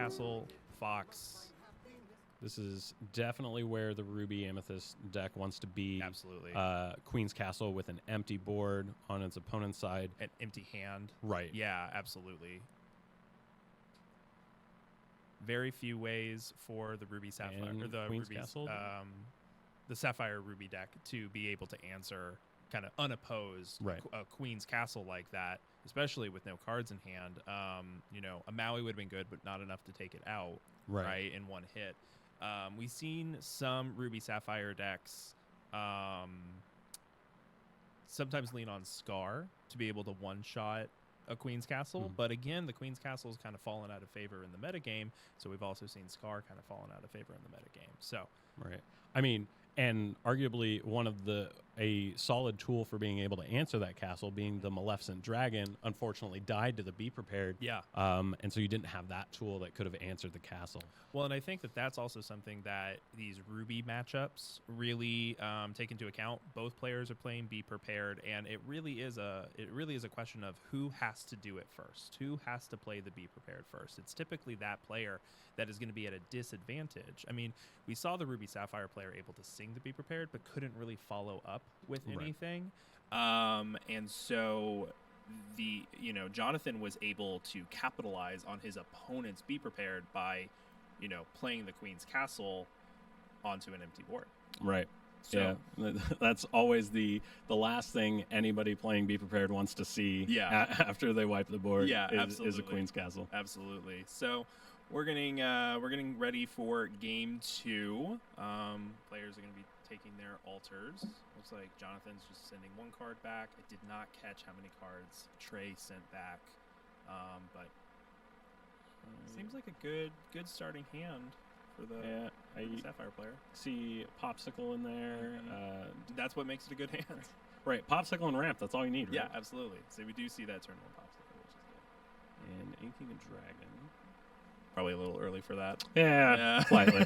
Castle, Fox. This is definitely where the Ruby Amethyst deck wants to be. Absolutely. Queen's Castle with an empty board on its opponent's side. An empty hand. Right. Yeah, absolutely. Very few ways for the Ruby Sapphire And or the Queen's Ruby's, Castle? The Sapphire Ruby deck to be able to answer kind of unopposed Right. a Queen's Castle like that, especially with no cards in hand. A Maui would have been good, but not enough to take it out right in one hit. We've seen some Ruby Sapphire decks sometimes lean on Scar to be able to one-shot a Queen's Castle, but again, the Queen's Castle has kind of fallen out of favor in the metagame, so we've also seen Scar kind of fallen out of favor in the metagame. So, right. I mean, and arguably a solid tool for being able to answer that castle being the Maleficent Dragon, unfortunately died to the Be Prepared. Yeah. And so you didn't have that tool that could have answered the castle. Well, and I think that that's also something that these Ruby matchups really take into account. Both players are playing Be Prepared, and it really is a question of who has to do it first. Who has to play the Be Prepared first? It's typically that player that is going to be at a disadvantage. I mean, we saw the Ruby Sapphire player able to sing the Be Prepared, but couldn't really follow up with anything. And so Jonathan was able to capitalize on his opponent's Be Prepared by playing the Queen's Castle onto an empty board. Right. So, yeah, that's always the last thing anybody playing Be Prepared wants to see after they wipe the board is a Queen's Castle. Absolutely. So we're getting ready for game 2. Players are going to be taking their altars. Looks like Jonathan's just sending one card back. I did not catch how many cards Trey sent back, but seems like a good starting hand for the Sapphire player. See Popsicle in there. That's what makes it a good hand. Right, Popsicle and Ramp. That's all you need. Right? Yeah, absolutely. So we do see that turn 1 Popsicle, which is good. And Inking a Dragon. Probably a little early for that. Yeah. Slightly.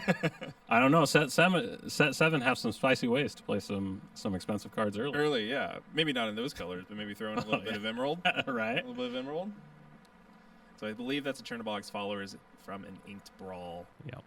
I don't know. Set 7 have some spicy ways to play some expensive cards early. Early, yeah. Maybe not in those colors, but maybe throw in a little bit of Emerald. Right. A little bit of Emerald. So I believe that's a Chernobog's Followers from an Inked Brawl. Yeah.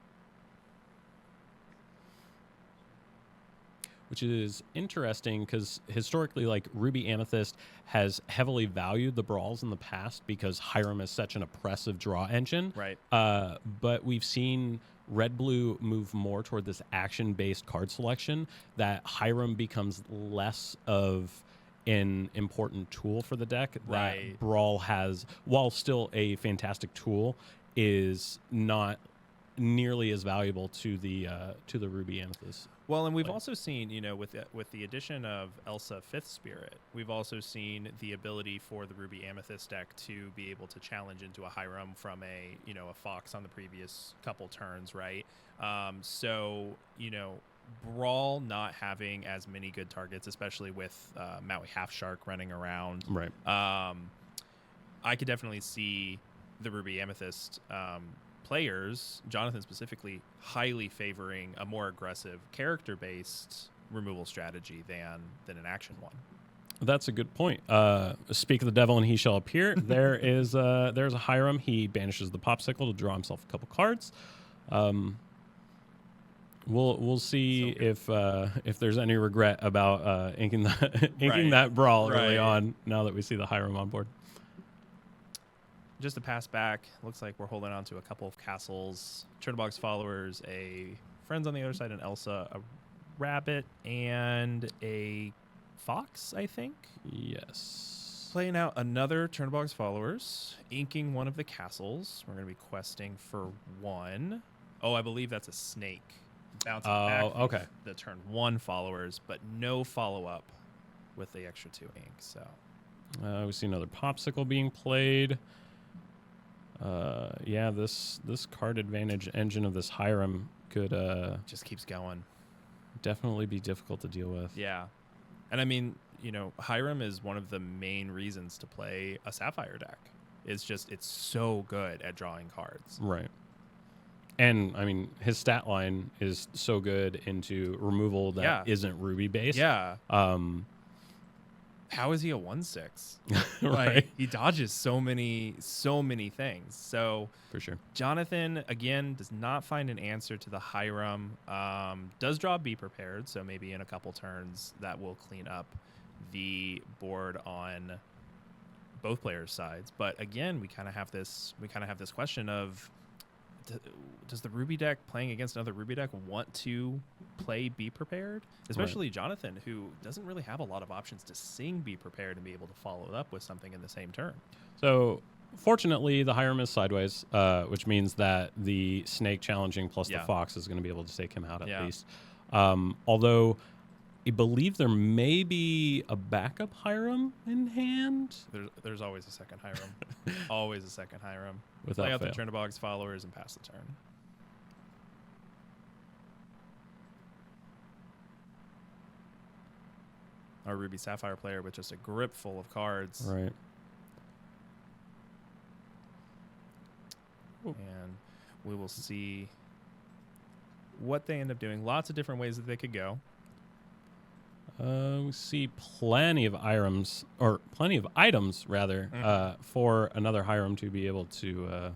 Which is interesting because historically, like, Ruby Amethyst has heavily valued the brawls in the past because Hiram is such an oppressive draw engine. Right. But we've seen Red-Blue move more toward this action-based card selection that Hiram becomes less of an important tool for the deck. Right. That Brawl has, while still a fantastic tool, is not nearly as valuable to the Ruby Amethyst. Well, and we've also seen, with the addition of Elsa Fifth Spirit, we've also seen the ability for the Ruby Amethyst deck to be able to challenge into a Hiram from a Fox on the previous couple turns, right? Brawl not having as many good targets, especially with Maui Half Shark running around. Right. I could definitely see the Ruby Amethyst players, Jonathan specifically, highly favoring a more aggressive character-based removal strategy than an action one. That's a good point. Speak of the devil and he shall appear. There's a Hiram. He banishes the Popsicle to draw himself a couple cards. We'll see if there's any regret about inking that Brawl early on now that we see the Hiram on board. Just to pass back, looks like we're holding on to a couple of castles. Chernobog's Followers, a Friends on the other side, and Elsa, a Rabbit, and a Fox, I think? Yes. Playing out another Chernobog's Followers, inking one of the castles. We're going to be questing for 1. Oh, I believe that's a snake. Bouncing back okay. The turn 1 Followers, but no follow-up with the extra 2 ink. So we see another Popsicle being played. This card advantage engine of this Hiram could just keeps going. Definitely be difficult to deal with. Yeah. And I mean, Hiram is one of the main reasons to play a Sapphire deck. It's so good at drawing cards. Right. And I mean, his stat line is so good into removal that isn't Ruby based. Yeah. how is he a 1/6? Right. Like, he dodges so many things. So For sure. Jonathan, again, does not find an answer to the Hiram. Does draw Be Prepared, so maybe in a couple turns that will clean up the board on both players' sides. But again, we kind of have this question of, does the Ruby deck playing against another Ruby deck want to play Be Prepared? Especially Jonathan, who doesn't really have a lot of options to sing Be Prepared and be able to follow it up with something in the same turn. So fortunately, the Hiram is sideways, which means that the snake challenging plus the fox is going to be able to take him out at least. Although I believe there may be a backup Hiram in hand. There's always a second Hiram. Always a second Hiram. Without Play out fail. the Chernobog's followers and pass the turn. Our Ruby Sapphire player with just a grip full of cards. Right. And we will see what they end up doing. Lots of different ways that they could go. We see plenty of items, for another Hiram to be able to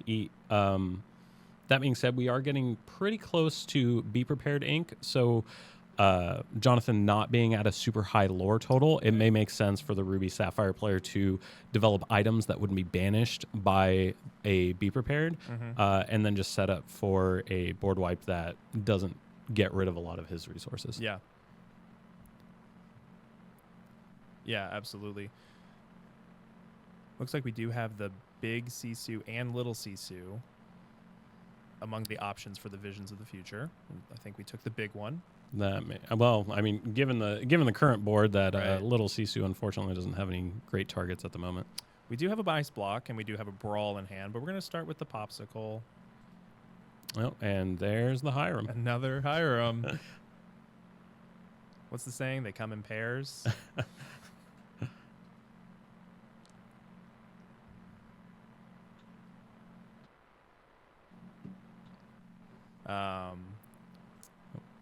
eat. That being said, we are getting pretty close to Be Prepared Inc. So Jonathan not being at a super high lore total, it may make sense for the Ruby Sapphire player to develop items that wouldn't be banished by a Be Prepared, and then just set up for a board wipe that doesn't get rid of a lot of his resources. Yeah. Yeah, absolutely. Looks like we do have the big Sisu and little Sisu among the options for the Visions of the Future. I think we took the big one. Given the current board, that little Sisu unfortunately doesn't have any great targets at the moment. We do have a Ice Block and we do have a Brawl in hand, but we're going to start with the Popsicle. Oh, and there's the Hiram. Another Hiram. What's the saying? They come in pairs.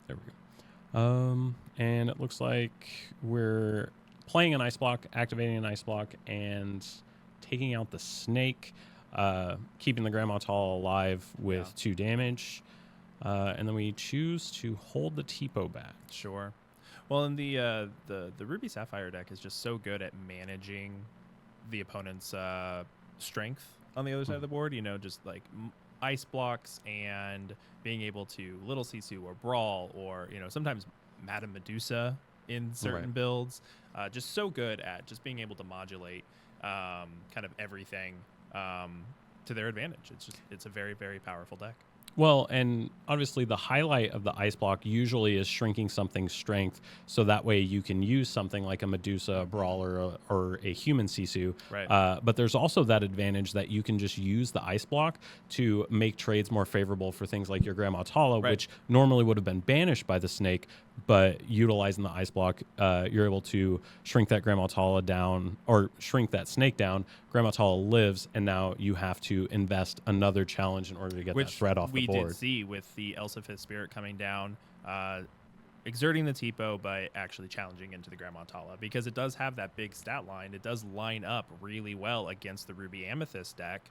There we go. And it looks like we're playing an Ice Block, activating an Ice Block, and taking out the snake, keeping the Grandma Tall alive with 2 damage. And then we choose to hold the Tipo back. Sure. Well, and the Ruby Sapphire deck is just so good at managing the opponent's strength on the other side of the board. You know, just like Ice Blocks and being able to Little Sisu or Brawl or, you know, sometimes Madame Medusa in certain builds. Just so good at just being able to modulate kind of everything to their advantage. It's a very, very powerful deck. Well, and obviously the highlight of the Ice Block usually is shrinking something's strength, so that way you can use something like a Medusa, a Brawler, or a human Sisu. Right. But there's also that advantage that you can just use the Ice Block to make trades more favorable for things like your Grandma Tala, which normally would have been banished by the snake, but utilizing the Ice Block, you're able to shrink that Grandma Tala down, or shrink that snake down. Grandma Tala lives, and now you have to invest another challenge in order to get that threat off the board. We did see with the Elsifith Spirit coming down, exerting the Tipo, but actually challenging into the Grandma Tala, because it does have that big stat line. It does line up really well against the Ruby Amethyst deck.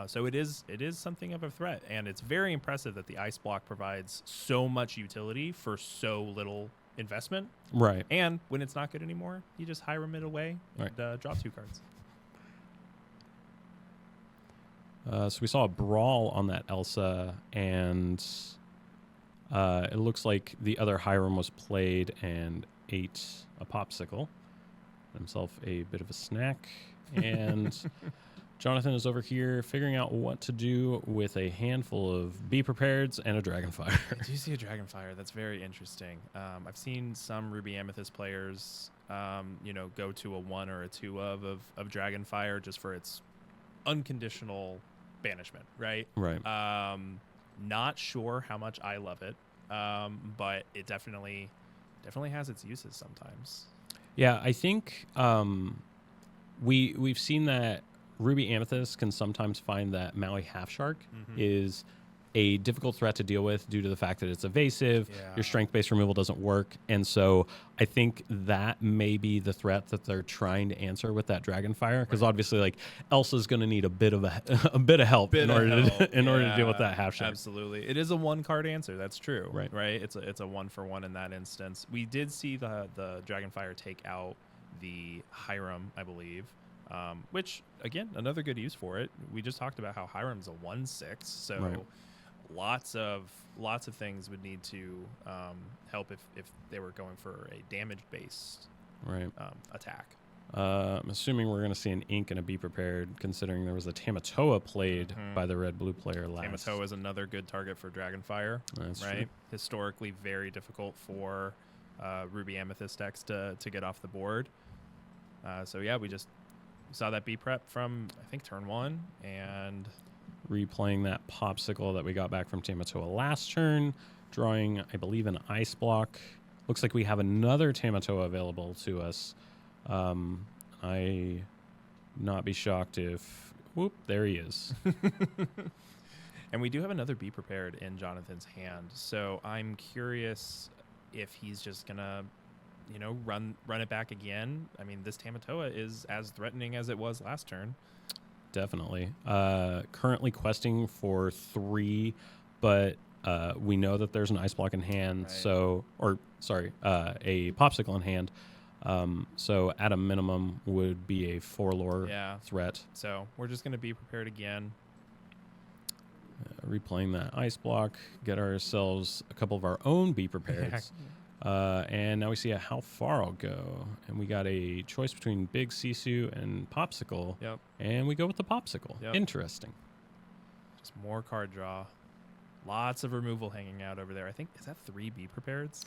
So it is something of a threat, and it's very impressive that the Ice Block provides so much utility for so little investment. Right. And when it's not good anymore, you just Hiram it away and drop 2 cards. So we saw a Brawl on that Elsa, and it looks like the other Hiram was played and ate a Popsicle, himself a bit of a snack, and Jonathan is over here figuring out what to do with a handful of Be Prepareds and a Dragonfire. I do see a Dragonfire. That's very interesting. I've seen some Ruby Amethyst players, go to a 1 or a 2 of Dragonfire just for its unconditional banishment, right? Right. Not sure how much I love it, but it definitely has its uses sometimes. Yeah, I think we've seen that Ruby Amethyst can sometimes find that Maui Half Shark is a difficult threat to deal with due to the fact that it's evasive. Yeah. Your strength-based removal doesn't work, and so I think that may be the threat that they're trying to answer with that Dragonfire. Because obviously, like Elsa's going to need a bit of a bit of help in order to deal with that half shark. Absolutely, it is a 1-card answer. That's true. Right. It's a 1-for-1 in that instance. We did see the Dragonfire take out the Hiram, I believe. Which again, another good use for it. We just talked about how Hiram's a 1/6, so lots of things would need to help if they were going for a damage based attack. I'm assuming we're going to see an ink and a Be Prepared, considering there was a Tamatoa played by the red-blue player last. Tamatoa is another good target for Dragonfire. That's right. True. Historically, very difficult for Ruby Amethyst decks to get off the board. So yeah, we saw that Be Prep from I think turn 1 and replaying that Popsicle that we got back from Tamatoa last turn, drawing, I believe, an Ice Block. Looks like we have another Tamatoa available to us. I not be shocked if, whoop, there he is. And we do have another Be Prepared in Jonathan's hand. So I'm curious if he's just going to, run it back again. I mean, this Tamatoa is as threatening as it was last turn. Definitely. Currently questing for 3, but we know that there's an Ice Block in hand, a Popsicle in hand. So at a minimum would be a 4-lore threat. So we're just going to Be Prepared again. Replaying that Ice Block, get ourselves a couple of our own Be Prepareds. And now we see how far I'll go. And we got a choice between Big Sisu and Popsicle. Yep. And we go with the Popsicle. Yep. Interesting. Just more card draw. Lots of removal hanging out over there. I think, is that 3 Be Prepareds?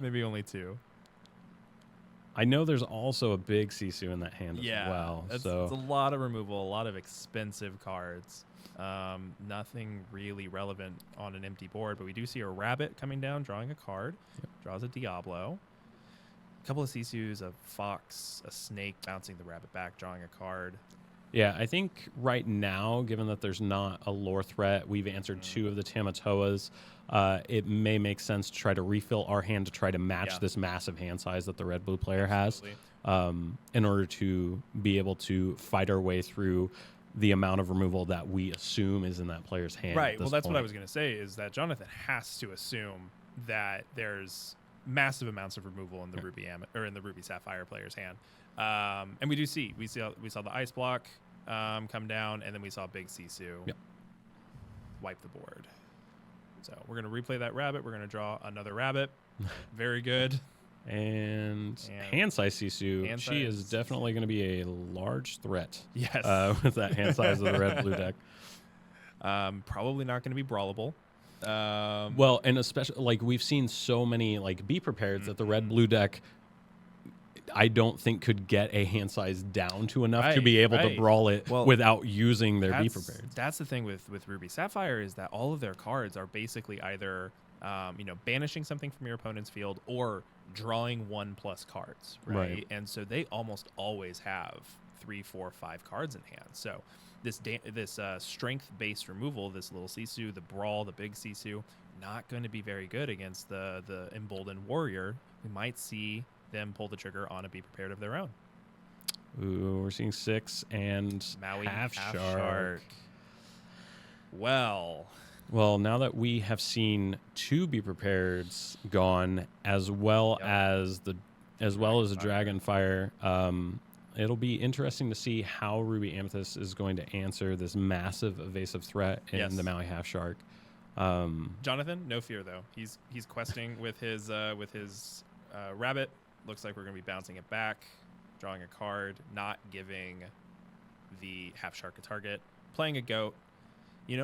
Maybe only 2. I know there's also a Big Sisu in that hand as well. It's a lot of removal, a lot of expensive cards. Nothing really relevant on an empty board, but we do see a rabbit coming down, drawing a card. Draws a Diablo. A couple of Sisus, a fox, a snake bouncing the rabbit back, drawing a card. Yeah, I think right now, given that there's not a lore threat, we've answered 2 of the Tamatoas. It may make sense to try to refill our hand to try to match this massive hand size that the red-blue player has, in order to be able to fight our way through the amount of removal that we assume is in that player's hand. Right. Well, that's what I was going to say, is that Jonathan has to assume that there's massive amounts of removal in the Ruby Sapphire player's hand. And we saw the Ice Block come down, and then we saw Big Sisu wipe the board. So we're going to replay that rabbit. We're going to draw another rabbit. Very good. And hand size Sisu, she is definitely going to be a large threat. Yes. With that hand size of the red-blue deck. Probably not going to be brawlable. Well, and especially, like, we've seen so many, like, Be Prepared that the red-blue deck, I don't think could get a hand size down to enough to be able to brawl it without using their Be Prepared. That's the thing with Ruby Sapphire, is that all of their cards are basically either banishing something from your opponent's field or drawing 1+ cards, right? And so they almost always have 3, 4, 5 cards in hand. So this strength-based removal, this little Sisu, the brawl, the big Sisu, not going to be very good against the emboldened warrior. We might see them pull the trigger on a Be Prepared of their own. Ooh, we're seeing 6 and Maui half shark. Well, now that we have seen 2 Be Prepareds gone, as well as the Dragonfire, it'll be interesting to see how Ruby Amethyst is going to answer this massive evasive threat in the Maui Half Shark. Jonathan, no fear though. He's questing with his rabbit. Looks like we're going to be bouncing it back, drawing a card, not giving the Half Shark a target, playing a goat.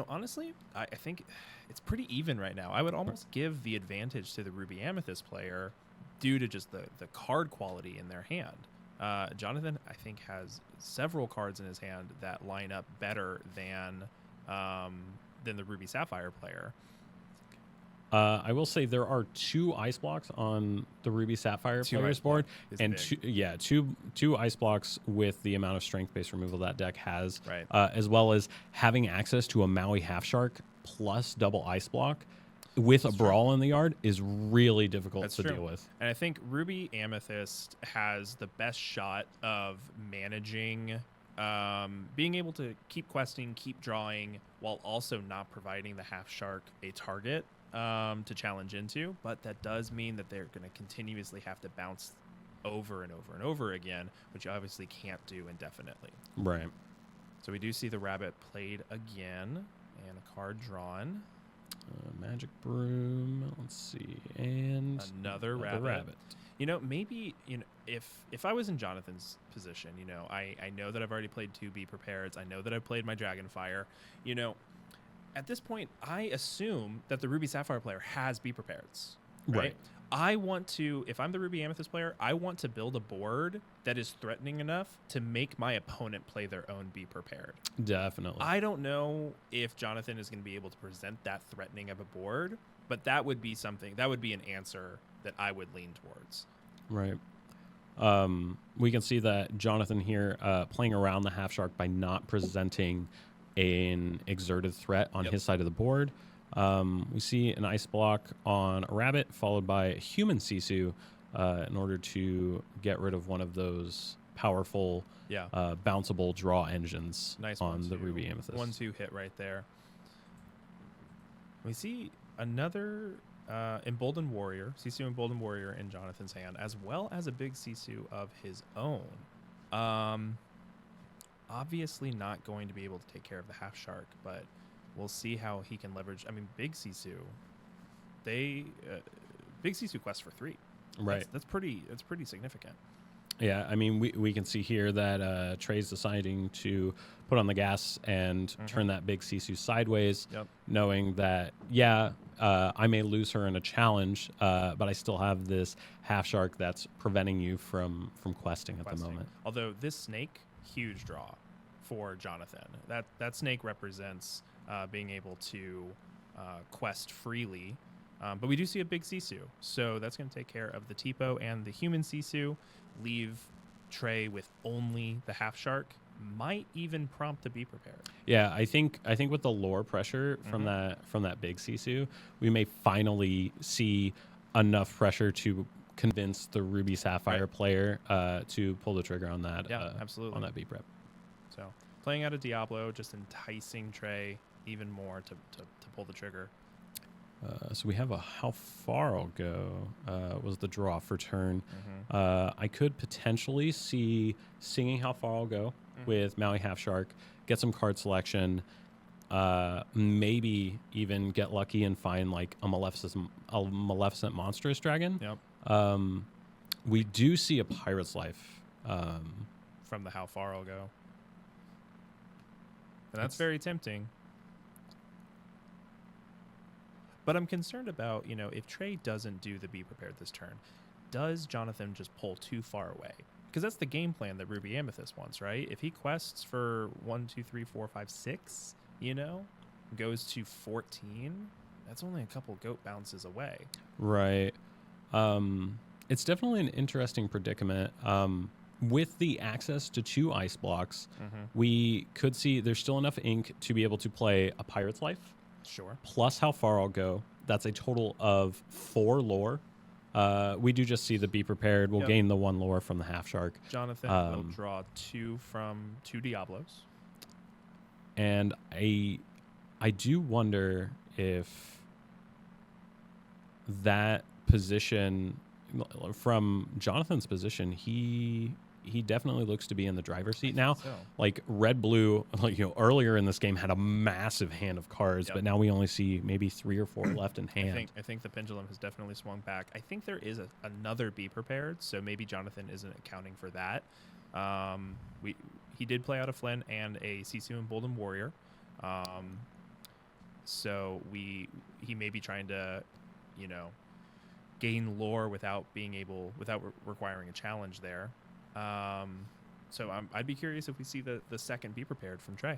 Honestly, I think it's pretty even right now. I would almost give the advantage to the Ruby Amethyst player due to just the card quality in their hand. Jonathan, I think, has several cards in his hand that line up better than the Ruby Sapphire player. I will say there are 2 ice blocks on the Ruby Sapphire players board, and two ice blocks with the amount of strength-based removal that deck has, Right. As well as having access to a Maui Half Shark plus double ice block with a brawl in the yard is really difficult to deal with. And I think Ruby Amethyst has the best shot of managing, being able to keep questing, keep drawing, while also not providing the Half Shark a target to challenge into. But that does mean that they're going to continuously have to bounce over and over and over again, which you obviously can't do indefinitely. Right. So we do see the rabbit played again and a card drawn. Magic Broom. Let's see, and another rabbit. You know, maybe, you know, if I was in Jonathan's position, you know, I know that I've already played 2 Be Prepared. I know that I've played my Dragonfire. You know, at this point, I assume that the Ruby Sapphire player has Be Prepared. Right? I want to, if I'm the Ruby Amethyst player, I want to build a board that is threatening enough to make my opponent play their own Be Prepared. Definitely. I don't know if Jonathan is going to be able to present that threatening of a board, but that would be something, that would be an answer that I would lean towards. Right. We can see that Jonathan here playing around the Half Shark by not presenting an exerted threat on his side of the board. We see an ice block on a rabbit followed by a human Sisu in order to get rid of one of those powerful bounceable draw engines on the Ruby Amethyst. 1-2 hit right there. We see another Emboldened Warrior, Sisu Emboldened Warrior in Jonathan's hand, as well as a big Sisu of his own. Obviously not going to be able to take care of the Half Shark, but we'll see how he can leverage. I mean, big Sisu, big Sisu quest for 3. Right. That's pretty significant. Yeah, I mean, we can see here that Trey's deciding to put on the gas and turn that big Sisu sideways, knowing that, I may lose her in a challenge, but I still have this Half Shark that's preventing you from questing at the moment. Although this snake, huge draw for Jonathan. That snake represents being able to quest freely. But we do see a big Sisu, so that's going to take care of the Tipo and the human Sisu. Leave Trey with only the Half Shark. Might even prompt to Be Prepared. Yeah, I think with the lore pressure from that big Sisu, we may finally see enough pressure to convince the Ruby Sapphire player to pull the trigger on that. Absolutely, on that Be Prep. So playing out a Diablo, just enticing Trey even more to pull the trigger. So we have a How Far I'll Go was the draw for turn. I could potentially see singing How Far I'll Go with Maui Half Shark, get some card selection, maybe even get lucky and find like a Maleficent Monstrous Dragon. We do see a Pirate's Life from the How Far I'll Go. And that's very tempting. But I'm concerned about, you know, if Trey doesn't do the Be Prepared this turn, does Jonathan just pull too far away? Because that's the game plan that Ruby Amethyst wants, right? If he quests for 1, 2, 3, 4, 5, 6, you know, goes to 14, that's only a couple goat bounces away. Right. It's definitely an interesting predicament. With the access to 2 ice blocks, we could see there's still enough ink to be able to play a Pirate's Life. Sure. Plus How Far I'll Go. That's a total of 4 lore. We do just see the Be Prepared. We'll gain the 1 lore from the Half Shark. Jonathan will draw 2 from 2 Diablos. And I do wonder if that position, from Jonathan's position, he definitely looks to be in the driver's seat now. So. Like red blue, like, you know, earlier in this game had a massive hand of cards, but now we only see maybe 3 or 4 left in hand. I think the pendulum has definitely swung back. I think there is another Be Prepared, so maybe Jonathan isn't accounting for that. He did play out a Flynn and a Sisu Emboldened Warrior, so he may be trying to, you know, gain lore without requiring a challenge there. So I'd be curious if we see the second Be Prepared from Trey.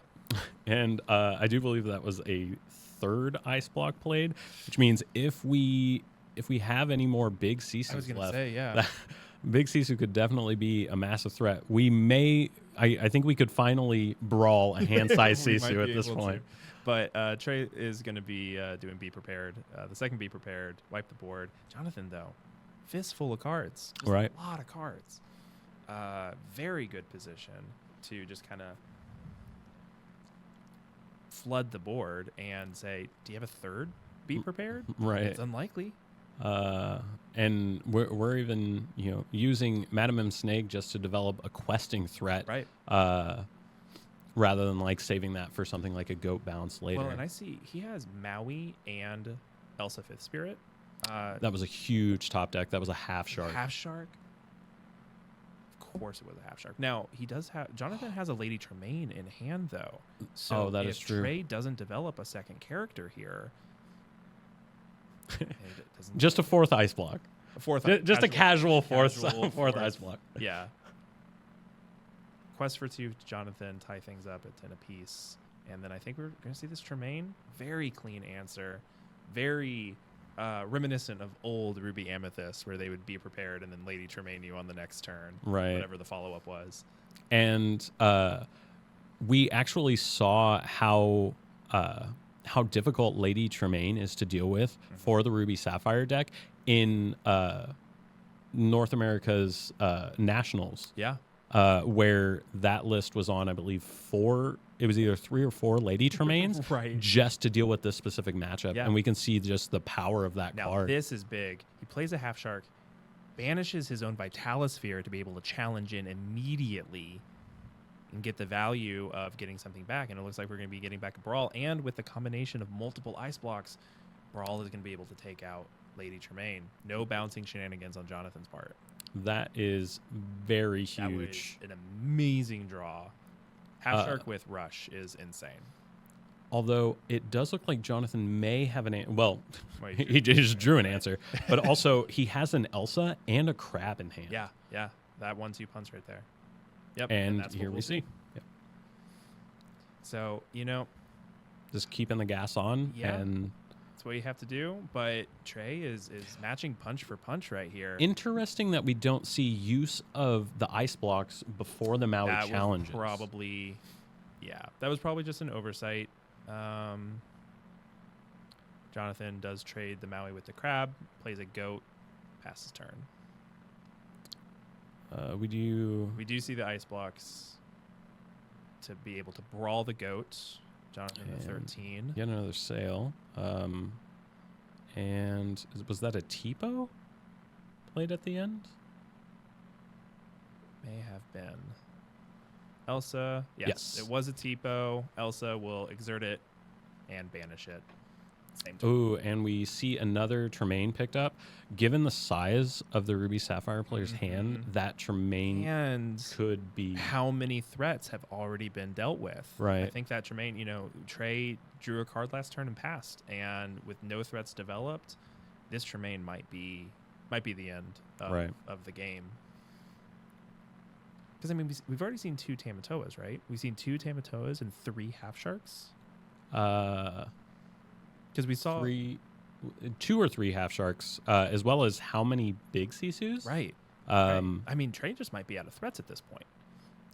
And I do believe that was a third ice block played, which means if we have any more big Sisus I was going to left, say, yeah. big Sisu could definitely be a massive threat. We may, I think we could finally brawl a hand-sized We might Sisu be at this able point. to. But Trey is going to be doing Be Prepared. The second Be Prepared, wipe the board. Jonathan, though, fistful of cards. Just Right. A lot of cards. Very good position to just kind of flood the board and say, do you have a third Be Prepared? Right. It's unlikely. And we're even, using Madam M. Snake just to develop a questing threat. Right. Rather than like saving that for something like a goat bounce later. Well, and I see he has Maui and Elsa Fifth Spirit. That was a huge top deck. That was a half shark. Half shark. Of course, it was a half shark. Now he does have. Jonathan has a Lady Tremaine in hand, though. So that if is true. Trey doesn't develop a second character here, Just a fourth ice block. a fourth, Just a casual fourth fourth. ice block. Yeah. Quest for 2, Jonathan, tie things up at 10 apiece. And then I think we're going to see this Tremaine. Very clean answer. Very reminiscent of old Ruby Amethyst, where they would be prepared and then Lady Tremaine you on the next turn. Right. Whatever the follow-up was. And we actually saw how difficult Lady Tremaine is to deal with for the Ruby Sapphire deck in North America's Nationals. Yeah. Where that list was on, I believe, 4. It was either 3 or 4 Lady Tremaines, Right. just to deal with this specific matchup. Yeah. And we can see just the power of that Now, card. this is big. He plays a half shark, banishes his own Vitalosphere to be able to challenge in immediately and get the value of getting something back. And it looks like we're going to be getting back a Brawl. And with the combination of multiple ice blocks, Brawl is going to be able to take out Lady Tremaine. No bouncing shenanigans on Jonathan's part. That is very That was huge. an amazing draw. Half Shark with Rush is insane. Although it does look like Jonathan may have an well, Well, he just drew an answer, but also he has an Elsa and a crab in hand. Yeah, yeah. That 1-2 punch right there. Yep. And that's what here we'll we see. Yep. So, Just keeping the gas on. Yeah. And that's what you have to do. But Trey is matching punch for punch right here. interesting that we don't see use of the ice blocks before the Maui that challenges. was probably, yeah, that was probably just an oversight. Jonathan does trade the Maui with the crab, plays a goat, passes turn. We do see the ice blocks to be able to brawl the goat. Jonathan the 13. Yet another sale. And was that a Tipo played at the end? May have been. Elsa. Yes. It was a Tipo. Elsa will exert it and banish it. Same turn. Ooh, and we see another Tremaine picked up. Given the size of the Ruby Sapphire player's hand, that Tremaine And could be. how many threats have already been dealt with? Right. I think that Tremaine, Trey drew a card last turn and passed, and with no threats developed, this Tremaine might be the end of the game. Because we've already seen 2 Tamatoas, right? We've seen 2 Tamatoas and 3 half sharks. Because we saw 2 or 3 half sharks, as well as how many big Sisus? right. Right. Trey just might be out of threats at this point.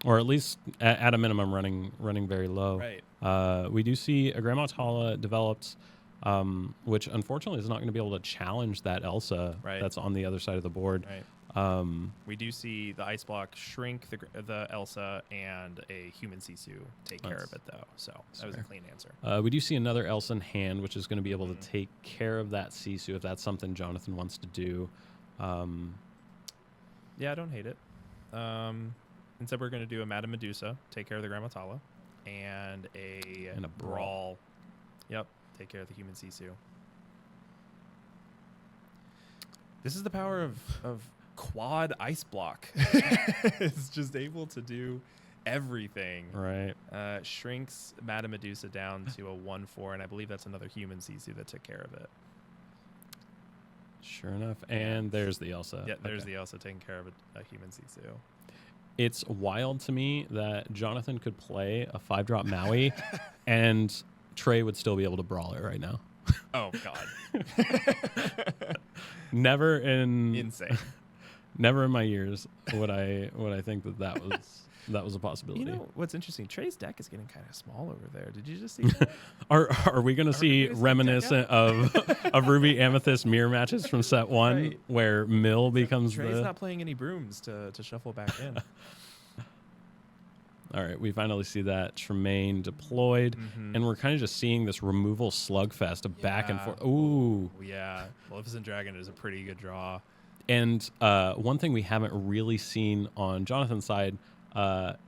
Or at least at a minimum running very low. Right. We do see a Grandma Tala developed, which unfortunately is not going to be able to challenge that Elsa that's on the other side of the board. Right. We do see the ice block shrink the Elsa and a human Sisu take care of it, though. So that was a clean answer. We do see another Elsa in hand, which is going to be able to take care of that Sisu if that's something Jonathan wants to do. Yeah, I don't hate it. Instead, we're going to do a Madame Medusa, take care of the Grandma Tala, and a Brawl. Yep, take care of the human Sisu. This is the power of quad ice block. It's just able to do everything. Right. Shrinks Madame Medusa down to a 1/4, and I believe that's another human Sisu that took care of it. Sure enough. And there's the Elsa. Yeah, there's the Elsa taking care of a human Sisu. it's wild to me that Jonathan could play a 5-drop Maui and Trey would still be able to brawl it right now. Oh God. Never in Insane. Never in my years would I think that was a possibility. You know what's interesting? Trey's deck is getting kind of small over there. Did you just see that? Are we going to see reminiscent of Ruby Amethyst mirror matches from set 1 Right. where Mill becomes Trey's the... not playing any brooms to shuffle back in. All right, we finally see that Tremaine deployed, and we're kind of just seeing this removal slugfest of back and forth. Ooh. Yeah. Maleficent Dragon is a pretty good draw. And one thing we haven't really seen on Jonathan's side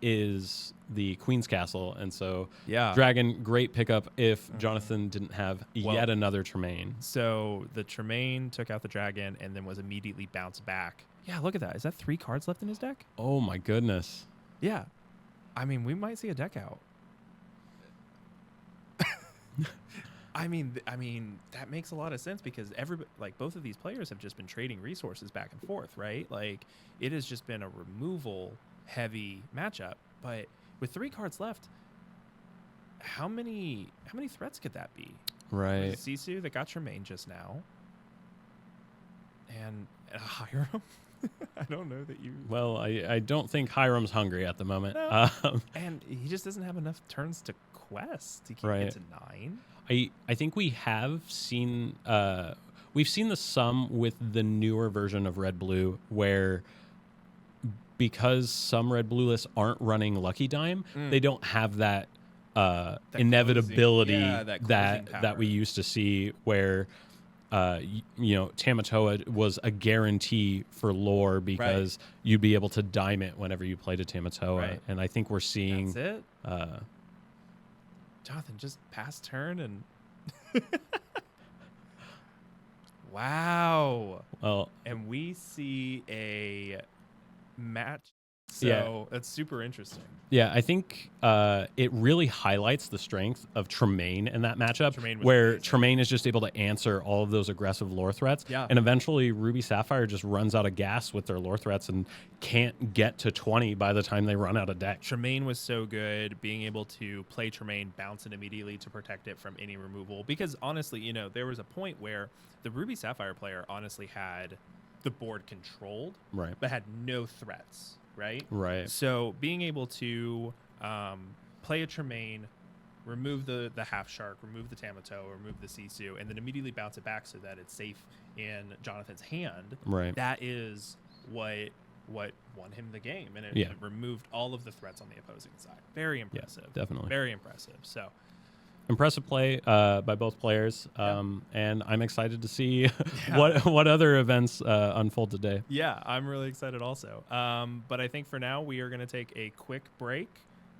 is the Queen's Castle. And so Dragon, great pickup if Jonathan didn't have yet another Tremaine. So the Tremaine took out the Dragon and then was immediately bounced back. Yeah, look at that. Is that 3 cards left in his deck? Oh, my goodness. Yeah. I mean, we might see a deck out. I mean, that makes a lot of sense because both of these players have just been trading resources back and forth, right? Like, it has just been a removal heavy matchup. But with 3 cards left, how many threats could that be? Right. Sisu that got Tremaine just now, and Hiram. I don't know that you. Well, I don't think Hiram's hungry at the moment. No. And he just doesn't have enough turns to quest. He can't get to 9. I think we have seen we've seen the sum with the newer version of Red Blue where because some Red Blue lists aren't running Lucky Dime, they don't have that inevitability that we used to see where Tamatoa was a guarantee for lore because you'd be able to dime it whenever you played a Tamatoa. Right. And I think we're seeing That's it. Jonathan, just pass turn and wow. Well, and we see a match. So that's super interesting. Yeah, I think it really highlights the strength of Tremaine in that matchup, Tremaine is just able to answer all of those aggressive lore threats. Yeah. And eventually Ruby Sapphire just runs out of gas with their lore threats and can't get to 20 by the time they run out of deck. Tremaine was so good, being able to play Tremaine, bounce it immediately to protect it from any removal. Because honestly, there was a point where the Ruby Sapphire player honestly had the board controlled, but had no threats. Right. So being able to play a Tremaine, remove the half shark, remove the Tamatoa, remove the Sisu, and then immediately bounce it back so that it's safe in Jonathan's hand. Right. That is what won him the game, and it removed all of the threats on the opposing side. Very impressive. Yeah, definitely. Very impressive. So. Impressive play by both players, and I'm excited to see what other events unfold today. Yeah, I'm really excited also. But I think for now we are going to take a quick break.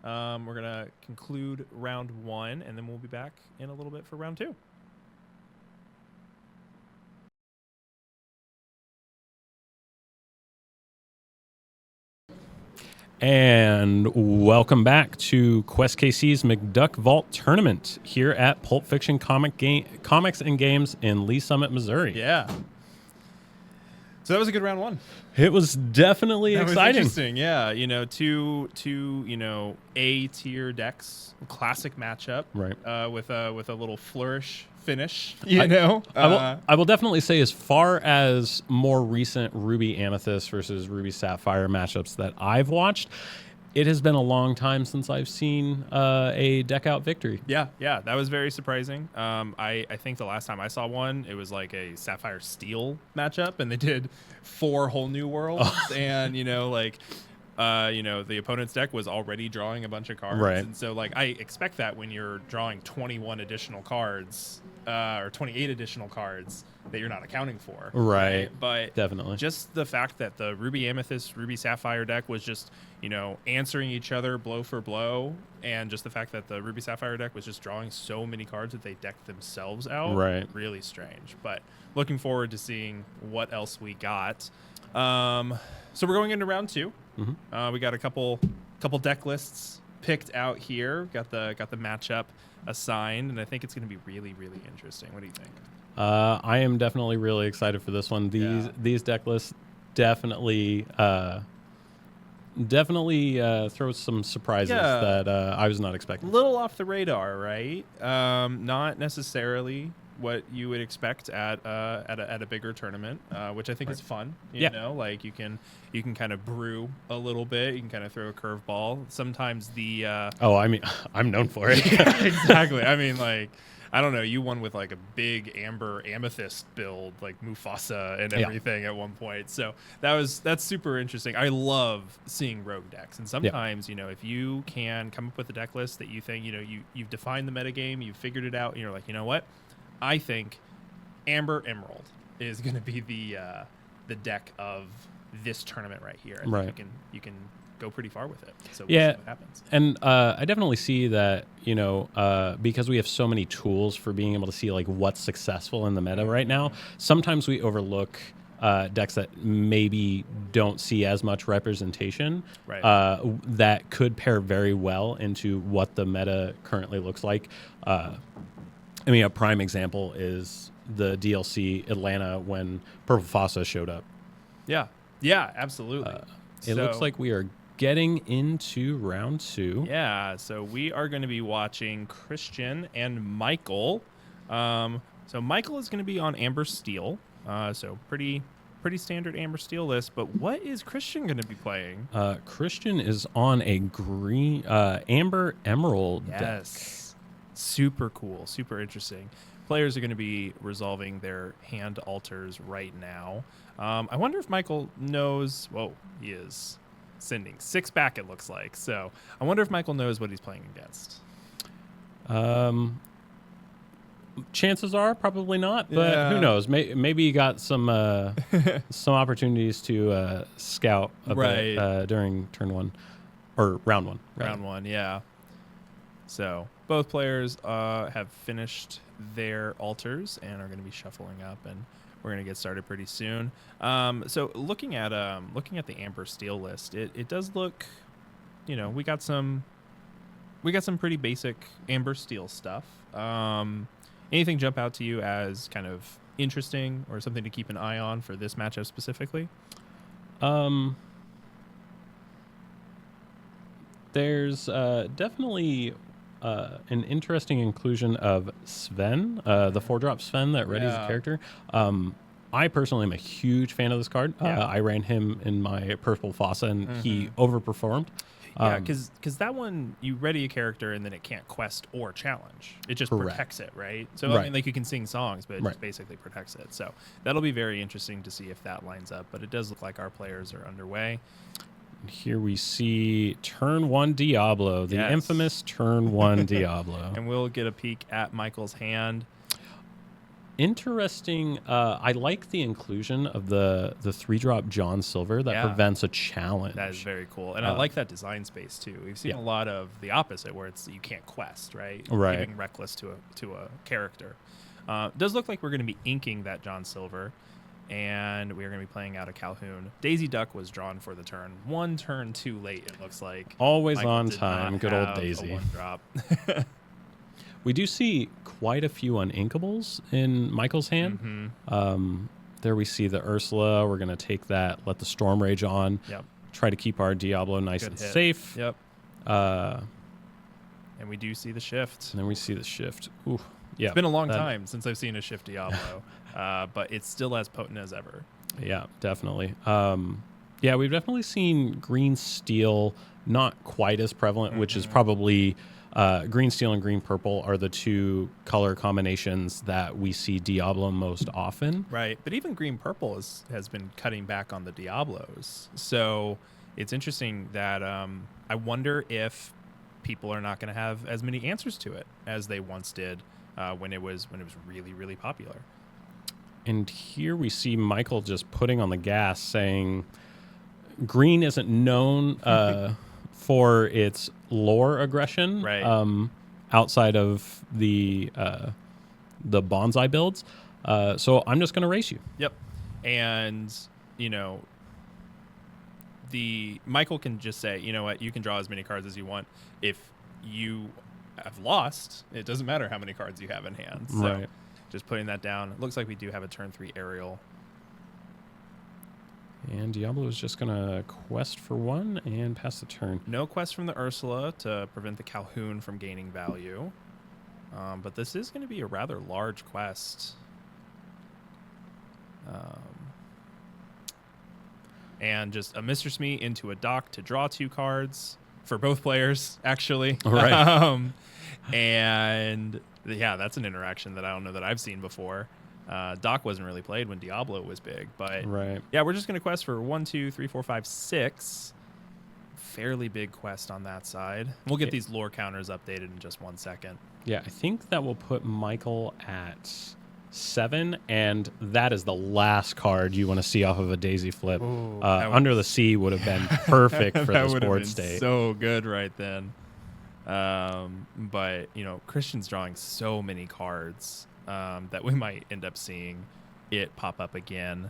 We're going to conclude round 1, and then we'll be back in a little bit for round 2. And welcome back to QwestKC's McDuck Vault Tournament here at Pulp Fiction Comics and Games in Lee Summit, Missouri. Yeah. So that was a good round 1. It was definitely exciting. Was interesting, yeah. Two A tier decks, classic matchup. Right. With a little flourish finish. I will definitely say, as far as more recent Ruby Amethyst versus Ruby Sapphire matchups that I've watched, it has been a long time since I've seen a deck out victory. Yeah, that was very surprising. I think the last time I saw one, it was like a Sapphire Steel matchup, and they did 4 whole new worlds, and the opponent's deck was already drawing a bunch of cards, right? And so I expect that when you're drawing 21 additional cards or 28 additional cards that you're not accounting for, right? But definitely just the fact that the Ruby Amethyst, Ruby Sapphire deck was just answering each other blow for blow, and just the fact that the Ruby Sapphire deck was just drawing so many cards that they decked themselves out, right? Really strange. But looking forward to seeing what else we got. So we're going into round 2. We got a couple deck lists picked out here. Got the matchup assigned, and I think it's going to be really, really interesting. What do you think? I am definitely really excited for this one. These deck lists definitely definitely throws some surprises that I was not expecting. A little off the radar, right? Not necessarily what you would expect at a bigger tournament, which I think is fun. You know, like you can kind of brew a little bit. You can kind of throw a curveball. Sometimes the I mean, I'm known for it. yeah, exactly. I mean, like, I don't know. You won with like a big amber amethyst build, like Mufasa and everything at one point. So that's super interesting. I love seeing rogue decks, and sometimes you know, if you can come up with a deck list that you think, you know, you've defined the metagame, you've figured it out, and you're like, you know what, I think Amber Emerald is going to be the deck of this tournament right here. I think you can go pretty far with it. So we'll see what happens. And I definitely see that, you know, because we have so many tools for being able to see like what's successful in the meta right now. Sometimes we overlook decks that maybe don't see as much representation that could pair very well into what the meta currently looks like. I mean, a prime example is the DLC Atlanta when Purple Fossa showed up. Yeah, absolutely. It looks like we are getting into round 2. Yeah, so we are going to be watching Christian and Michael. So Michael is going to be on Amber Steel. So pretty standard Amber Steel list. But what is Christian going to be playing? Christian is on a green Amber Emerald deck. Super cool, super interesting. Players are going to be resolving their hand altars right now. I wonder if Michael knows. Whoa, he is sending 6 back, it looks like. So I wonder if Michael knows what he's playing against. Chances are probably not, but who knows? Maybe you got some some opportunities to scout a bit during turn 1 or round 1. Round 1, yeah. So both players have finished their altars and are going to be shuffling up, and we're going to get started pretty soon. So looking at the Amber Steel list, it does look, you know, we got some pretty basic Amber Steel stuff. Anything jump out to you as kind of interesting or something to keep an eye on for this matchup specifically? There's definitely an interesting inclusion of Sven, the 4-drop Sven that readies a character. I personally am a huge fan of this card. I ran him in my Purple Fossa, and he overperformed. Yeah, because that one, you ready a character and then it can't quest or challenge. It just protects it, right? So, I mean, like, you can sing songs, but it just basically protects it. So that'll be very interesting to see if that lines up. But it does look like our players are underway. Here we see turn 1 Diablo, the infamous turn 1 Diablo. And we'll get a peek at Michael's hand. Interesting. I like the inclusion of the 3-drop John Silver that prevents a challenge. That is very cool. And I like that design space too. We've seen a lot of the opposite where it's you can't quest, right? Giving reckless to a character. Does look like we're going to be inking that John Silver. And we are going to be playing out a Calhoun. Daisy Duck was drawn for the turn. 1 turn too late, it looks like. Always on time. Good old Daisy. A 1-drop. We do see quite a few uninkables in Michael's hand. There we see the Ursula. We're going to take that, let the Storm Rage on. Try to keep our Diablo nice and safe. And we do see the shift. And then we see the shift. Ooh. It's been a long time since I've seen a shift Diablo, but it's still as potent as ever. Yeah, definitely. We've definitely seen green steel not quite as prevalent, which is probably green steel and green purple are the 2 color combinations that we see Diablo most often. Right, but even green purple has been cutting back on the Diablos. So it's interesting that I wonder if people are not going to have as many answers to it as they once did. When it was really, really popular. And here we see Michael just putting on the gas, saying green isn't known for its lore aggression, outside of the bonsai builds. So I'm just going to race you. Yep. And, you know, Michael can just say, you know what, you can draw as many cards as you want. If you have lost, it doesn't matter how many cards you have in hand. So just putting that down. It looks like we do have a turn 3 aerial. And Diablo is just going to quest for 1 and pass the turn. No quest from the Ursula to prevent the Calhoun from gaining value. But this is going to be a rather large quest. And just a Mr. Smee into a dock to draw 2 cards for both players, actually. Right. And yeah, that's an interaction that I don't know that I've seen before. Dock wasn't really played when Diablo was big, but right. Yeah, we're just going to quest for 1, 2, 3, 4, 5, 6. Fairly big quest on that side. We'll get these lore counters updated in just 1 second. Yeah, I think that will put Michael at 7, and that is the last card you want to see off of a daisy flip. Ooh, Under the Sea would have been perfect for that this would have board been state. so good right then. But, Christian's drawing so many cards that we might end up seeing it pop up again.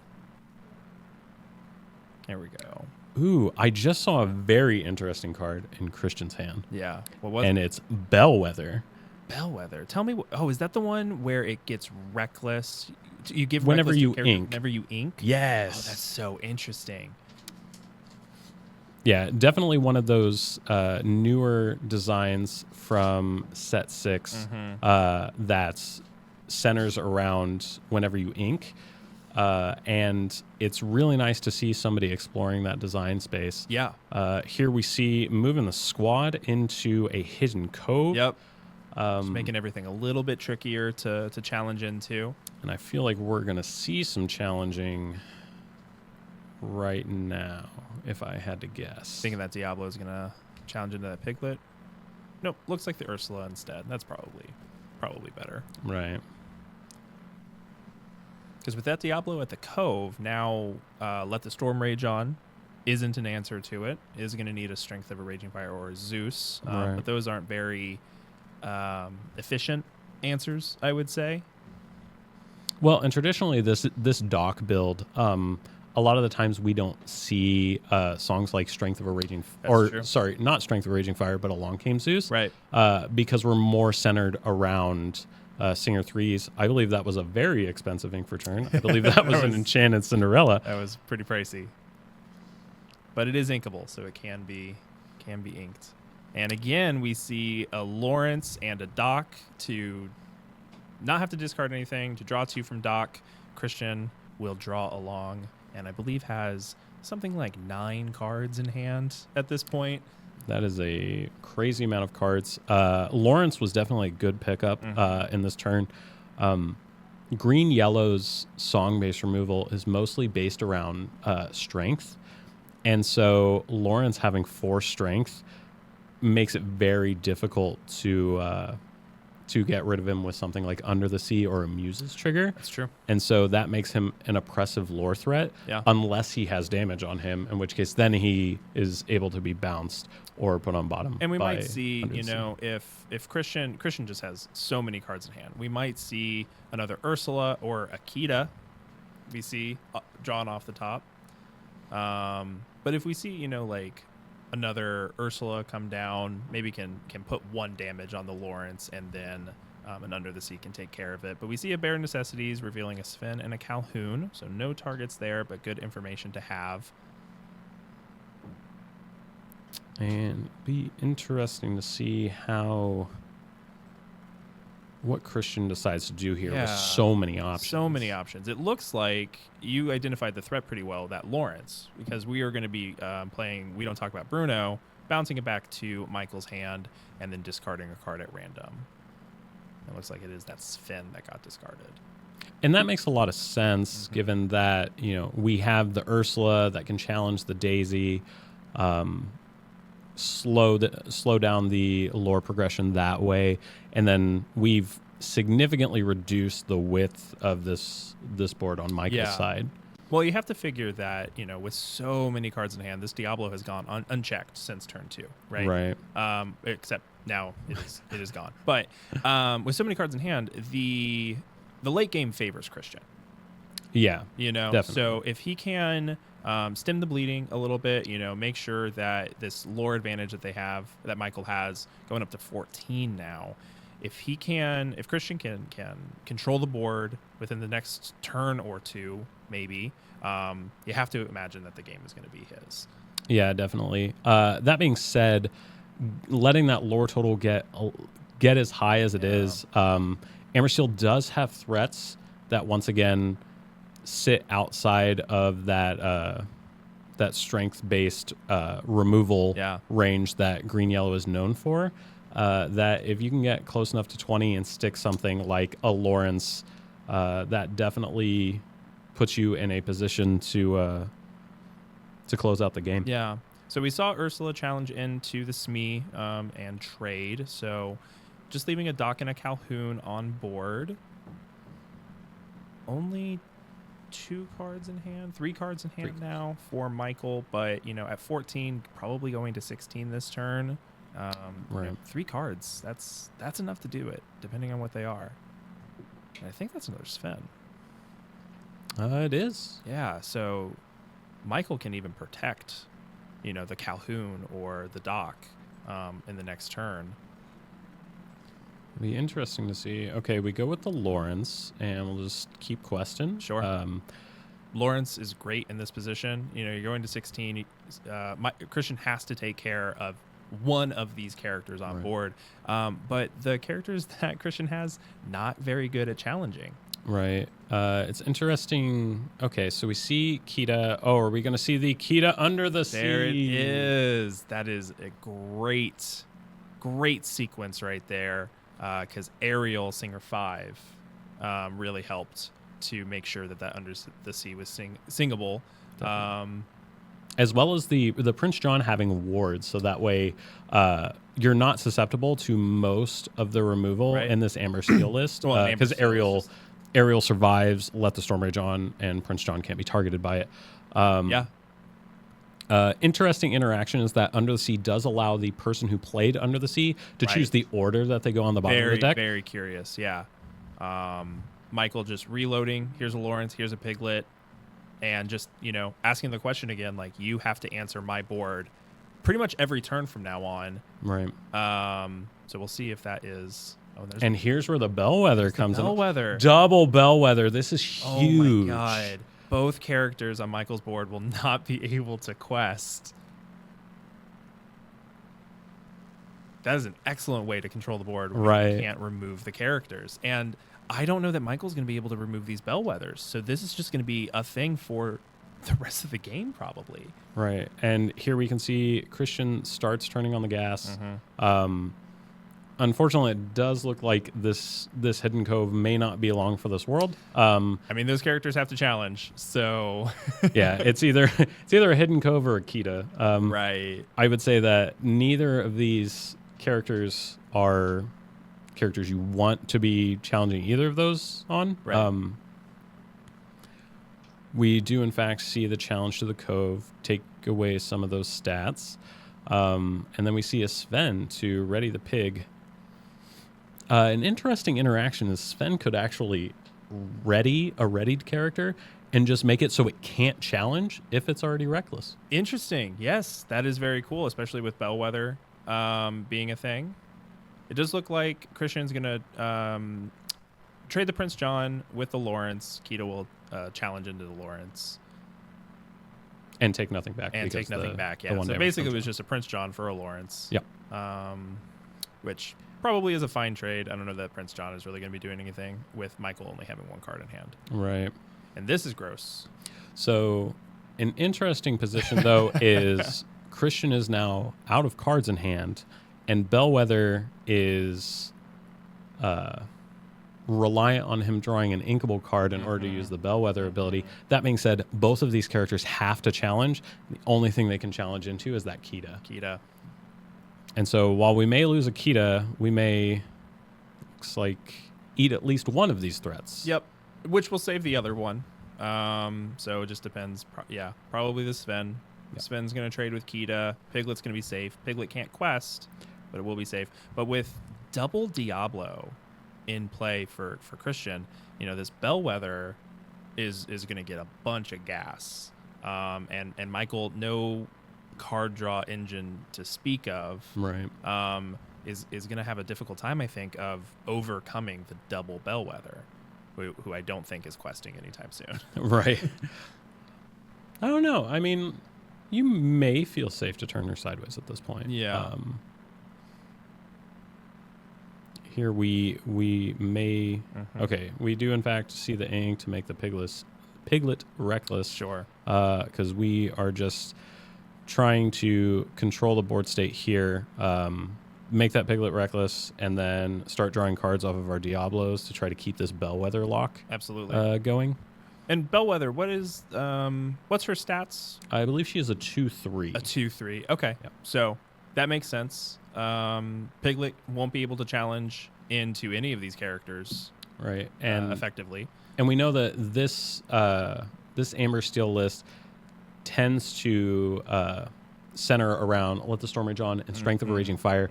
There we go. Ooh, I just saw a very interesting card in Christian's hand. Yeah. What was and it's Bellwether. Bellwether. Tell me. Is that the one where it gets reckless? You give whenever reckless you to character ink. Whenever you ink. Yes. Oh, that's so interesting. Yeah, definitely one of those newer designs from set 6 that centers around whenever you ink. And it's really nice to see somebody exploring that design space. Yeah. Here we see moving the squad into a hidden cove. Yep. Just making everything a little bit trickier to challenge into. And I feel like we're going to see some challenging right now, if I had to guess. Thinking that Diablo is going to challenge into that Piglet. Nope. Looks like the Ursula instead. That's probably better. Right. Because with that Diablo at the Cove, now Let the Storm Rage On isn't an answer to it. Is going to need a Strength of a Raging Fire or a Zeus. Right. But those aren't very efficient answers, I would say. Well, and traditionally this dock build, a lot of the times we don't see songs like Strength of a Raging... Sorry, not Strength of a Raging Fire, but Along Came Zeus. Right. Because we're more centered around... Singer 3s. I believe that was a very expensive ink for turn. I believe that was an Enchanted Cinderella. That was pretty pricey. But it is inkable, so it can be inked. And again, we see a Lawrence and a Dock to not have to discard anything, to draw 2 from Dock. Christian will draw along, and I believe has something like 9 cards in hand at this point. That is a crazy amount of cards. Lawrence was definitely a good pickup in this turn. Green Yellow's song-based removal is mostly based around strength. And so Lawrence having 4 strength makes it very difficult to get rid of him with something like Under the Sea or a Muse's Trigger. That's true. And so that makes him an oppressive lore threat unless he has damage on him, in which case then he is able to be bounced or put on bottom. And we might see, if Christian just has so many cards in hand, we might see another Ursula or Akita we see drawn off the top. But if we see, like another Ursula come down, maybe can put 1 damage on the Lawrence, and then an Under the Sea can take care of it. But we see a Bare Necessities revealing a Sven and a Calhoun, so no targets there, but good information to have. And be interesting to see what Christian decides to do here with so many options. So many options. It looks like you identified the threat pretty well, that Lawrence, because we are going to be playing, we don't talk about Bruno, bouncing it back to Michael's hand and then discarding a card at random. It looks like it is that Sven that got discarded. And that makes a lot of sense, given that, we have the Ursula that can challenge the Daisy, slow down the lore progression that way, and then we've significantly reduced the width of this board on Michael's side. Well, you have to figure that, with so many cards in hand, this Diablo has gone unchecked since turn 2, right? Right. Except now it is gone. But with so many cards in hand, the late game favors Christian. Yeah, definitely. So if he can stem the bleeding a little bit, make sure that this lore advantage that Michael has, going up to 14 now, if Christian can control the board within the next turn or two, maybe, you have to imagine that the game is going to be his. Yeah, definitely. That being said, letting that lore total get as high as it is, Ambersteel does have threats that once again sit outside of that strength-based removal range that green yellow is known for. That if you can get close enough to 20 and stick something like a Lawrence, that definitely puts you in a position to close out the game. Yeah. So we saw Ursula challenge into the SME and trade. So just leaving a Doc and a Calhoun on board. Only 3 cards in hand now for Michael, but at 14, probably going to 16 this turn. Right. 3 cards. That's enough to do it, depending on what they are. And I think that's another Sven. It is. Yeah. So Michael can even protect, the Calhoun or the Doc in the next turn. It'll be interesting to see. Okay, we go with the Lawrence, and we'll just keep questing. Sure. Lawrence is great in this position. You're going to 16. Christian has to take care of one of these characters on board. But the characters that Christian has, not very good at challenging. Right. It's interesting. Okay, so we see Kita. Oh, are we going to see the Kita under the sea? There it is. That is a great sequence right there, because Ariel, Singer 5, really helped to make sure that under the sea was singable. As well as the Prince John having wards, so that way you're not susceptible to most of the removal in this Ambersteel list, because Ariel survives, let the Storm Rage on, and Prince John can't be targeted by it. Interesting interaction is that Under the Sea does allow the person who played Under the Sea to choose the order that they go on the bottom of the deck. Very curious, yeah. Michael just reloading. Here's a Lawrence, here's a Piglet, and just, asking the question again, like, you have to answer my board pretty much every turn from now on. Right. So we'll see if that is... and here's where the Bellwether comes in. Double Bellwether. This is huge. Oh, my God. Both characters on Michael's board will not be able to quest. That is an excellent way to control the board when you can't remove the characters. And I don't know that Michael's going to be able to remove these Bellwethers. So this is just going to be a thing for the rest of the game, probably. Right. And here we can see Christian starts turning on the gas. Unfortunately, it does look like this Hidden Cove may not be long for this world. I mean, those characters have to challenge, so... yeah, it's either a Hidden Cove or a Kita. Right. I would say that neither of these characters are characters you want to be challenging either of those on. Right. We do, in fact, see the challenge to the Cove take away some of those stats. And then we see a Sven to ready the pig. An interesting interaction is Sven could actually ready a readied character and just make it so it can't challenge if it's already reckless. Interesting. Yes, that is very cool, especially with Bellwether being a thing. It does look like Christian's going to trade the Prince John with the Lawrence. Kita will challenge into the Lawrence. And take nothing back. Yeah. So basically it was just a Prince John for a Lawrence. Yep. Which probably is a fine trade. I don't know that Prince John is really going to be doing anything with Michael only having 1 card in hand. Right. And this is gross. So an interesting position, though, is Christian is now out of cards in hand, and Bellwether is reliant on him drawing an inkable card in order to use the Bellwether ability. That being said, both of these characters have to challenge. The only thing they can challenge into is that Kita. And so while we may lose a Kita, we may, looks like, eat at least one of these threats. Yep, which will save the other one. So it just depends. Probably the Sven. Yep. Sven's going to trade with Kita. Piglet's going to be safe. Piglet can't quest, but it will be safe. But with double Diablo in play for Christian, this Bellwether is going to get a bunch of gas. And Michael, no card draw engine to speak of. Right. is going to have a difficult time, I think, of overcoming the double Bellwether, who I don't think is questing anytime soon. Right. I don't know. I mean, you may feel safe to turn her sideways at this point. Yeah. Here we may... Okay, we do in fact see the ink to make the Piglet reckless. Sure. Because we are just trying to control the board state here, make that Piglet reckless, and then start drawing cards off of our Diablos to try to keep this Bellwether lock Absolutely. going. And Bellwether, what's her stats? I believe she is a 2/3. A 2/3. Okay. Yep. So that makes sense. Piglet won't be able to challenge into any of these characters, Right. And effectively. And we know that this Amber Steel list tends to center around Let the Storm Rage On and Strength of a Raging Fire,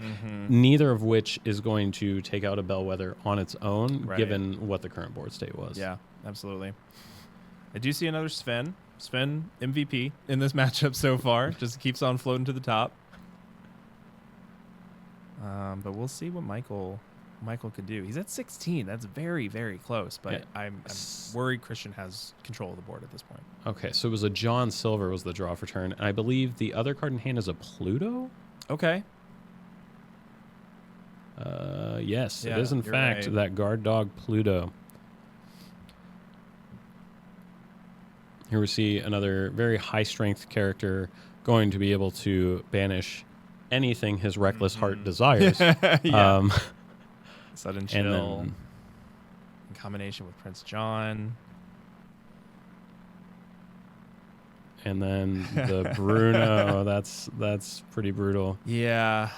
neither of which is going to take out a Bellwether on its own, given what the current board state was. Yeah, absolutely. I do see another Sven. Sven, MVP in this matchup so far. Just keeps on floating to the top. But we'll see what Michael could do. He's at 16. That's very, very close. But Yeah. I'm worried Christian has control of the board at this point. Okay, so it was a John Silver was the draw for turn. And I believe the other card in hand is a Pluto? Okay. Yes, Yeah, it is in you're fact right. that guard dog Pluto. Here we see another very high strength character going to be able to banish anything his reckless heart desires. Yeah. Sudden chill. And then, in combination with Prince John. and then the Bruno, that's pretty brutal. Yeah.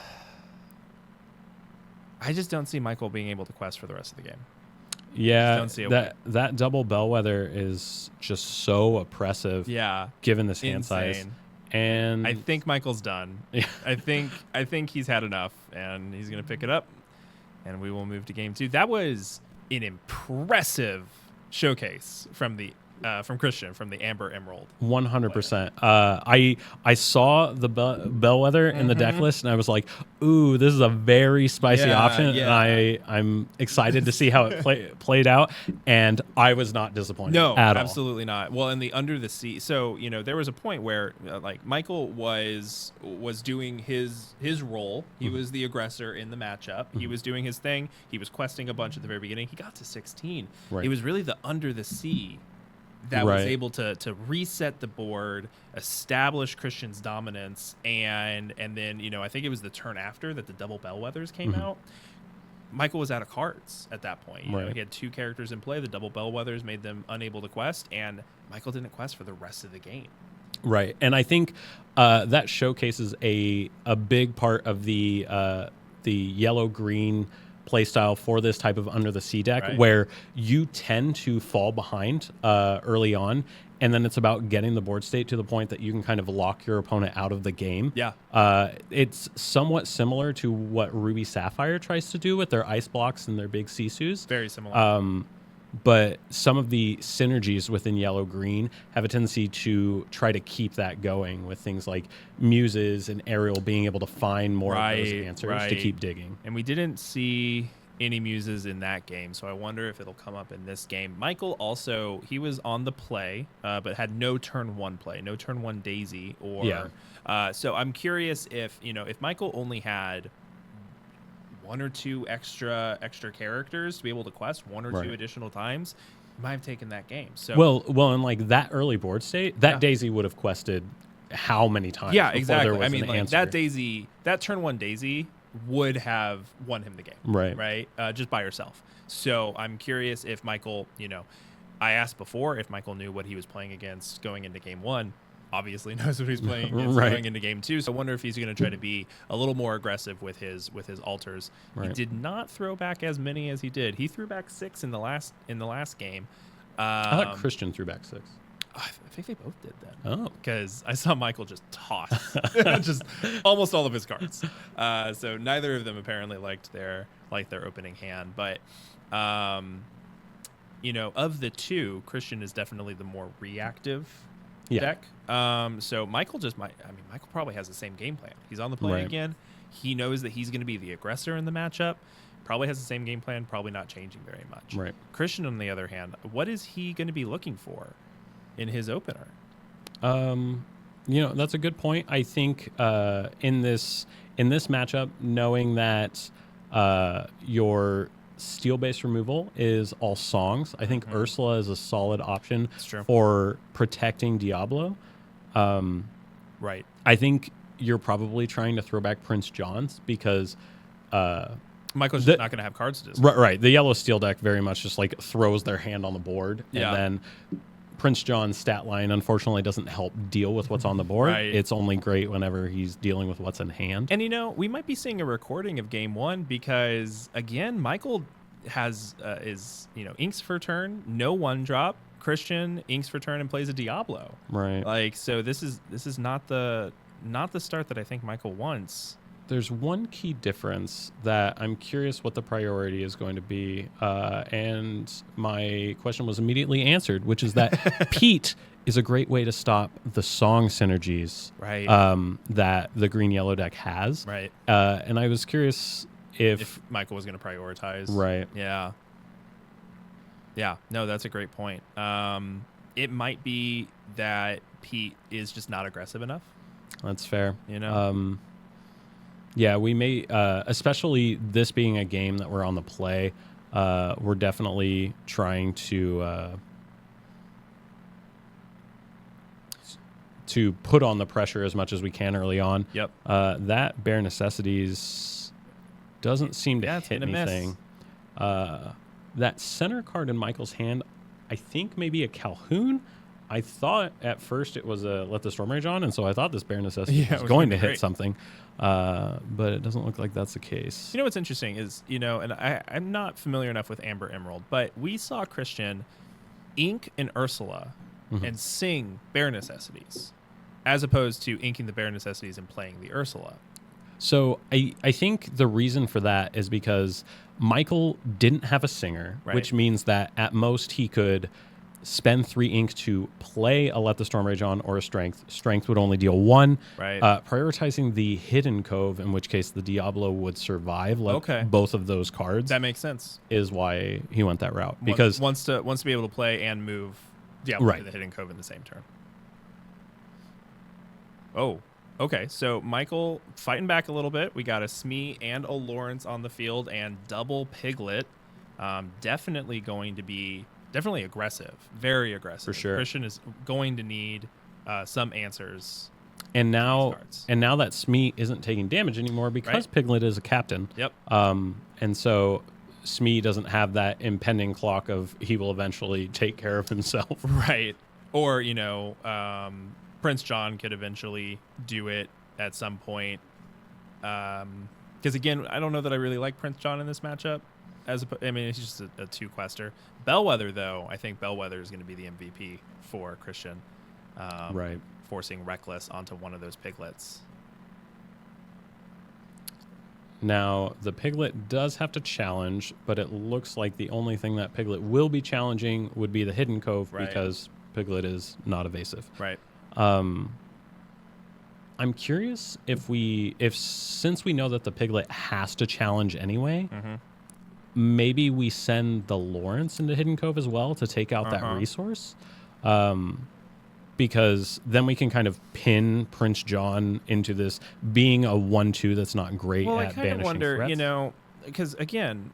I just don't see Michael being able to quest for the rest of the game. Yeah, don't see a way. that double Bellwether is just so oppressive. Yeah. Given this hand size. Insane. And I think Michael's done. Yeah. I think he's had enough, and he's going to pick it up, and we will move to game 2. That was an impressive showcase from Christian, from the Amber Emerald. 100%. I saw the Bellwether in the deck list, and I was like, "Ooh, this is a very spicy option." Yeah. And I'm excited to see how it played out, and I was not disappointed. No, at absolutely not. Well, in the Under the Sea, so there was a point where Michael was doing his role. He was the aggressor in the matchup. He was doing his thing. He was questing a bunch at the very beginning. He got to 16. Right. It was really the Under the Sea that was able to reset the board, establish Christian's dominance, and then I think it was the turn after that the double Bellwethers came out. Michael was out of cards at that point. He had 2 characters in play. The double Bellwethers made them unable to quest, and Michael didn't quest for the rest of the game. Right, and I think that showcases a big part of the yellow-green playstyle for this type of Under the Sea deck, where you tend to fall behind early on, and then it's about getting the board state to the point that you can kind of lock your opponent out of the game. Yeah. It's somewhat similar to what Ruby Sapphire tries to do with their ice blocks and their big Sisus. Very similar. But some of the synergies within yellow-green have a tendency to try to keep that going with things like Muses and Ariel being able to find more of those answers to keep digging. And we didn't see any Muses in that game, so I wonder if it'll come up in this game. Michael also, he was on the play, but had no turn 1 play, no turn 1 Daisy. So I'm curious if Michael only had 1 or 2 extra characters to be able to quest 1 or 2 additional times, might have taken that game. So well, in like that early board state, that Daisy would have quested how many times? Yeah, before exactly. There was I mean, an answer. that Daisy, that turn 1 Daisy would have won him the game. Right. Just by herself. So I'm curious if Michael, I asked before if Michael knew what he was playing against going into game 1. Obviously knows what he's playing against going into game 2. So I wonder if he's going to try to be a little more aggressive with his altars. He did not throw back as many as he did. He threw back 6 in the last game. I thought Christian threw back 6. I think they both did then. Oh, because I saw Michael just toss just almost all of his cards. So neither of them apparently liked their opening hand. But of the 2, Christian is definitely the more reactive deck. So Michael Michael probably has the same game plan. He's on the play again. He knows that he's going to be the aggressor in the matchup. Probably has the same game plan, probably not changing very much. Right. Christian, on the other hand, what is he going to be looking for in his opener? That's a good point. I think in this matchup, knowing that your steel-based removal is all songs, I think Ursula is a solid option for protecting Diablo. Right. I think you're probably trying to throw back Prince John's because Michael's just not going to have cards to display. Right. The yellow steel deck very much just like throws their hand on the board, Yeah. and then Prince John's stat line unfortunately doesn't help deal with what's on the board. Right. It's only great whenever he's dealing with what's in hand. And we might be seeing a recording of game 1 because again, Michael has inks for turn, no 1-drop. Christian inks for turn and plays a Diablo. Right. Like, so this is not the start that I think Michael wants. There's one key difference that I'm curious what the priority is going to be, and my question was immediately answered, which is that Pete is a great way to stop the song synergies, right? That the green-yellow deck has, right? And I was curious if Michael was going to prioritize, right? Yeah. No, that's a great point. It might be that Pete is just not aggressive enough. That's fair. Yeah, we may, especially this being a game that we're on the play, we're definitely trying to put on the pressure as much as we can early on. Yep. That bare necessities doesn't seem to hit anything. That center card in Michael's hand, I think maybe a Calhoun. I thought at first it was a Let the Storm Rage On, and so I thought this bare necessity was going to hit something. But it doesn't look like that's the case. You know what's interesting is, and I'm not familiar enough with Amber Emerald, but we saw Christian ink an Ursula and sing bare necessities, as opposed to inking the bare necessities and playing the Ursula. So I think the reason for that is because Michael didn't have a singer, which means that at most he could spend 3 ink to play a Let the Storm Rage On or a Strength. Strength would only deal 1. Right. Prioritizing the Hidden Cove, in which case the Diablo would survive both of those cards. That makes sense. Is why he went that route. Because wants to be able to play and move Diablo to the Hidden Cove in the same turn. Oh, okay. So Michael fighting back a little bit. We got a Smee and a Lawrence on the field and double Piglet. Definitely going to be aggressive, very aggressive. For sure. Christian is going to need some answers. And now that Smee isn't taking damage anymore because Piglet is a captain. Yep. And so Smee doesn't have that impending clock of he will eventually take care of himself. Right. Or, Prince John could eventually do it at some point. Because again, I don't know that I really like Prince John in this matchup. He's just a 2-quester. Bellwether, though, I think Bellwether is going to be the MVP for Christian. Forcing Reckless onto one of those Piglets. Now, the Piglet does have to challenge, but it looks like the only thing that Piglet will be challenging would be the Hidden Cove because Piglet is not evasive. Right. I'm curious if since we know that the Piglet has to challenge anyway, maybe we send the Lawrence into Hidden Cove as well to take out that resource. Because then we can kind of pin Prince John into this being a 1/2 that's not great at banishing threats. Well, I kind of wonder, because again,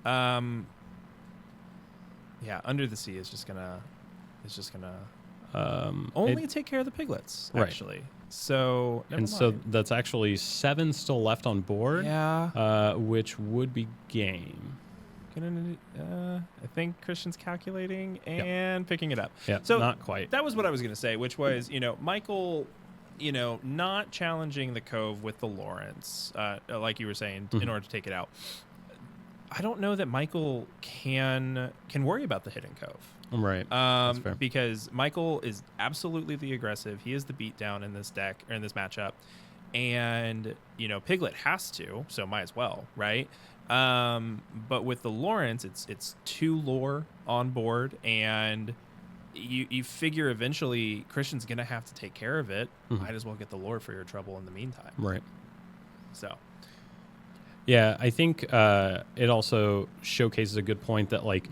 Under the Sea is just gonna only take care of the Piglets, actually. So so that's actually 7 still left on board. Yeah. Which would be game. I think Christian's calculating and picking it up. Yeah. So not quite. That was what I was going to say, which was, Michael, not challenging the Cove with the Lawrence, like you were saying, in order to take it out. I don't know that Michael can worry about the Hidden Cove. Right. That's fair. Because Michael is absolutely the aggressive. He is the beatdown in this deck or in this matchup. And, Piglet has to, so might as well, right? But with the Lawrence, it's 2 lore on board, and you figure eventually Christian's gonna have to take care of it. Mhm. Might as well get the lore for your trouble in the meantime. Right. So Yeah, I think it also showcases a good point that like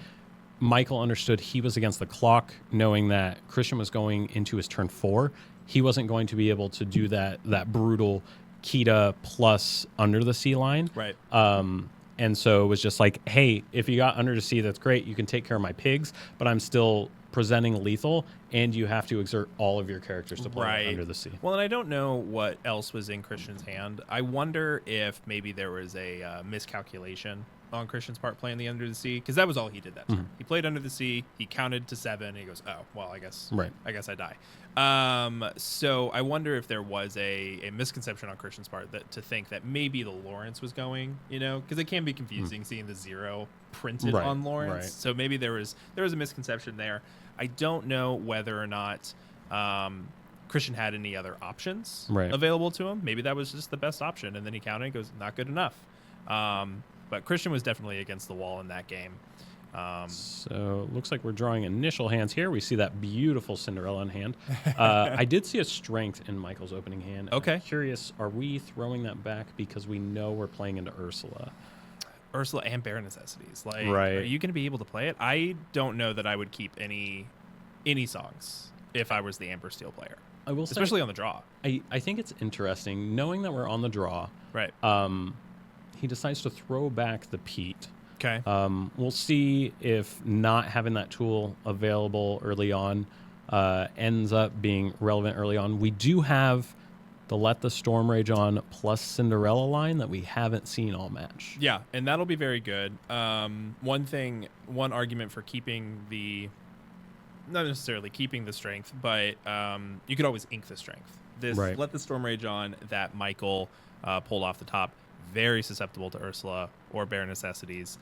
Michael understood he was against the clock, knowing that Christian was going into his turn 4. He wasn't going to be able to do that brutal Kita plus under the sea line. right. And so it was just like, hey, if you got under the sea, that's great. You can take care of my pigs, but I'm still presenting lethal, and you have to exert all of your characters to play under the sea. Well, and I don't know what else was in Christian's hand. I wonder if maybe there was a miscalculation on Christian's part playing the under the sea, because that was all he did that turn. He played under the sea. He counted to 7. And he goes, oh, well, I guess I die. So I wonder if there was a misconception on Christian's part that to think that maybe the Lawrence was going, because it can be confusing seeing the 0 printed on Lawrence. Right. So maybe there was a misconception there. I don't know whether or not Christian had any other options available to him. Maybe that was just the best option, and then he counted and goes, not good enough. But Christian was definitely against the wall in that game. So looks like we're drawing initial hands here. We see that beautiful Cinderella in hand. I did see a strength in Michael's opening hand. Okay. I'm curious, are we throwing that back because we know we're playing into Ursula? Ursula and Bare Necessities. Like, Right. Are you going to be able to play it? I don't know that I would keep any songs if I was the Amber Steel player. I will say, especially on the draw. I think it's interesting knowing that we're on the draw. Right. He decides to throw back the Pete. Okay. We'll see if not having that tool available early on ends up being relevant early on. We do have the Let the Storm Rage On plus Cinderella line that we haven't seen all match. Yeah, and that'll be very good. One argument for keeping not necessarily keeping the strength, but you could always ink the strength. This Let the Storm Rage On that Michael pulled off the top, very susceptible to Ursula or Bare Necessities,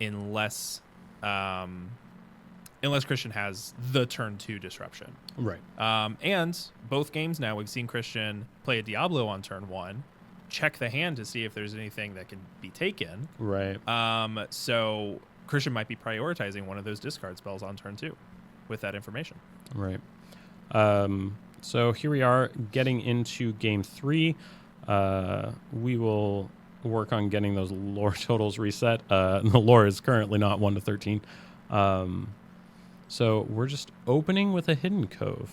unless Christian has the turn 2 disruption. Right. And both games now we've seen Christian play a Diablo on turn 1, check the hand to see if there's anything that can be taken. Right. So Christian might be prioritizing one of those discard spells on turn 2 with that information. Right. So here we are getting into game 3. We will work on getting those lore totals reset. The lore is currently not 1 to 13. So we're just opening with a Hidden Cove.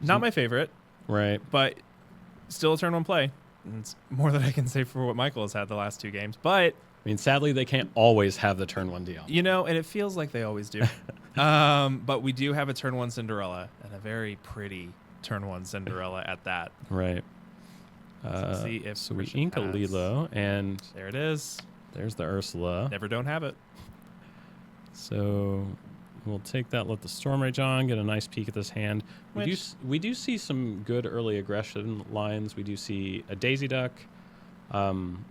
Not my favorite. Right. But still a turn 1 play. And it's more than I can say for what Michael has had the last 2 games. But I mean, sadly, they can't always have the turn 1 deal. And it feels like they always do. But we do have a turn 1 Cinderella, and a very pretty turn 1 Cinderella at that. Right. So see if so we Christian ink a has. Lilo, and There it is. there's the Ursula. Never don't have it. So we'll take that, Let the Storm Rage On, get a nice peek at this hand. We do see some good early aggression lines. We do see a Daisy Duck.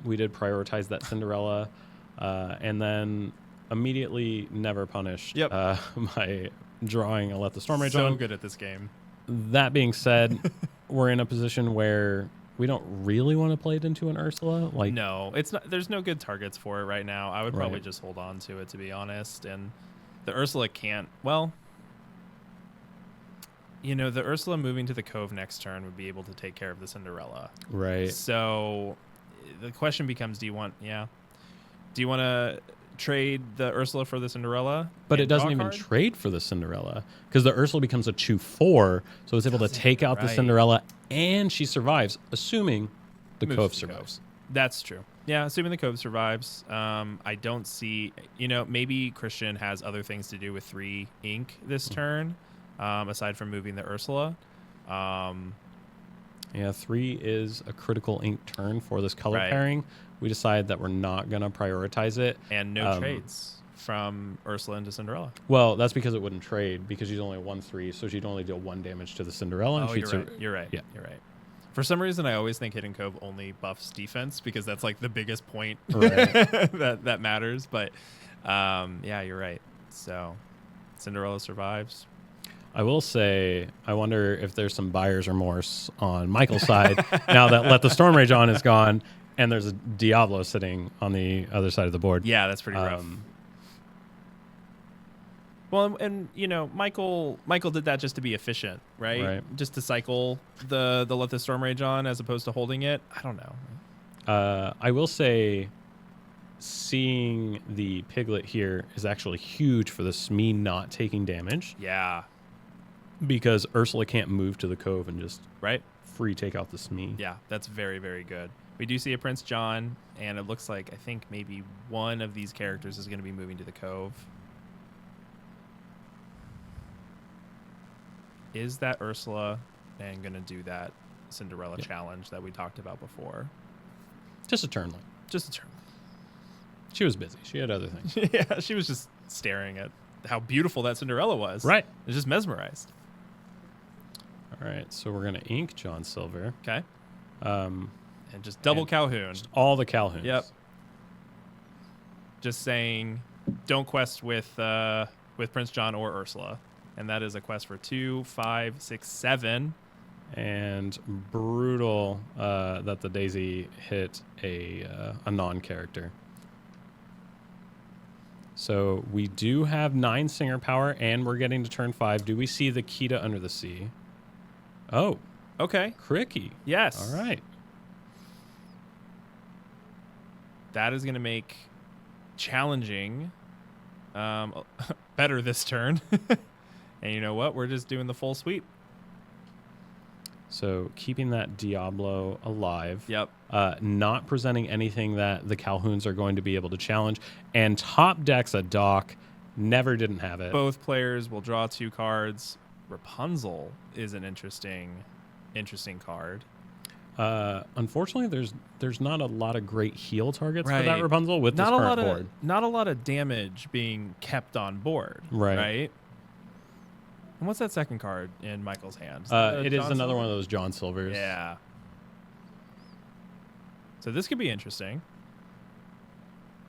We did prioritize that Cinderella, and then immediately never punished by drawing a Let the Storm Rage On. So good at this game. That being said, we're in a position where we don't really want to play it into an Ursula. Like, No, it's not. There's no good targets for it right now. I would probably Right. just hold on to it, to be honest. And the Ursula can't. Well, the Ursula moving to the Cove next turn would be able to take care of the Cinderella. right. So the question becomes: do you want to trade the Ursula for the Cinderella? But and it doesn't draw a even card? trade for the Cinderella because the Ursula becomes a 2/4, so it's able to take out the right. Cinderella, and she survives, assuming the Moves Cove to the survives. That's true. Yeah, assuming the Cove survives. I don't see, maybe Christian has other things to do with 3 ink this turn, aside from moving the Ursula. Yeah, 3 is a critical ink turn for this color Right. pairing. We decide that we're not going to prioritize it. And no trades from Ursula into Cinderella. Well, that's because it wouldn't trade because she's only 1/3, so she'd only deal 1 damage to the Cinderella. And Oh, she'd you're right. You're right. Yeah. You're right. For some reason, I always think Hidden Cove only buffs defense because that's like the biggest point Right. that matters. But yeah, you're right. So Cinderella survives. I will say, I wonder if there's some buyer's remorse on Michael's side now that Let the Storm Rage On is gone and there's a Diablo sitting on the other side of the board. Yeah, that's pretty rough. Well, and you know, Michael did that just to be efficient, right? Right. Just to cycle the Let the Storm Rage on as opposed to holding it. I don't know. I will say, seeing the Piglet here is actually huge for the Smee not taking damage, Yeah. because Ursula can't move to the cove and just Right? free take out the Smee. Yeah, that's very, very good. We do see a Prince John, and it looks like I think maybe one of these characters is going to be moving to the cove. Is that Ursula and going to do that Cinderella challenge that we talked about before? Just a turn lane. Just a turn. She was busy. She had other things. Yeah, she was just staring at how beautiful that Cinderella was. Right. Was just mesmerized. All right, so we're going to ink John Silver. Okay. Um, And just double And Calhoun. just all the Calhouns. Yep. Just saying, don't quest with Prince John or Ursula. And that is a quest for 2, 5, 6, 7. And brutal that the Daisy hit a non-character. So we do have 9 Singer power, and we're getting to turn 5. Do we see the Kita Under the Sea? Oh, Okay. Cricky. Yes. All right. That is going to make challenging better this turn. And you know what? We're just doing the full sweep. So keeping that Diablo alive. Yep. Not presenting anything that the Calhouns are going to be able to challenge. And top decks a Doc. Never didn't have it. Both players will draw 2 cards. Rapunzel is an interesting card. Unfortunately, there's not a lot of great heal targets for Right. that Rapunzel with this current board. Not a lot of damage being kept on board. Right. And what's that second card in Michael's hand? It is another one of those John Silvers. Yeah. So this could be interesting.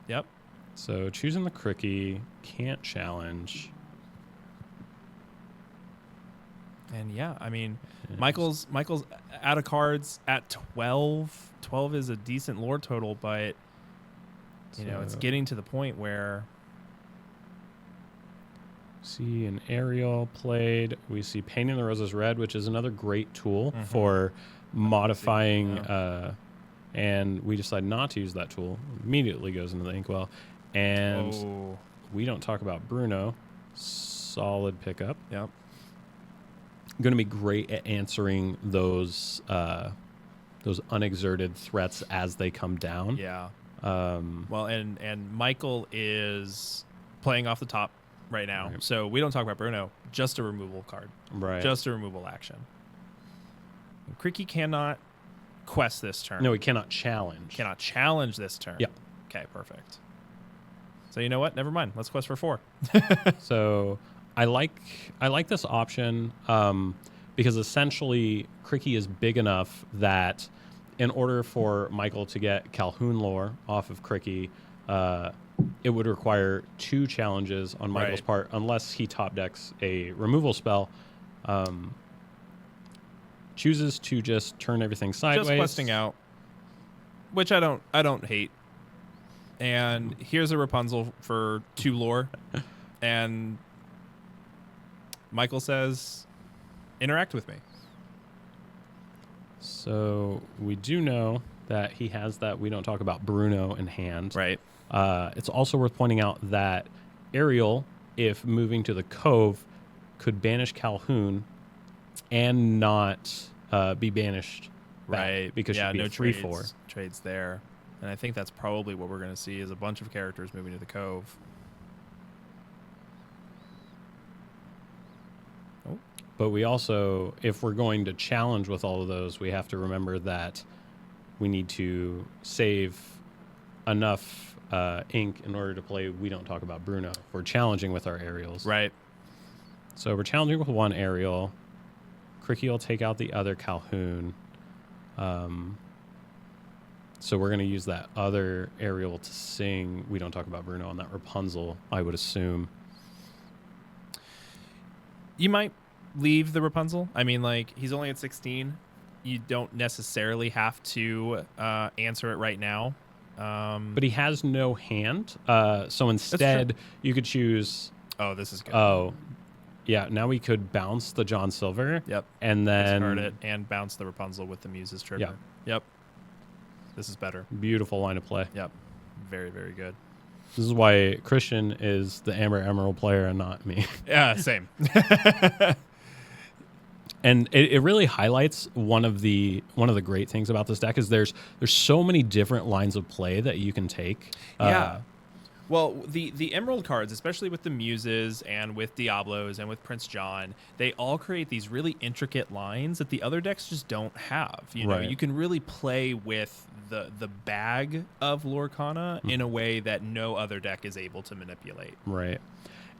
Yep. So choosing the Cricky, can't challenge. And yeah, I mean, Yeah. Michael's out of cards at 12. 12 is a decent lore total, but you know, it's So- getting to the point where See an Aerial played. We see Painting the Roses Red, which is another great tool Mhm. for modifying. Yeah. And we decide not to use that tool. Immediately goes into the inkwell. And oh, we don't talk about Bruno. Solid pickup. yep. Going to be great at answering those unexerted threats as they come down. Yeah. Um, Well, and Michael is playing off the top right now. Right. So we don't talk about Bruno, just a removal card. right. Just a removal action. And Cricky cannot quest this turn. No, he cannot challenge. Cannot challenge this turn. Yep. Okay, perfect. So you know what? Never mind. Let's quest for 4. So I like this option because essentially Cricky is big enough that in order for Michael to get Calhoun lore off of Cricky, it would require 2 challenges on Michael's Right. part unless he top decks a removal spell. Chooses to just turn everything sideways. Just questing out, which I don't hate. And here's a Rapunzel for 2 lore, and Michael says, "Interact with me." So we do know that he has that We Don't Talk About Bruno in hand. Right. It's also worth pointing out that Ariel, if moving to the Cove, could banish Calhoun and not be banished back Right. because yeah, she'd be no a 3/4. trades there. And I think that's probably what we're going to see is a bunch of characters moving to the Cove. But we also, if we're going to challenge with all of those, we have to remember that we need to save enough ink in order to play We Don't Talk About Bruno. We're challenging with our Ariels. Right. So we're challenging with 1 Ariel. Cricky will take out the other Calhoun. So we're going to use that other Ariel to sing We Don't Talk About Bruno on that Rapunzel, I would assume. You might leave the Rapunzel. I mean, like, he's only at 16. You don't necessarily have to answer it right now. But he has no hand. So instead, you could choose Oh, this is good. Oh, yeah. Now we could bounce the John Silver. Yep. And then discard it and bounce the Rapunzel with the Muse's trigger. Yeah. Yep. This is better. Beautiful line of play. Yep. Very, very good. This is why Christian is the Amber Emerald player and not me. Yeah, same. And it really highlights one of the great things about this deck is there's so many different lines of play that you can take. Yeah. Well, the Emerald cards, especially with the Muses and with Diablos and with Prince John, they all create these really intricate lines that the other decks just don't have. You know, you can really play with the bag of Lorcana in a way that no other deck is able to manipulate. Right.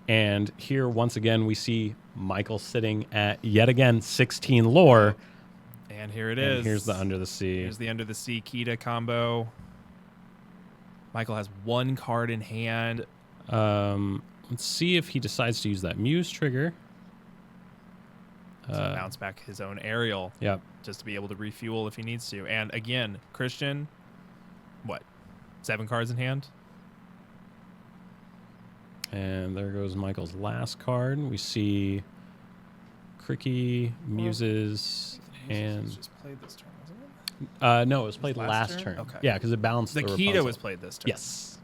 And here, once again, we see Michael sitting at, yet again, 16 lore. And here it is. Here's the Under the Sea. Here's the Under the Sea Kita combo. Michael has one card in hand. Let's see if he decides to use that Muse trigger. To bounce back his own aerial. Yep. Just to be able to refuel if he needs to. And again, Christian, what? 7 cards in hand? And there goes Michael's last card. We see Cricky, Muses, and... just played this turn, wasn't it? No, it was played last turn. Okay. Yeah, because it balanced the the Kita Rapunzel. was played this turn. Yes.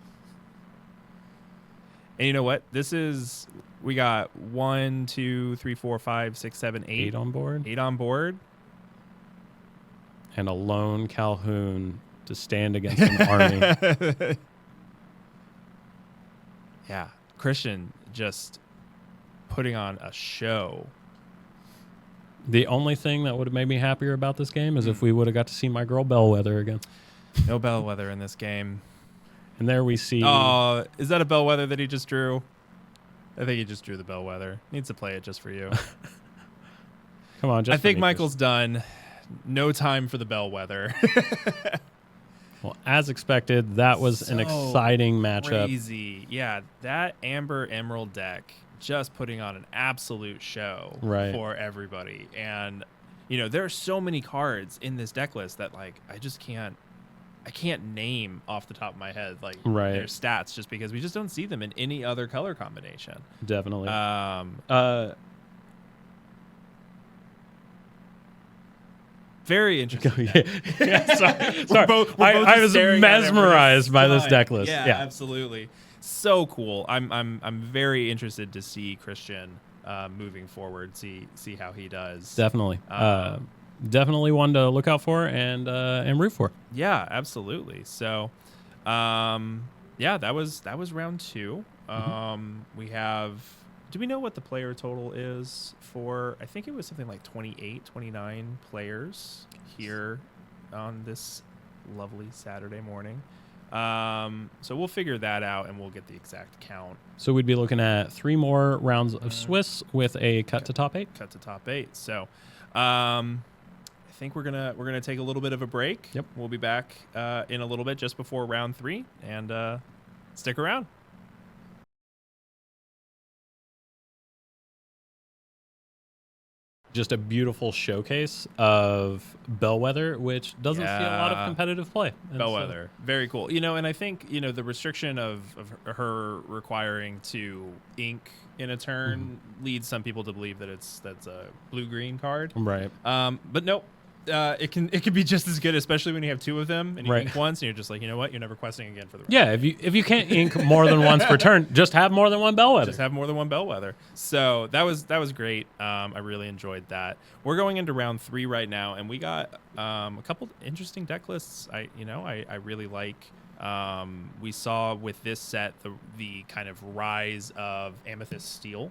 And you know what? This is... We got 1, 2, 3, 4, 5, 6, 7, 8. 8 on board. 8 on board. And a lone Calhoun to stand against an army. Yeah. Christian just putting on a show. The only thing that would have made me happier about this game is if we would have got to see my girl Bellwether again. No Bellwether in this game. And there we see... Oh, is that a Bellwether that he just drew? I think he just drew the Bellwether. Needs to play it just for you. Come on, just I for think me, Michael's done. No time for the Bellwether. Well, as expected, that was an exciting matchup. Crazy. Yeah, that Amber Emerald deck just putting on an absolute show for everybody. And, you know, there are so many cards in this deck list that, like, I can't name off the top of my head, like, their stats, just because we just don't see them in any other color combination. Definitely. Very interesting. Sorry. I was mesmerized by this deck list. Yeah, absolutely. So cool. I'm very interested to see Christian moving forward. See how he does. Definitely. Definitely one to look out for and root for. Yeah, absolutely. So, yeah, that was round 2. We have. Do we know what the player total is for? I think it was something like 28, 29 players here on this lovely Saturday morning. So we'll figure that out and we'll get the exact count. So we'd be looking at 3 more rounds of Swiss with a cut to top 8. Cut to top 8. So, I think we're gonna take a little bit of a break. Yep. We'll be back in a little bit just before round 3, and stick around. Just a beautiful showcase of Bellwether, which doesn't see a lot of competitive play. And Bellwether, very cool. You know, and I think, you know, the restriction of her requiring to ink in a turn leads some people to believe that that's a blue-green card. Right. But nope. It can be just as good, especially when you have 2 of them and you ink once, and you're just like, you know what, you're never questing again for the rest. Yeah, if you can't ink more than once per turn, just have more than one Bellwether. Just have more than one Bellwether. So that was great. I really enjoyed that. We're going into round 3 right now, and we got a couple interesting deck lists. I really like. We saw with this set the kind of rise of Amethyst Steel.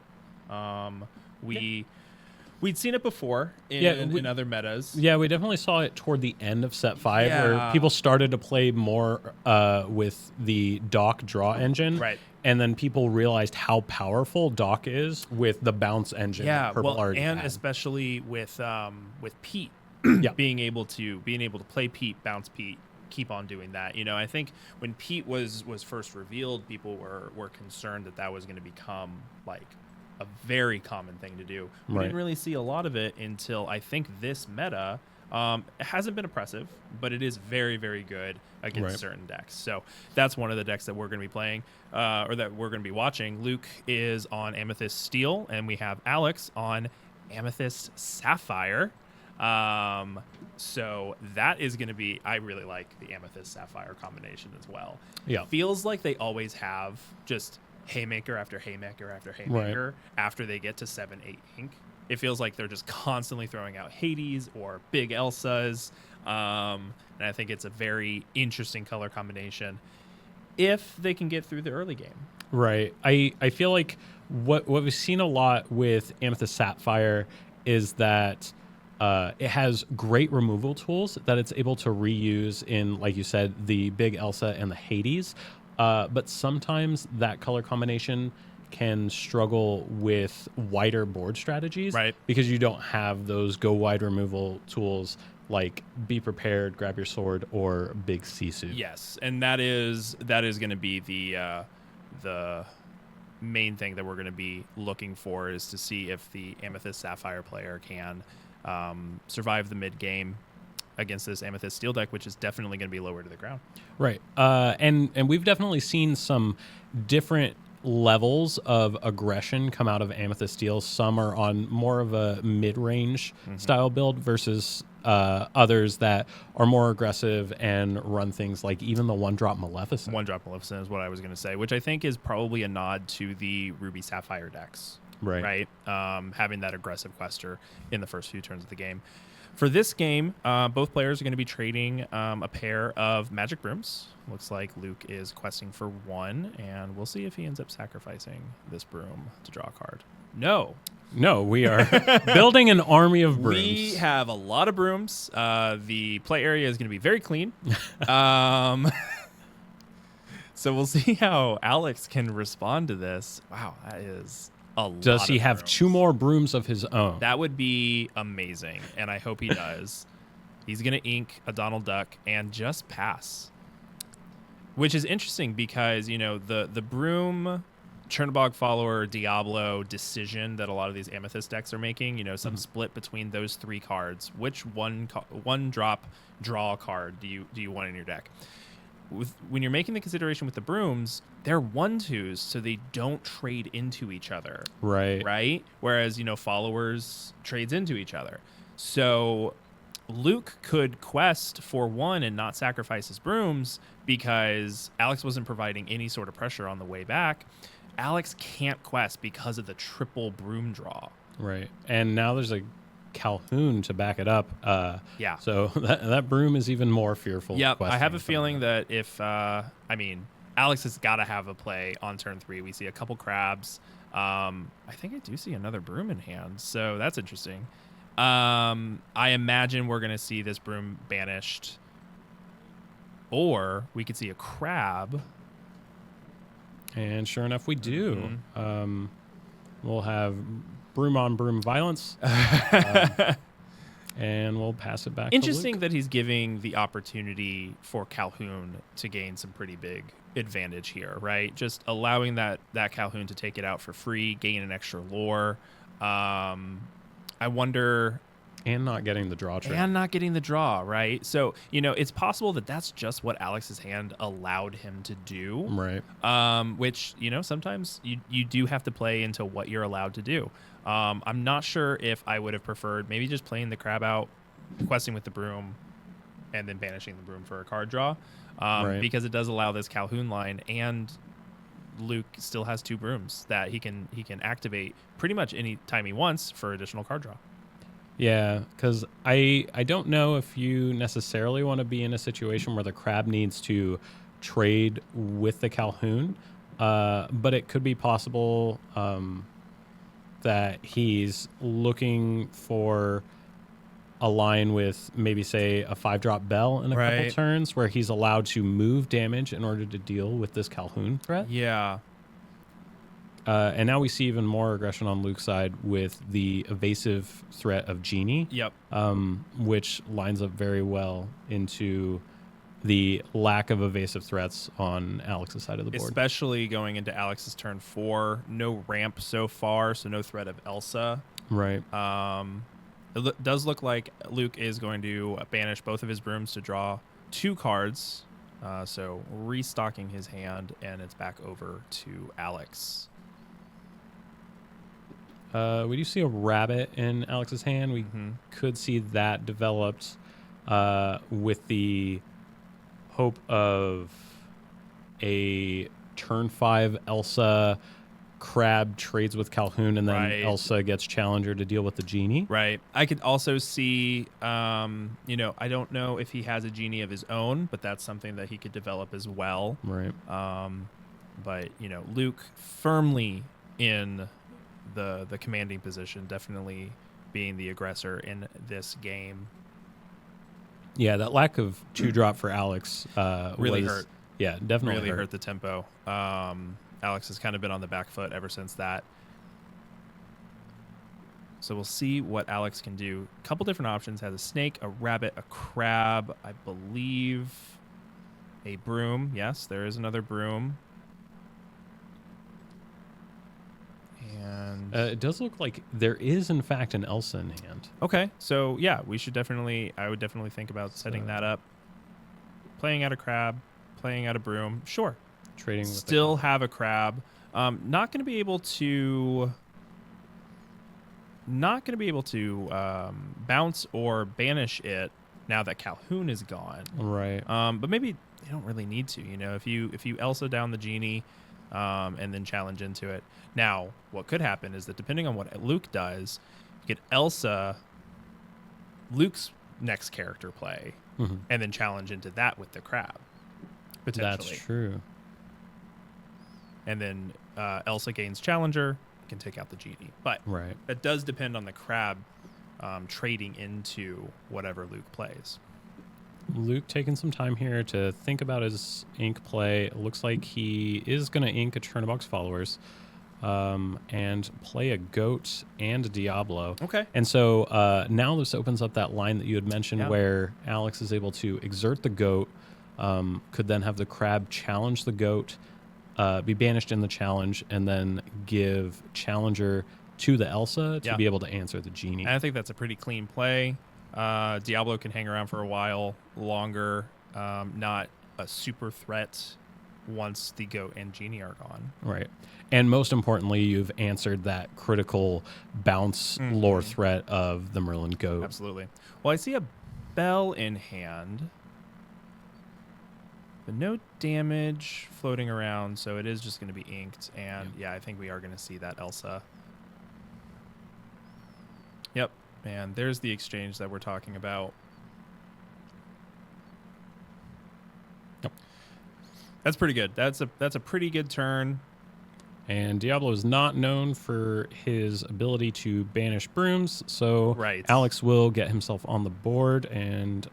We'd seen it before in other metas. Yeah, we definitely saw it toward the end of set 5 where people started to play more with the Dock draw engine. Right. And then people realized how powerful Dock is with the bounce engine. Yeah, and especially with Pete being able to play Pete, bounce Pete, keep on doing that. You know, I think when Pete was first revealed, people were concerned that was going to become like a very common thing to do. We didn't really see a lot of it until I think this meta, It hasn't been oppressive, but it is very, very good against Right. certain decks. So that's one of the decks that we're going to be playing, or that we're going to be watching. Luke is on Amethyst Steel, and we have Alex on Amethyst Sapphire. So that is going to be, I really like the Amethyst Sapphire combination as well. Yeah. Feels like they always have just haymaker after haymaker after haymaker after they get to 7-8 ink. It feels like they're just constantly throwing out Hades or big Elsas. And I think it's a very interesting color combination if they can get through the early game. Right. I feel like what we've seen a lot with Amethyst Sapphire is that it has great removal tools that it's able to reuse in, like you said, the big Elsa and the Hades. But sometimes that color combination can struggle with wider board strategies, Right. Because you don't have those go wide removal tools like Be Prepared, Grab Your Sword, or Big Sisu. Yes, and that is going to be the main thing that we're going to be looking for, is to see if the Amethyst Sapphire player can survive the mid game against this Amethyst Steel deck, which is definitely going to be lower to the ground. Right. And we've definitely seen some different levels of aggression come out of Amethyst Steel. Some are on more of a mid-range style build versus others that are more aggressive and run things like even the one-drop Maleficent. One-drop Maleficent is what I was going to say, which I think is probably a nod to the Ruby Sapphire decks. Right. Having that aggressive quester in the first few turns of the game. For this game, both players are going to be trading a pair of magic brooms. Looks like Luke is questing for one, and we'll see if he ends up sacrificing this broom to draw a card. No, we are building an army of brooms. we have a lot of brooms. The play area is going to be very clean. So we'll see how Alex can respond to this. Wow, that is a lot. Does he of have brooms. 2 more brooms of his own? That would be amazing, and I hope he does. He's going to ink a Donald Duck and just pass, which is interesting because, you know, the broom, Chernobog Follower, Diablo decision that a lot of these Amethyst decks are making, you know, some split between those 3 cards. Which one drop draw card do you want in your deck? When you're making the consideration with the brooms, they're 1/2s, so they don't trade into each other. Right? Whereas, you know, followers trades into each other. So Luke could quest for 1 and not sacrifice his brooms because Alex wasn't providing any sort of pressure on the way back. Alex can't quest because of the triple broom draw. Right. And now there's a Calhoun to back it up. Yeah. So that broom is even more fearful. Yep. I have a questing feeling from that if, Alex has got to have a play on turn 3. We see a couple crabs. I think I do see another broom in hand, so that's interesting. I imagine we're going to see this broom banished, or we could see a crab. And sure enough, we do. We'll have broom on broom violence, and we'll pass it back. Interesting to Luke. that he's giving the opportunity for Calhoun to gain some pretty big advantage here, right? Just allowing that Calhoun to take it out for free, gain an extra lore. I wonder. And not getting the draw trick. And not getting the draw, right? So, you know, it's possible that that's just what Alex's hand allowed him to do. Right. Which, you know, sometimes you do have to play into what you're allowed to do. I'm not sure if I would have preferred maybe just playing the crab out, questing with the broom, and then banishing the broom for a card draw. Right. Because it does allow this Calhoun line, and Luke still has 2 brooms that he can activate pretty much any time he wants for additional card draw. Yeah, because I don't know if you necessarily want to be in a situation where the crab needs to trade with the Calhoun, but it could be possible that he's looking for a line with maybe, say, a 5-drop Bell in a couple turns where he's allowed to move damage in order to deal with this Calhoun threat. Yeah. And now we see even more aggression on Luke's side with the evasive threat of Genie. Yep. Which lines up very well into the lack of evasive threats on Alex's side of the board. Especially going into Alex's turn 4. No ramp so far, so no threat of Elsa. Right. It does look like Luke is going to banish both of his brooms to draw 2 cards. So restocking his hand, and it's back over to Alex. We do see a rabbit in Alex's hand. We could see that developed with the hope of a turn 5 Elsa crab trades with Calhoun, and then Elsa gets Challenger to deal with the genie. Right. I could also see, I don't know if he has a genie of his own, but that's something that he could develop as well. Right. But, Luke firmly in the commanding position, definitely being the aggressor in this game. Yeah, that lack of 2-drop for Alex really hurt. Yeah, definitely really hurt the tempo. Alex has kind of been on the back foot ever since that. So we'll see what Alex can do. A couple different options. Has a snake, a rabbit, a crab, I believe a broom. Yes, there is another broom. And it does look like there is, in fact, an Elsa in hand. Okay, so yeah, I would definitely think about setting that up. Playing out a crab, playing out a broom. Sure. Trading with still have a crab. Not going to be able to bounce or banish it now that Calhoun is gone. Right. But maybe you don't really need to. If you Elsa down the genie, and then challenge into it. Now, what could happen is that depending on what Luke does, you get Elsa, Luke's next character play, and then challenge into that with the crab. Potentially. That's true. And then Elsa gains Challenger, can take out the genie. But that does depend on the crab trading into whatever Luke plays. Luke taking some time here to think about his ink play. It looks like he is going to ink a Turnabox Followers and play a Goat and a Diablo. Okay. And so now this opens up that line that you had mentioned where Alex is able to exert the Goat, could then have the crab challenge the Goat, be banished in the challenge, and then give Challenger to the Elsa to be able to answer the genie. And I think that's a pretty clean play. Diablo can hang around for a while longer, not a super threat once the Goat and Genie are gone. Right. And most importantly, you've answered that critical bounce lore threat of the Merlin Goat. Absolutely. Well, I see a Bell in hand, but no damage floating around, so it is just going to be inked. And I think we are going to see that Elsa. Yep. And there's the exchange that we're talking about. Yep. That's pretty good. That's a pretty good turn. And Diablo is not known for his ability to banish brooms, so Alex will get himself on the board and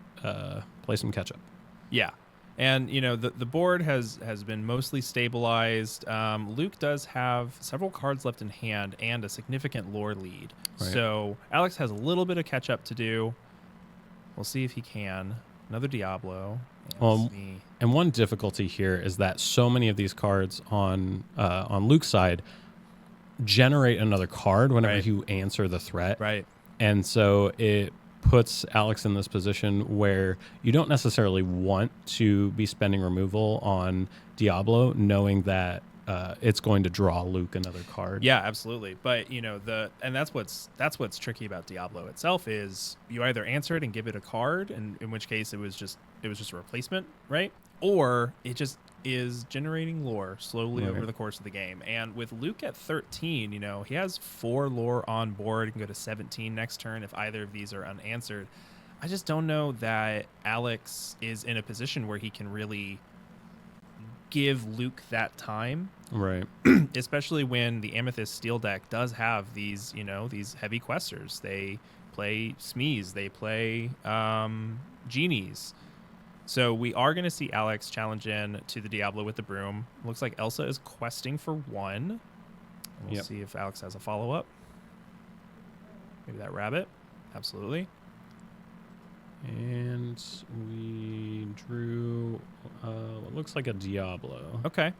play some catch-up. Yeah. And, the board has been mostly stabilized. Luke does have several cards left in hand and a significant lore lead. Right. So Alex has a little bit of catch-up to do. We'll see if he can. Another Diablo. And one difficulty here is that so many of these cards on Luke's side generate another card whenever you answer the threat. Right. And so it puts Alex in this position where you don't necessarily want to be spending removal on Diablo, knowing that it's going to draw Luke another card. Yeah, absolutely. But that's what's tricky about Diablo itself is you either answer it and give it a card, and in which case it was just a replacement, right? Or it just is generating lore slowly over the course of the game. And with Luke at 13, he has 4 lore on board. He can go to 17 next turn if either of these are unanswered. I just don't know that Alex is in a position where he can really give Luke that time. Right. Especially when the Amethyst Steel deck does have these, these heavy questers. They play Smees. They play Genies. So we are going to see Alex challenge in to the Diablo with the broom. Looks like Elsa is questing for 1. We'll see if Alex has a follow-up. Maybe that rabbit. Absolutely. And we drew what looks like a Diablo. Okay.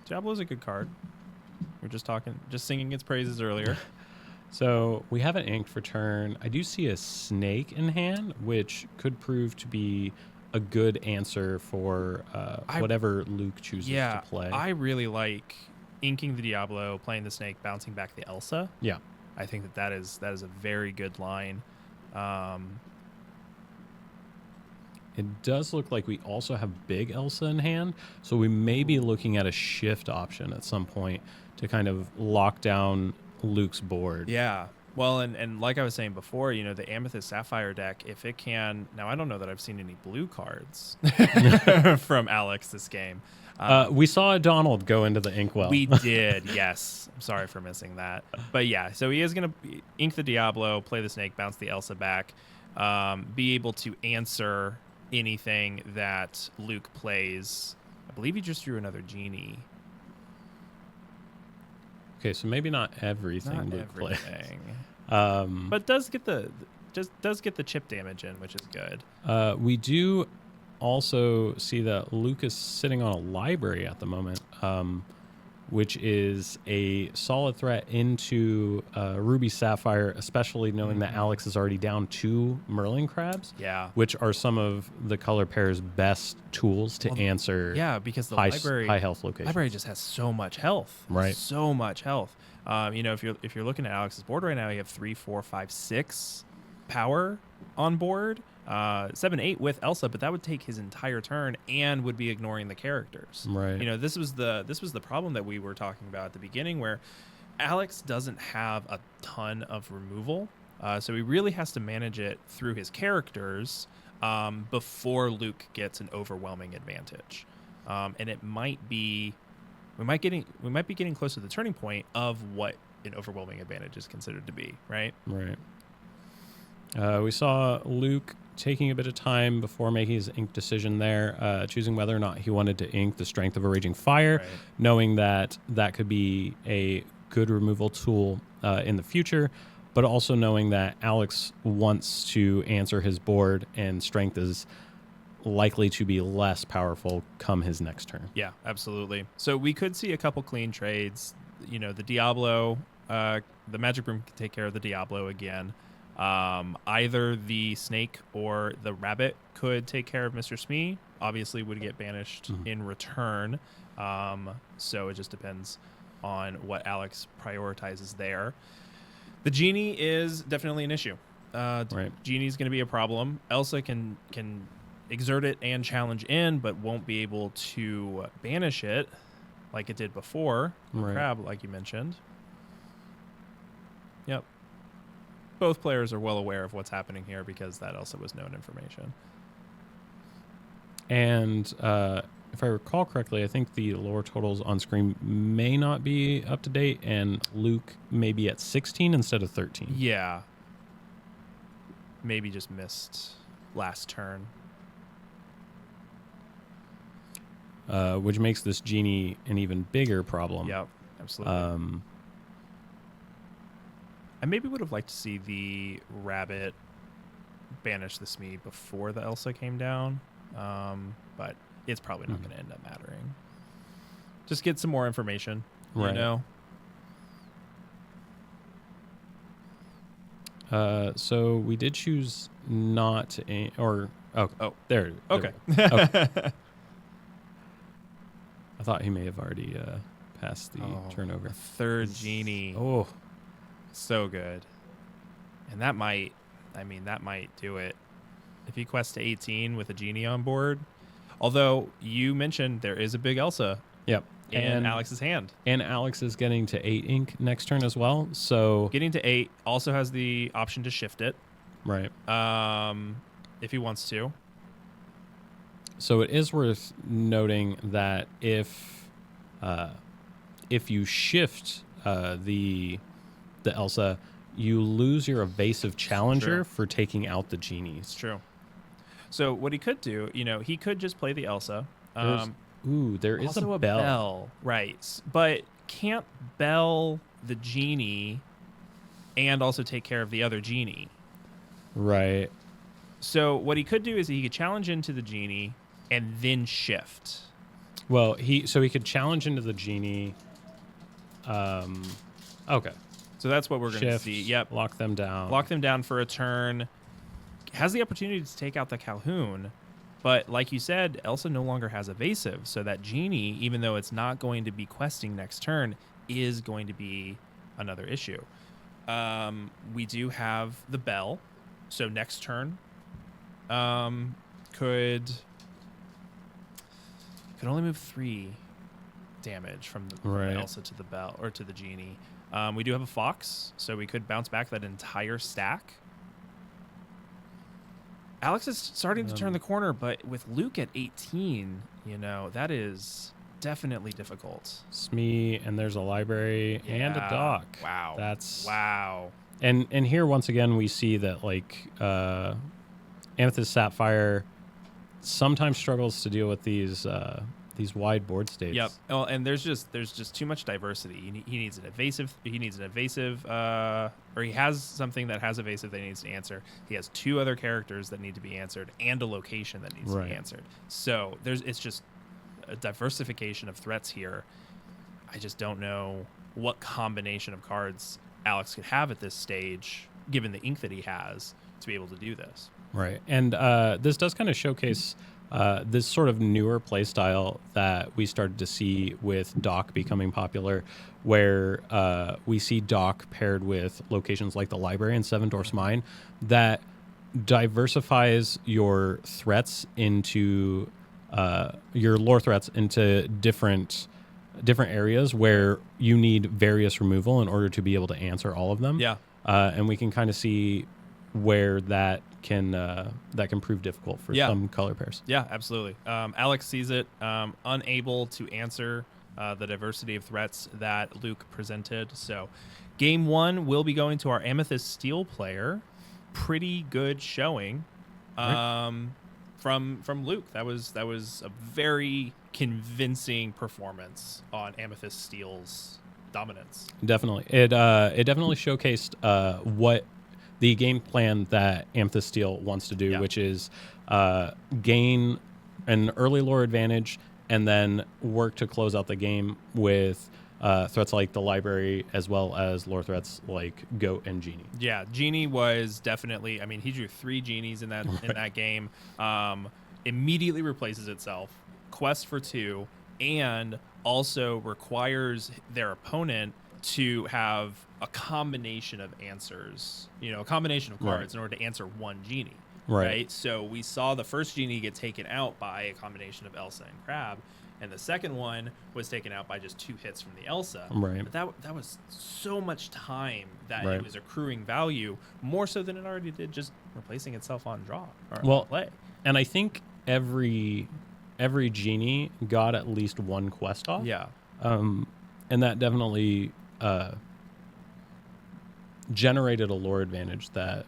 Diablo's a good card. We were just singing its praises earlier. So we have an inked for turn. I do see a snake in hand, which could prove to be a good answer for whatever Luke chooses to play. I really like inking the Diablo, playing the snake, bouncing back the Elsa. Yeah. I think that is a very good line. It does look like we also have big Elsa in hand, so we may be looking at a shift option at some point to kind of lock down Luke's board. Yeah. Well, and like I was saying before, the Amethyst Sapphire deck, if it can... Now, I don't know that I've seen any blue cards from Alex this game. We saw Donald go into the inkwell. We did, yes. I'm sorry for missing that. But yeah, so he is going to ink the Diablo, play the snake, bounce the Elsa back, be able to answer anything that Luke plays. I believe he just drew another genie. Okay, so maybe not everything Not Luke plays. everything. Um, But does get the chip damage in, which is good. we do also see that Luke is sitting on a library at the moment, which is a solid threat into Ruby Sapphire, especially knowing that Alex is already down 2 Merlin crabs, Yeah. which are some of the color pair's best tools to answer Because the high health locations. library just has so much health. Right. So much health. If you're looking at Alex's board right now, you have 3, 4, 5, 6 power on board. 7, 8 with Elsa, but that would take his entire turn and would be ignoring the characters. Right. This was the problem that we were talking about at the beginning, where Alex doesn't have a ton of removal, so he really has to manage it through his characters before Luke gets an overwhelming advantage. And it might be we might be getting close to the turning point of what an overwhelming advantage is considered to be. Right. Right. We saw Luke taking a bit of time before making his ink decision there, choosing whether or not he wanted to ink the Strength of a Raging Fire, Right. knowing that could be a good removal tool in the future, but also knowing that Alex wants to answer his board and Strength is likely to be less powerful come his next turn. Yeah, absolutely. So we could see a couple clean trades. The Diablo, the Magic Room can take care of the Diablo again. Either the snake or the rabbit could take care of Mr. Smee. Obviously would get banished in return. So it just depends on what Alex prioritizes there. The genie is definitely an issue. Right. Genie's going to be a problem. Elsa can exert it and challenge in, but won't be able to banish it like it did before. Right. Crab, like you mentioned. Yep. Both players are well aware of what's happening here because that also was known information. And if I recall correctly, I think the lore totals on screen may not be up to date, and Luke may be at 16 instead of 13. Yeah. Maybe just missed last turn. Which makes this genie an even bigger problem. Yep, absolutely. I maybe would have liked to see the rabbit banish the Smee before the Elsa came down, but it's probably not going to end up mattering. Just get some more information, Right. So we did choose not to there. it is. Okay. Okay. I thought he may have already passed the turnover. A third genie. Oh, So good. And that might do it. If he quests to 18 with a genie on board. Although you mentioned there is a big Elsa yep. in Alex's hand. And Alex is getting to 8 ink next turn as well. So Getting to 8 also has the option to shift it. right. If he wants to. So it is worth noting that if you shift the Elsa, you lose your evasive challenger True. for taking out the genies. It's true. So what he could do, he could just play the Elsa. There is Also a bell. Right. But can't bell the genie and also take care of the other genie. Right. So what he could do is he could challenge into the genie and then shift. Well, he could challenge into the genie. Okay. So that's what we're going to Shift, see. Yep. Lock them down. Lock them down for a turn. Has the opportunity to take out the Calhoun. But like you said, Elsa no longer has evasive. So that Genie, even though it's not going to be questing next turn, is going to be another issue. We do have the Bell. So next turn could only move 3 damage from the Elsa to the Bell or to the Genie. We do have a Fox, so we could bounce back that entire stack. Alex is starting to turn the corner, but with Luke at 18, that is definitely difficult. Smee, and there's a library and a dock. Wow. Wow. And here once again we see that Amethyst Sapphire sometimes struggles to deal with these wide board states. Yep. Oh, and there's just too much diversity. He needs an evasive. Or he has something that has evasive that he needs to answer. He has 2 other characters that need to be answered and a location that needs to be answered. So it's just a diversification of threats here. I just don't know what combination of cards Alex could have at this stage, given the ink that he has, to be able to do this. Right. And this does kind of showcase this sort of newer play style that we started to see with Dock becoming popular, where we see Dock paired with locations like the library and Seven Dwarfs Mine that diversifies your threats into your lore threats into different areas where you need various removal in order to be able to answer all of them. Yeah. And we can kind of see where that can prove difficult for some color pairs. Yeah, absolutely. Alex sees it, unable to answer the diversity of threats that Luke presented. So game 1 will be going to our Amethyst Steel player. Pretty good showing from Luke. That was a very convincing performance on Amethyst Steel's dominance. Definitely. It definitely showcased what the game plan that Amethyst Steel wants to do, which is gain an early lore advantage and then work to close out the game with threats like the library as well as lore threats like Goat and Genie. Yeah, Genie was definitely, he drew 3 Genies in that game. Immediately replaces itself, quest for 2, and also requires their opponent to have a combination of answers, a combination of cards in order to answer 1 Genie. Right. So we saw the first Genie get taken out by a combination of Elsa and Crab, and the second one was taken out by just 2 hits from the Elsa. Right. But that was so much time that it was accruing value, more so than it already did just replacing itself on draw or play. And I think every Genie got at least 1 quest off. Yeah. And that definitely generated a lore advantage that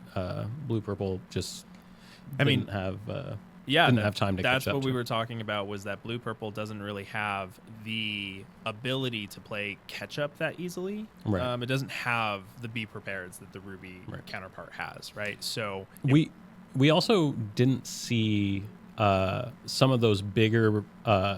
Blue Purple just didn't have time to catch up. That's what we were talking about, was that Blue Purple doesn't really have the ability to play catch up that easily. Right. It doesn't have the be prepared that the Ruby counterpart has, right? So we also didn't see some of those bigger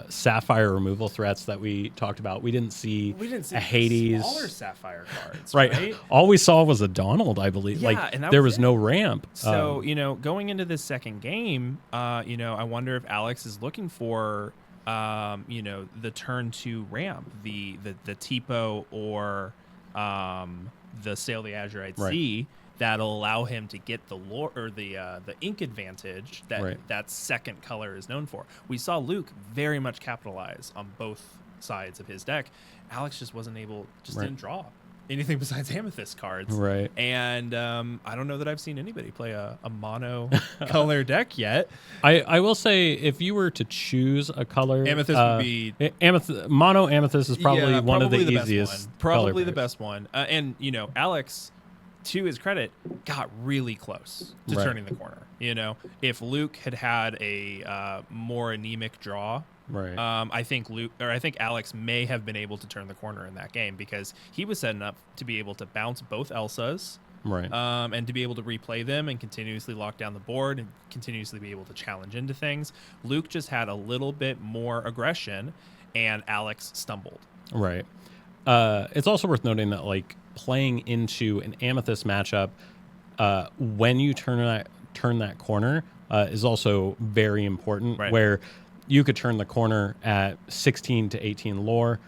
Sapphire removal threats that we talked about. We didn't see a Hades. Smaller Sapphire cards, right? All we saw was a Donald, I believe. Yeah, and there was no ramp. So, going into this second game, I wonder if Alex is looking for, the turn 2 ramp, the Tipo or the Sail the Azurite Sea. That'll allow him to get the lore or the ink advantage that second color is known for. We saw Luke very much capitalize on both sides of his deck. Alex just wasn't able, didn't draw anything besides Amethyst cards. Right. And I don't know that I've seen anybody play a mono color deck yet. I will say, if you were to choose a color, Amethyst would be mono Amethyst is probably one of the easiest. Probably the best one. And Alex, to his credit, got really close to turning the corner. If Luke had a more anemic draw, I think Alex may have been able to turn the corner in that game, because he was setting up to be able to bounce both Elsas, and to be able to replay them and continuously lock down the board and continuously be able to challenge into things. Luke just had a little bit more aggression, and Alex stumbled. Right. It's also worth noting that playing into an Amethyst matchup when you turn that corner is also very important. Right. Where you could turn the corner at 16 to 18 lore.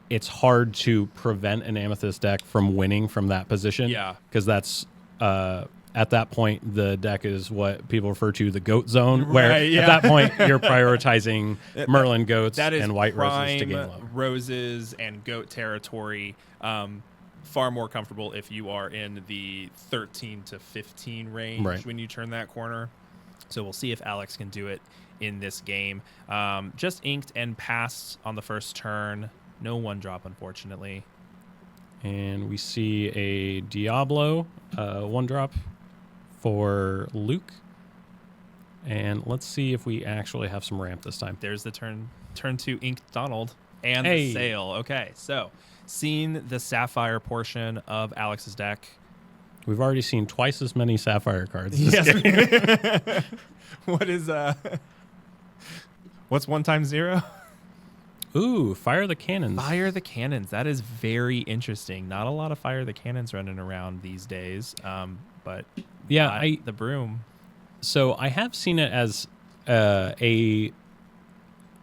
It's hard to prevent an Amethyst deck from winning from that position. Yeah. Because that's at that point the deck is what people refer to the goat zone, where Right, yeah. at that point you're prioritizing Merlin goats That is and white roses prime to gain low. roses and goat territory. Far more comfortable if you are in the 13 to 15 range Right. when you turn that corner. So we'll see if Alex can do it in this game. Just inked and passed on the first turn. No 1-drop, unfortunately. And we see a Diablo 1-drop for Luke. And let's see if we actually have some ramp this time. There's the turn 2 inked Donald and Hey. the sale. Okay, so seen the Sapphire portion of Alex's deck. We've already seen twice as many Sapphire cards this game. What is what's 1 times 0? Ooh, Fire the Cannons. Fire the Cannons. That is very interesting. Not a lot of Fire the Cannons running around these days. But Yeah, the broom. So I have seen it as a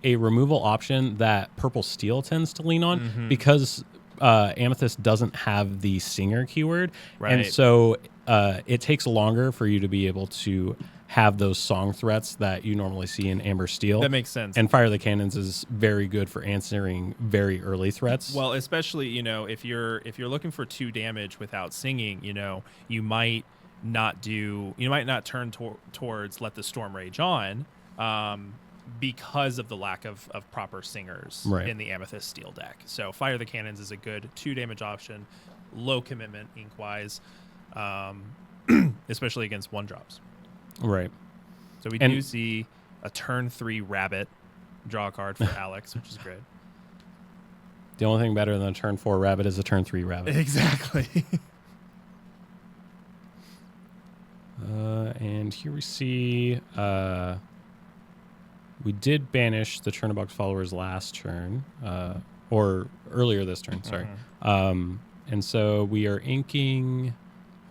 removal option that Purple Steel tends to lean on because Amethyst doesn't have the Singer keyword. Right. And so it takes longer for you to be able to have those song threats that you normally see in Amber Steel. That makes sense. And Fire the Cannons is very good for answering very early threats. Well, especially, if you're looking for 2 damage without singing, you might not turn towards Let the Storm Rage On because of the lack of proper singers Right. in the Amethyst Steel deck. So Fire the Cannons is a good 2 damage option, low commitment ink wise, especially against 1-drops. Right. So we do see a turn 3 rabbit draw a card for Alex, which is great. The only thing better than a turn 4 rabbit is a turn 3 rabbit. Exactly. And here we see we did banish the Chernobog followers last turn, or earlier this turn, sorry. And so we are inking,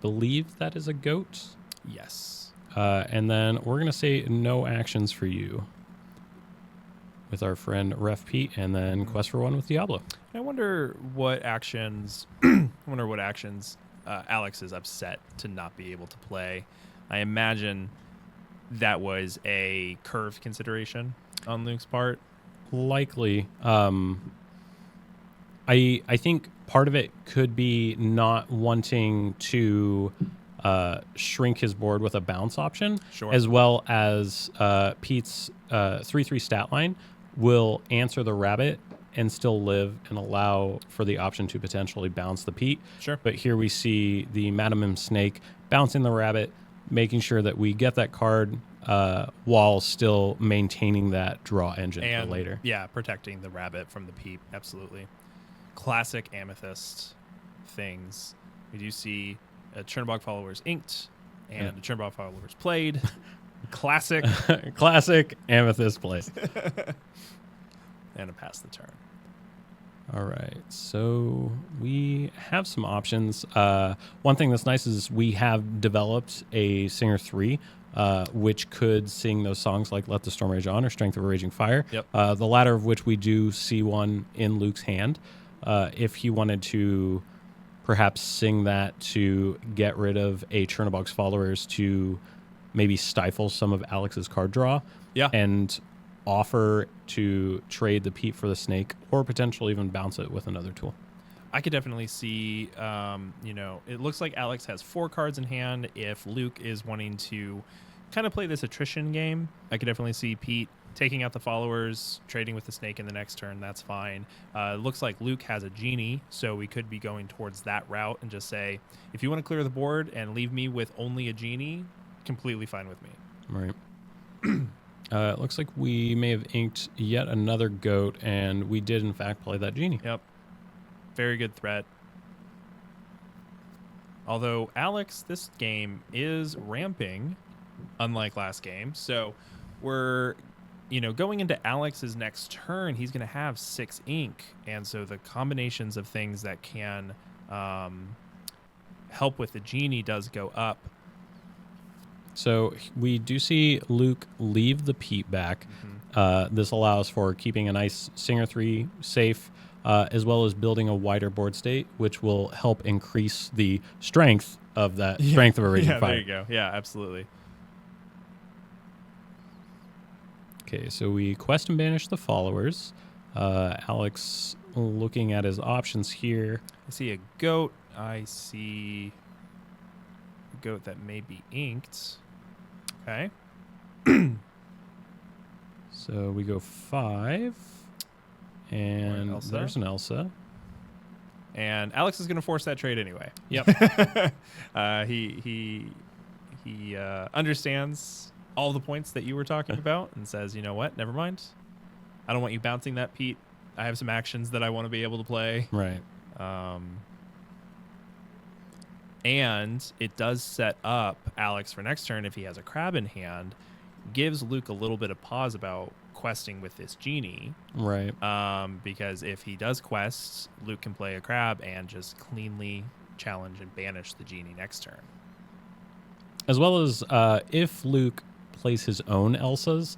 believe that is a goat. Yes. And then we're going to say no actions for you with our friend Ref Pete, and then Quest for One with Diablo. I wonder what actions Alex is upset to not be able to play. I imagine that was a curve consideration on Luke's part. Likely. I think part of it could be not wanting to shrink his board with a bounce option, Sure. as well as Pete's 3/3 stat line will answer the rabbit and still live and allow for the option to potentially bounce the Pete. Sure. But here we see the Madam M Snake bouncing the rabbit, making sure that we get that card while still maintaining that draw engine for later. Yeah, protecting the rabbit from the peep. Absolutely. Classic Amethyst things. We do see Chernobog followers inked and the Chernobog followers played. Classic. Classic Amethyst play. And a pass the turn. All right, so we have some options. One thing that's nice is we have developed a Singer 3, which could sing those songs like Let the Storm Rage On or Strength of a Raging Fire. Yep. The latter of which we do see one in Luke's hand. If he wanted to perhaps sing that to get rid of a Chernobog's followers to maybe stifle some of Alex's card draw. Yeah. And offer to trade the Pete for the Snake or potentially even bounce it with another tool. I could definitely see, it looks like Alex has 4 cards in hand. If Luke is wanting to kind of play this attrition game, I could definitely see Pete taking out the followers, trading with the Snake in the next turn. That's fine. It looks like Luke has a Genie, so we could be going towards that route and just say, if you want to clear the board and leave me with only a Genie, completely fine with me. Right. It looks like we may have inked yet another goat, and we did, in fact, play that Genie. Yep. Very good threat. Although, Alex, this game is ramping, unlike last game. So, we're, going into Alex's next turn, he's going to have 6 ink. And so, the combinations of things that can help with the genie does go up. So we do see Luke leave the Pete back. This allows for keeping a nice Singer 3 safe, as well as building a wider board state, which will help increase the strength of that strength of a Raging Fire. There you go. Yeah, absolutely. Okay, so we quest and banish the followers. Alex looking at his options here. I see a goat. I see a goat that may be inked. Okay. So we go 5, and Elsa. there's an Elsa. And Alex is going to force that trade anyway. Yep. He understands all the points that you were talking about and says, you know what? Never mind. I don't want you bouncing that, Pete. I have some actions that I want to be able to play. Right. And it does set up Alex for next turn if he has a crab in hand. Gives Luke a little bit of pause about questing with this genie. Right. Because if he does quest, Luke can play a crab and just cleanly challenge and banish the genie next turn. As well as if Luke plays his own Elsas,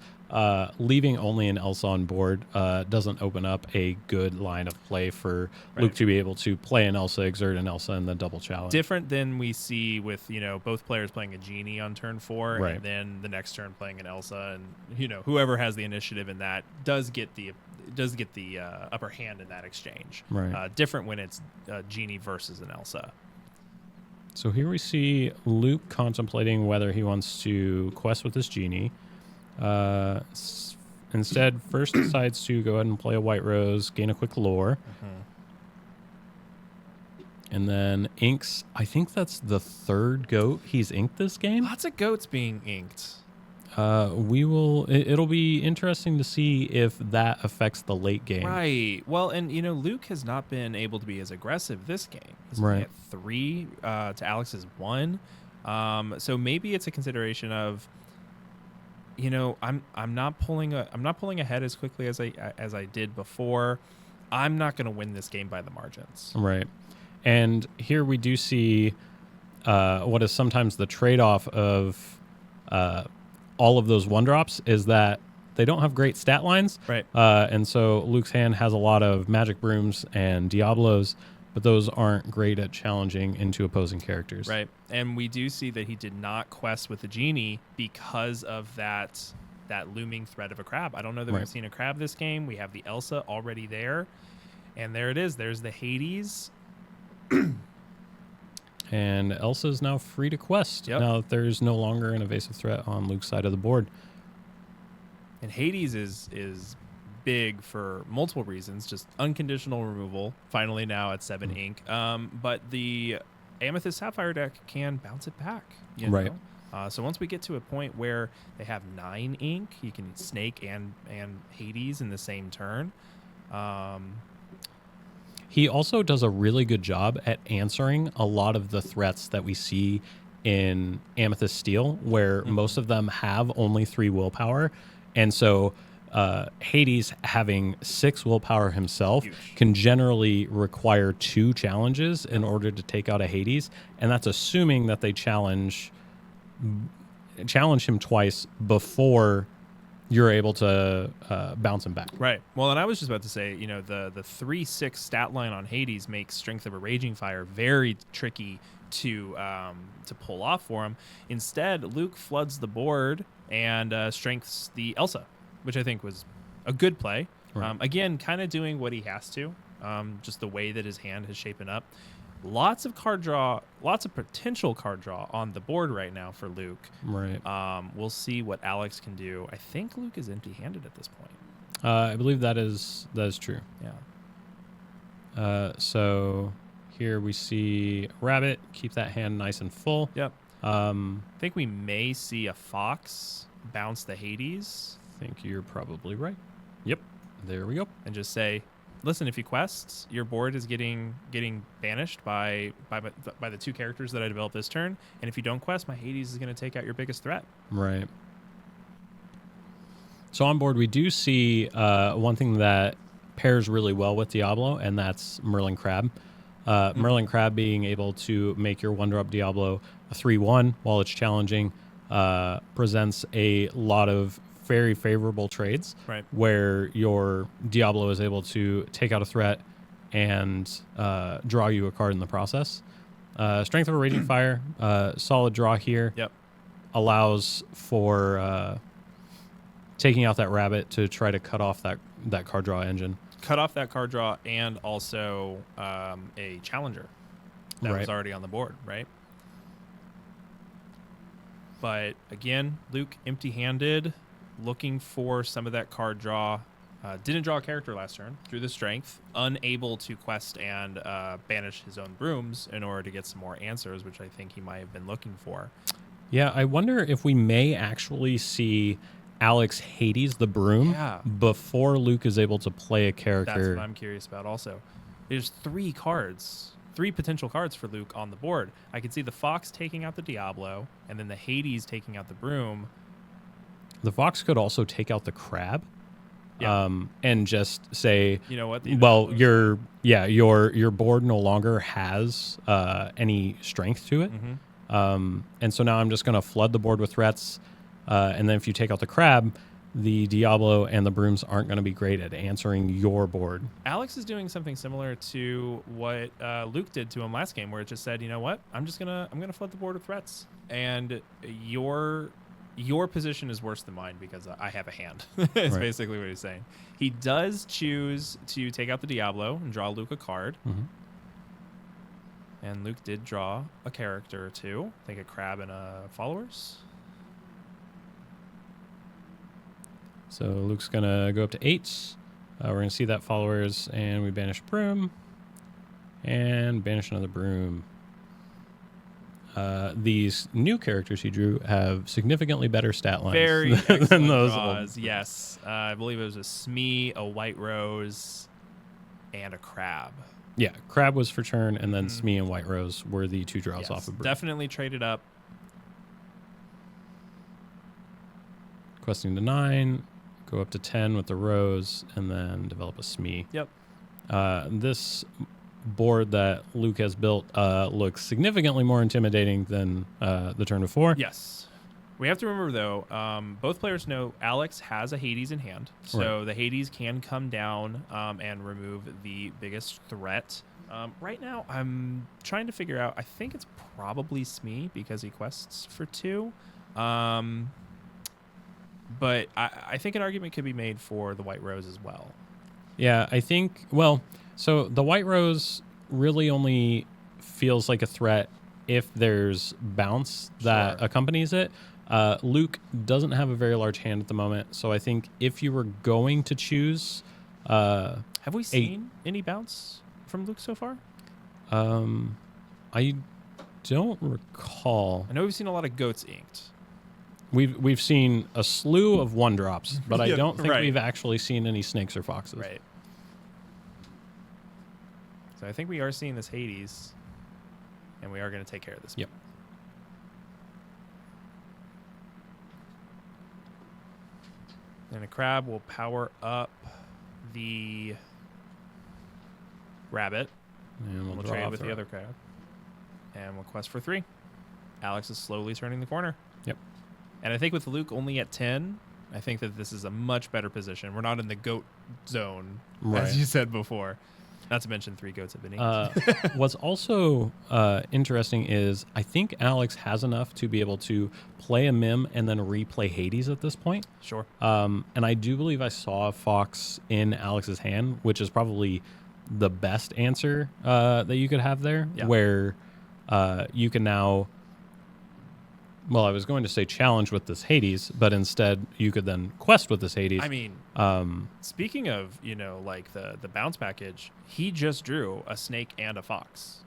leaving only an Elsa on board doesn't open up a good line of play for Luke to be able to play an Elsa, exert an Elsa, and then double challenge. Different than we see with, both players playing a genie on turn 4, and then the next turn playing an Elsa, and whoever has the initiative in that does get the upper hand in that exchange. Right. Different when it's a genie versus an Elsa. So here we see Luke contemplating whether he wants to quest with this genie. Instead, first decides to go ahead and play a White Rose, gain a quick lore. And then inks, I think that's the 3rd goat he's inked this game. Lots of goats being inked. It'll be interesting to see if that affects the late game. Right. Well, and Luke has not been able to be as aggressive this game. He's only at 3 to Alex's 1. So maybe it's a consideration of, I'm not pulling ahead as quickly as I did before. I'm not going to win this game by the margins. Right. And here we do see what is sometimes the trade-off of all of those 1-drops is that they don't have great stat lines. Right. And so Luke's hand has a lot of Magic Brooms and Diablos, but those aren't great at challenging into opposing characters. Right. And we do see that he did not quest with the genie because of that looming threat of a crab. I don't know that we've seen a crab this game. We have the Elsa already there. And there it is. There's the Hades. And Elsa's now free to quest. Now that there's no longer an evasive threat on Luke's side of the board. And Hades is big for multiple reasons. Just unconditional removal. Finally now at 7 ink. But the Amethyst Sapphire deck can bounce it back. Right. So once we get to a point where they have 9 ink, you can Snake and Hades in the same turn. He also does a really good job at answering a lot of the threats that we see in Amethyst Steel, where most of them have only 3 willpower. And so Hades, having 6 willpower himself, can generally require 2 challenges in order to take out a Hades. And that's assuming that they challenge him twice before you're able to bounce him back. Right. Well, and I was just about to say, the 3/6 stat line on Hades makes Strength of a Raging Fire very tricky to pull off for him. Instead, Luke floods the board and strengths the Elsa, which I think was a good play. Right. Again, kind of doing what he has to, just the way that his hand has shapen up. Lots of card draw, lots of potential card draw on the board right now for Luke. Right. We'll see what Alex can do. I think Luke is empty-handed at this point. I believe that is true. Yeah. So here we see Rabbit. Keep that hand nice and full. Yep. I think we may see a Fox bounce the Hades. I think you're probably right. Yep. There we go. And just say, listen, if you quest, your board is getting banished by the 2 characters that I developed this turn, and if you don't quest, my Hades is going to take out your biggest threat. Right. So on board, we do see one thing that pairs really well with Diablo, and that's Merlin Crab. Merlin Crab being able to make your 1-drop Diablo a 3/1 while it's challenging presents a lot of very favorable trades, Right. where your Diablo is able to take out a threat and draw you a card in the process. Strength of a Raging Fire, solid draw here. Yep. Allows for taking out that rabbit to try to cut off that card draw engine. Cut off that card draw and also a challenger that was already on the board, right? But again, Luke empty-handed, looking for some of that card draw. Didn't draw a character last turn, drew the strength, unable to quest and banish his own brooms in order to get some more answers, which I think he might have been looking for. Yeah, I wonder if we may actually see Alex Hades the broom before Luke is able to play a character. That's what I'm curious about also. There's 3 potential cards for Luke on the board. I could see the Fox taking out the Diablo, and then the Hades taking out the broom. The Fox could also take out the Crab. Yeah. And just say, you know what? Well, your board no longer has any strength to it. Mm-hmm. And so now I'm just going to flood the board with threats. And then if you take out the Crab, the Diablo and the brooms aren't going to be great at answering your board. Alex is doing something similar to what Luke did to him last game, where it just said, you know what? I'm gonna flood the board with threats, and your position is worse than mine because I have a hand. It's basically what he's saying. He does choose to take out the Diablo and draw Luke a card. Mm-hmm. And Luke did draw a character or two. I think a Crab and a Followers. So Luke's going to go up to 8. We're going to see that Followers, and we banish Broom. And banish another Broom. These new characters he drew have significantly better stat lines Very than those draws, yes. I believe it was a Smee, a White Rose, and a Crab. Yeah, Crab was for turn, and then Smee and White Rose were the 2 draws off of Broom. Definitely traded up. Questing to 9, go up to 10 with the Rose, and then develop a Smee. Yep. This board that Luke has built looks significantly more intimidating than the turn before. Yes. We have to remember, though, both players know Alex has a Hades in hand. So the Hades can come down and remove the biggest threat. Right now, I'm trying to figure out, I think it's probably Smee because he quests for 2. But I think an argument could be made for the White Rose as well. Yeah, I think, well, so the White Rose really only feels like a threat if there's bounce that accompanies it. Luke doesn't have a very large hand at the moment, so I think if you were going to choose... have we seen any bounce from Luke so far? I don't recall. I know we've seen a lot of Goats inked. We've seen a slew of 1-drops, but I don't think right. we've actually seen any snakes or foxes. Right. So I think we are seeing this Hades, and we are going to take care of this. Yep. And a Crab will power up the Rabbit. And We'll trade with the other Crab. And we'll quest for 3. Alex is slowly turning the corner. Yep. And I think with Luke only at 10, I think that this is a much better position. We're not in the goat zone, as you said before. Not to mention 3 goats have been inked. What's also interesting is I think Alex has enough to be able to play a Mim and then replay Hades at this point. Sure. And I do believe I saw a Fox in Alex's hand, which is probably the best answer that you could have there, where you can now... Well, I was going to say challenge with this Hades, but instead you could then quest with this Hades. I mean, speaking of, like the bounce package, he just drew a snake and a fox.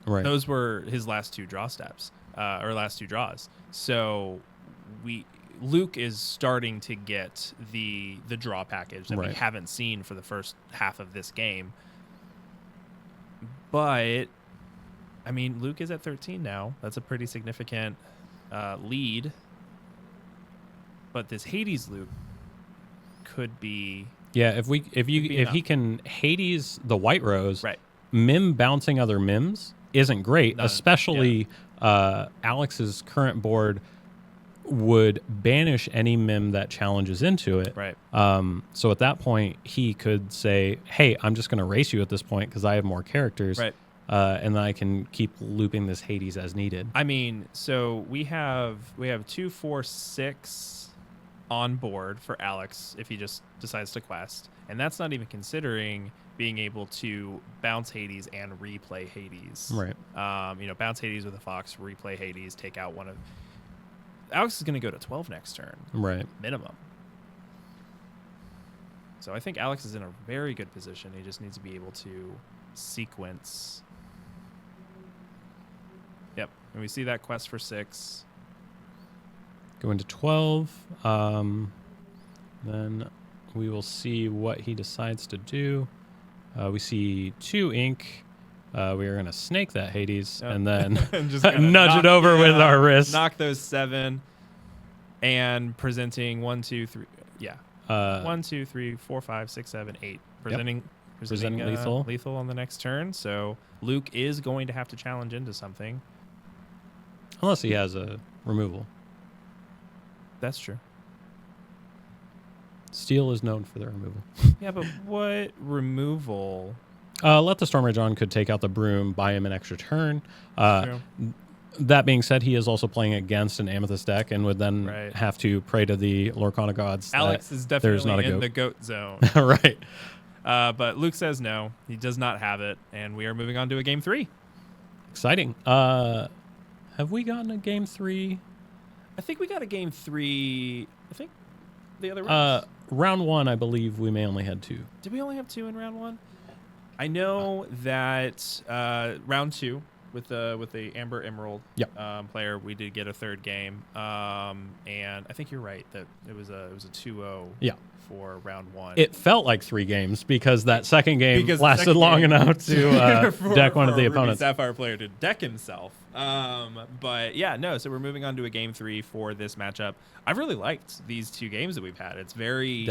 Right. Those were his last 2 draw steps, or last 2 draws. So Luke is starting to get the draw package that we haven't seen for the first half of this game. But, I mean, Luke is at 13 now. That's a pretty significant... lead, but this Hades Luke could be if he can Hades the White Rose, Mim bouncing other Mims isn't great, None. especially Alex's current board would banish any Mim that challenges into it. Right. So at that point, he could say, hey, I'm just going to race you at this point because I have more characters. Right. And then I can keep looping this Hades as needed. I mean, so we have 2, 4, 6 on board for Alex if he just decides to quest. And that's not even considering being able to bounce Hades and replay Hades. Right. Bounce Hades with a Fox, replay Hades, take out one of... Alex is going to go to 12 next turn. Right. Minimum. So I think Alex is in a very good position. He just needs to be able to sequence. Yep. And we see that quest for 6. Go into 12. Then we will see what he decides to do. We see 2 ink. We are going to snake that Hades and then just nudge it over with our wrist. Knock those 7 and presenting 1, 2, 3. Yeah. 1, 2, 3, 4, 5, 6, 7, 8. Presenting lethal on the next turn. So Luke is going to have to challenge into something. Unless he has a removal. That's true. Steel is known for their removal. Yeah, but what removal? Let the Storm Rage on could take out the Broom, buy him an extra turn. That being said, he is also playing against an Amethyst deck and would then have to pray to the Lorcana gods. Alex is definitely in the goat zone. Right. But Luke says no. He does not have it. And we are moving on to a game 3. Exciting. Have we gotten a game 3? I think we got a game 3. I think the other rounds. Round 1, I believe we may only had 2. Did we only have 2 in round 1? I know that round 2 with the Amber Emerald player, we did get a 3rd game, and I think you're right that it was a 2-0 for round 1. It felt like 3 games because that second game lasted long enough to deck one of the opponents. Sapphire player to deck himself. But yeah, no. So we're moving on to a game 3 for this matchup. I've really liked these 2 games that we've had. It's very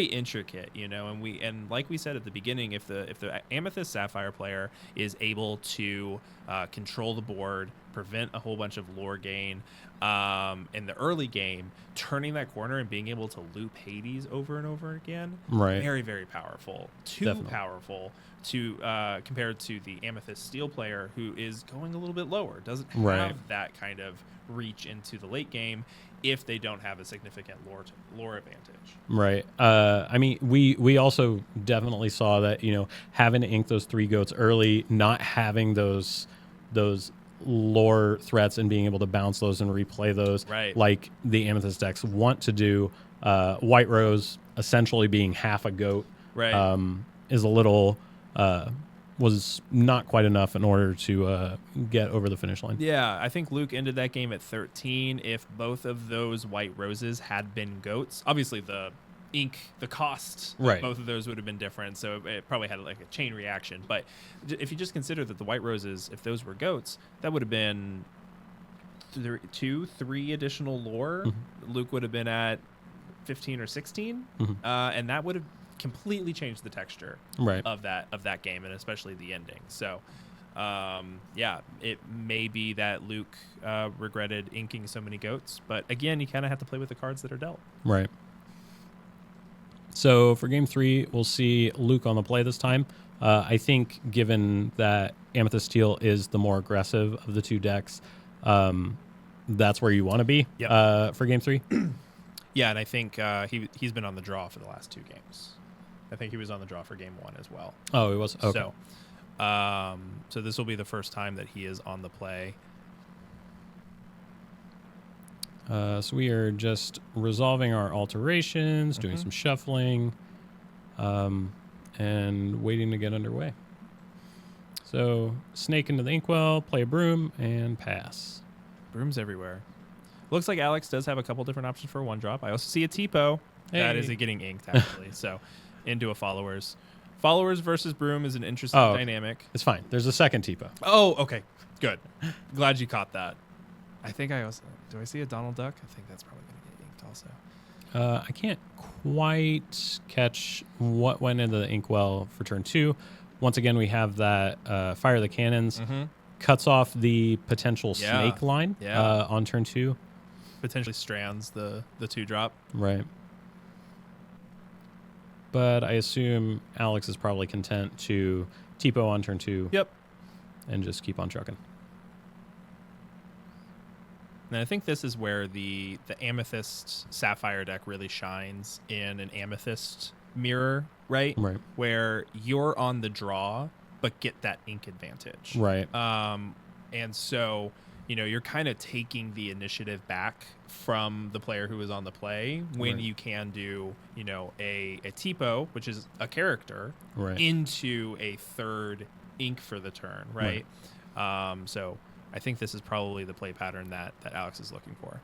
intricate, and like we said at the beginning, if the Amethyst Sapphire player is able to control the board, prevent a whole bunch of lore gain in the early game, turning that corner and being able to loop Hades over and over again, very, very powerful. Too powerful to compared to the Amethyst Steel player, who is going a little bit lower, doesn't have that kind of reach into the late game if they don't have a significant lore advantage. Right. I mean, we also definitely saw that, having to ink those 3 goats early, not having those lore threats and being able to bounce those and replay those like the Amethyst decks want to do. White Rose essentially being half a goat is a little was not quite enough in order to get over the finish line. Yeah, I think Luke ended that game at 13. If both of those White Roses had been goats, obviously the cost of both of those would have been different, so it probably had like a chain reaction. But if you just consider that the White Roses, if those were goats, that would have been 3 additional lore. Luke would have been at 15 or 16, and that would have completely changed the texture of that game, and especially the ending. So it may be that Luke regretted inking so many goats, but again, you kind of have to play with the cards that are dealt. Right. So for game 3, we'll see Luke on the play this time. I think given that Amethyst Steel is the more aggressive of the 2 decks, that's where you want to be for game 3. Yeah, and I think he's been on the draw for the last 2 games. I think he was on the draw for game 1 as well. Oh, he was? Okay. So this will be the first time that he is on the play. So we are just resolving our alterations, doing some shuffling, and waiting to get underway. So snake into the inkwell, play a broom, and pass. Brooms everywhere. Looks like Alex does have a couple different options for a 1-drop. I also see a Tipo. Hey. That is getting inked, actually. So into a followers. Followers versus broom is an interesting dynamic. It's fine. There's a second Tipo. Oh, okay. Good. Glad you caught that. I think I also... Do I see a Donald Duck? I think that's probably going to get inked also. I can't quite catch what went into the inkwell for turn 2. once again, we have that fire the cannons, Mm-hmm. cuts off the potential Yeah. snake line Yeah. on turn 2. Potentially strands the 2-drop. Right. But I assume Alex is probably content to TPO on turn 2. Yep. And just keep on trucking. And I think this is where the Amethyst Sapphire deck really shines in an Amethyst mirror, right? Right. Where you're on the draw, but get that ink advantage. Right. And so, you're kind of taking the initiative back from the player who is on the play when Right. you can do, a TPO, which is a character, Right. into a third ink for the turn, right? So I think this is probably the play pattern that Alex is looking for.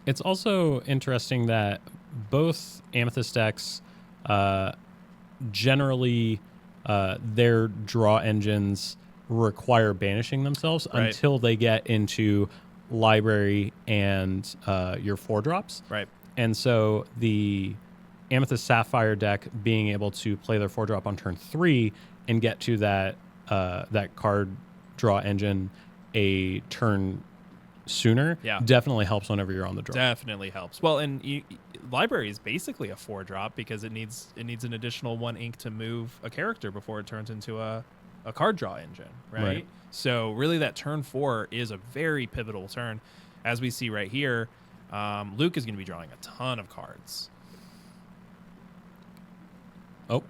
It's also interesting that both Amethyst decks generally their draw engines require banishing themselves Right. until they get into library and your 4-drops. Right. And so the Amethyst Sapphire deck being able to play their 4-drop on turn 3 and get to that card draw engine a turn sooner definitely helps whenever you're on the draw. Definitely helps. Well, and library is basically a 4-drop because it needs an additional 1 ink to move a character before it turns into a card draw engine, right? So really that turn 4 is a very pivotal turn. As we see right here, Luke is going to be drawing a ton of cards. Oh,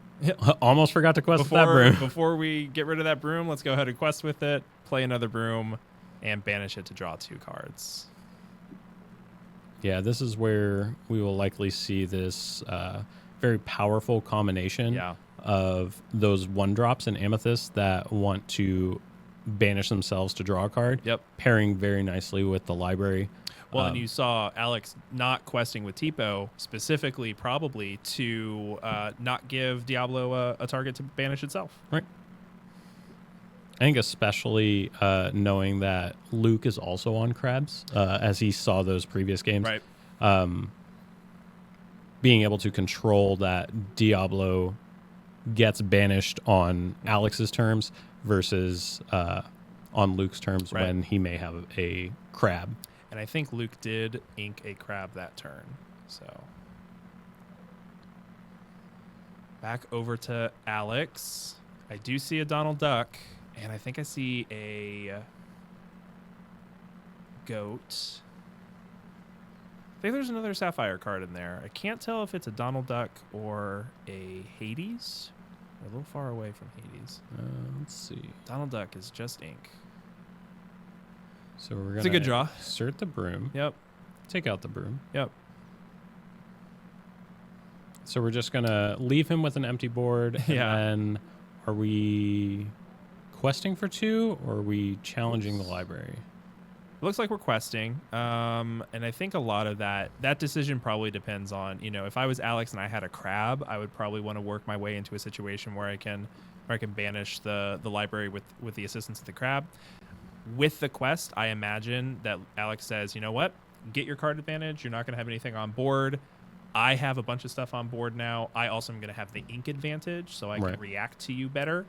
almost forgot to quest with that broom. Before we get rid of that broom, let's go ahead and quest with it, play another broom, and banish it to draw 2 cards. Yeah, this is where we will likely see this very powerful combination of those 1-drops in Amethyst that want to banish themselves to draw a card. Yep. Pairing very nicely with the library. Well, and you saw Alex not questing with Tipo specifically probably to not give Diablo a target to banish itself. Right. I think especially knowing that Luke is also on crabs, as he saw those previous games. Right. Being able to control that Diablo gets banished on Alex's terms versus on Luke's terms when he may have a crab. And I think Luke did ink a crab that turn. So back over to Alex. I do see a Donald Duck, and I think I see a goat. I think there's another Sapphire card in there. I can't tell if it's a Donald Duck or a Hades. We're a little far away from Hades. Let's see. Donald Duck is just ink. So we're gonna It's a good draw. Insert the broom. Yep. Take out the broom. Yep. So we're just gonna leave him with an empty board. And then are we questing for 2 or are we challenging the library? It looks like we're questing. And I think a lot of that decision probably depends on, if I was Alex and I had a crab, I would probably want to work my way into a situation where I can banish the library with the assistance of the crab. With the quest, I imagine that Alex says, you know what? Get your card advantage. You're not going to have anything on board. I have a bunch of stuff on board now. I also am going to have the ink advantage, so I can react to you better.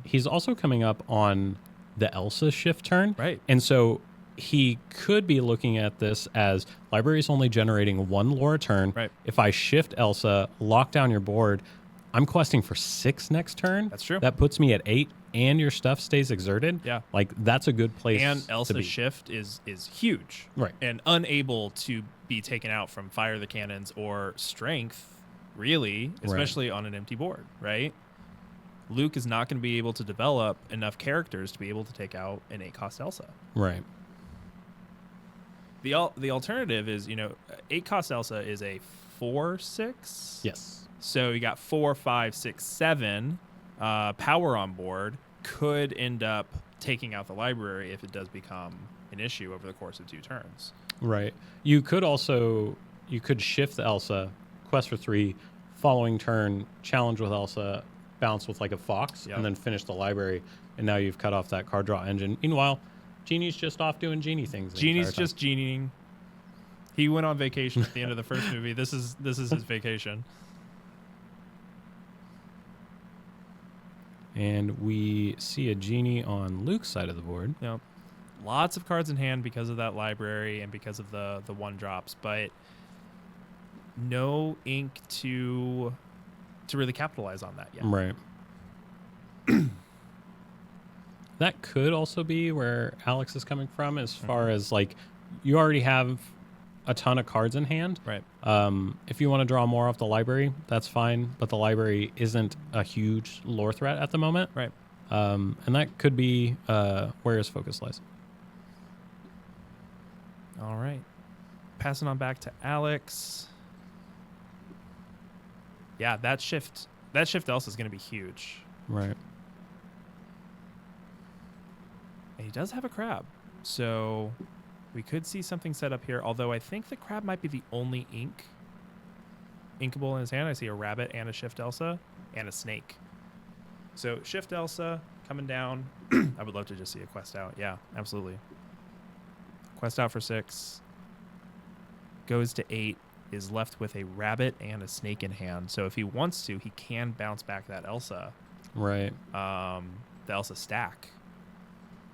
He's also coming up on the Elsa shift turn. Right. And so he could be looking at this as library's only generating 1 lore a turn. Right. If I shift Elsa, lock down your board, I'm questing for 6 next turn. That's true. That puts me at 8, and your stuff stays exerted. Yeah. Like, that's a good place and to be. Elsa's shift is huge. Right. And unable to be taken out from Fire the Cannons or Strength, really, especially on an empty board, right? Luke is not going to be able to develop enough characters to be able to take out an 8-cost Elsa. Right. The alternative is, 8-cost Elsa is a 4/6. Yes. So you got 4, 5, 6, 7 power on board. Could end up taking out the library if it does become an issue over the course of 2 turns. Right. You could shift the Elsa, quest for 3, following turn, challenge with Elsa, bounce with like a fox, and then finish the library. And now you've cut off that card draw engine. Meanwhile, Genie's just off doing Genie things. Genie's just genieing. He went on vacation at the end of the first movie. This is his vacation. And we see a genie on Luke's side of the board. Yep. Lots of cards in hand because of that library and because of the one drops, but no ink to really capitalize on that yet. Right. That could also be where Alex is coming from as far as like you already have a ton of cards in hand. Right. If you want to draw more off the library, that's fine, but the library isn't a huge lore threat at the moment. Right. And that could be where his focus lies. All right. Passing on back to Alex. Yeah, that shift else is going to be huge. Right. And he does have a crab. So we could see something set up here, although I think the crab might be the only inkable in his hand. I see a rabbit and a Shift Elsa and a snake. So Shift Elsa coming down. I would love to just see a quest out. Yeah, absolutely. Quest out for 6. Goes to 8. Is left with a rabbit and a snake in hand. So if he wants to, he can bounce back that Elsa. Right. The Elsa stack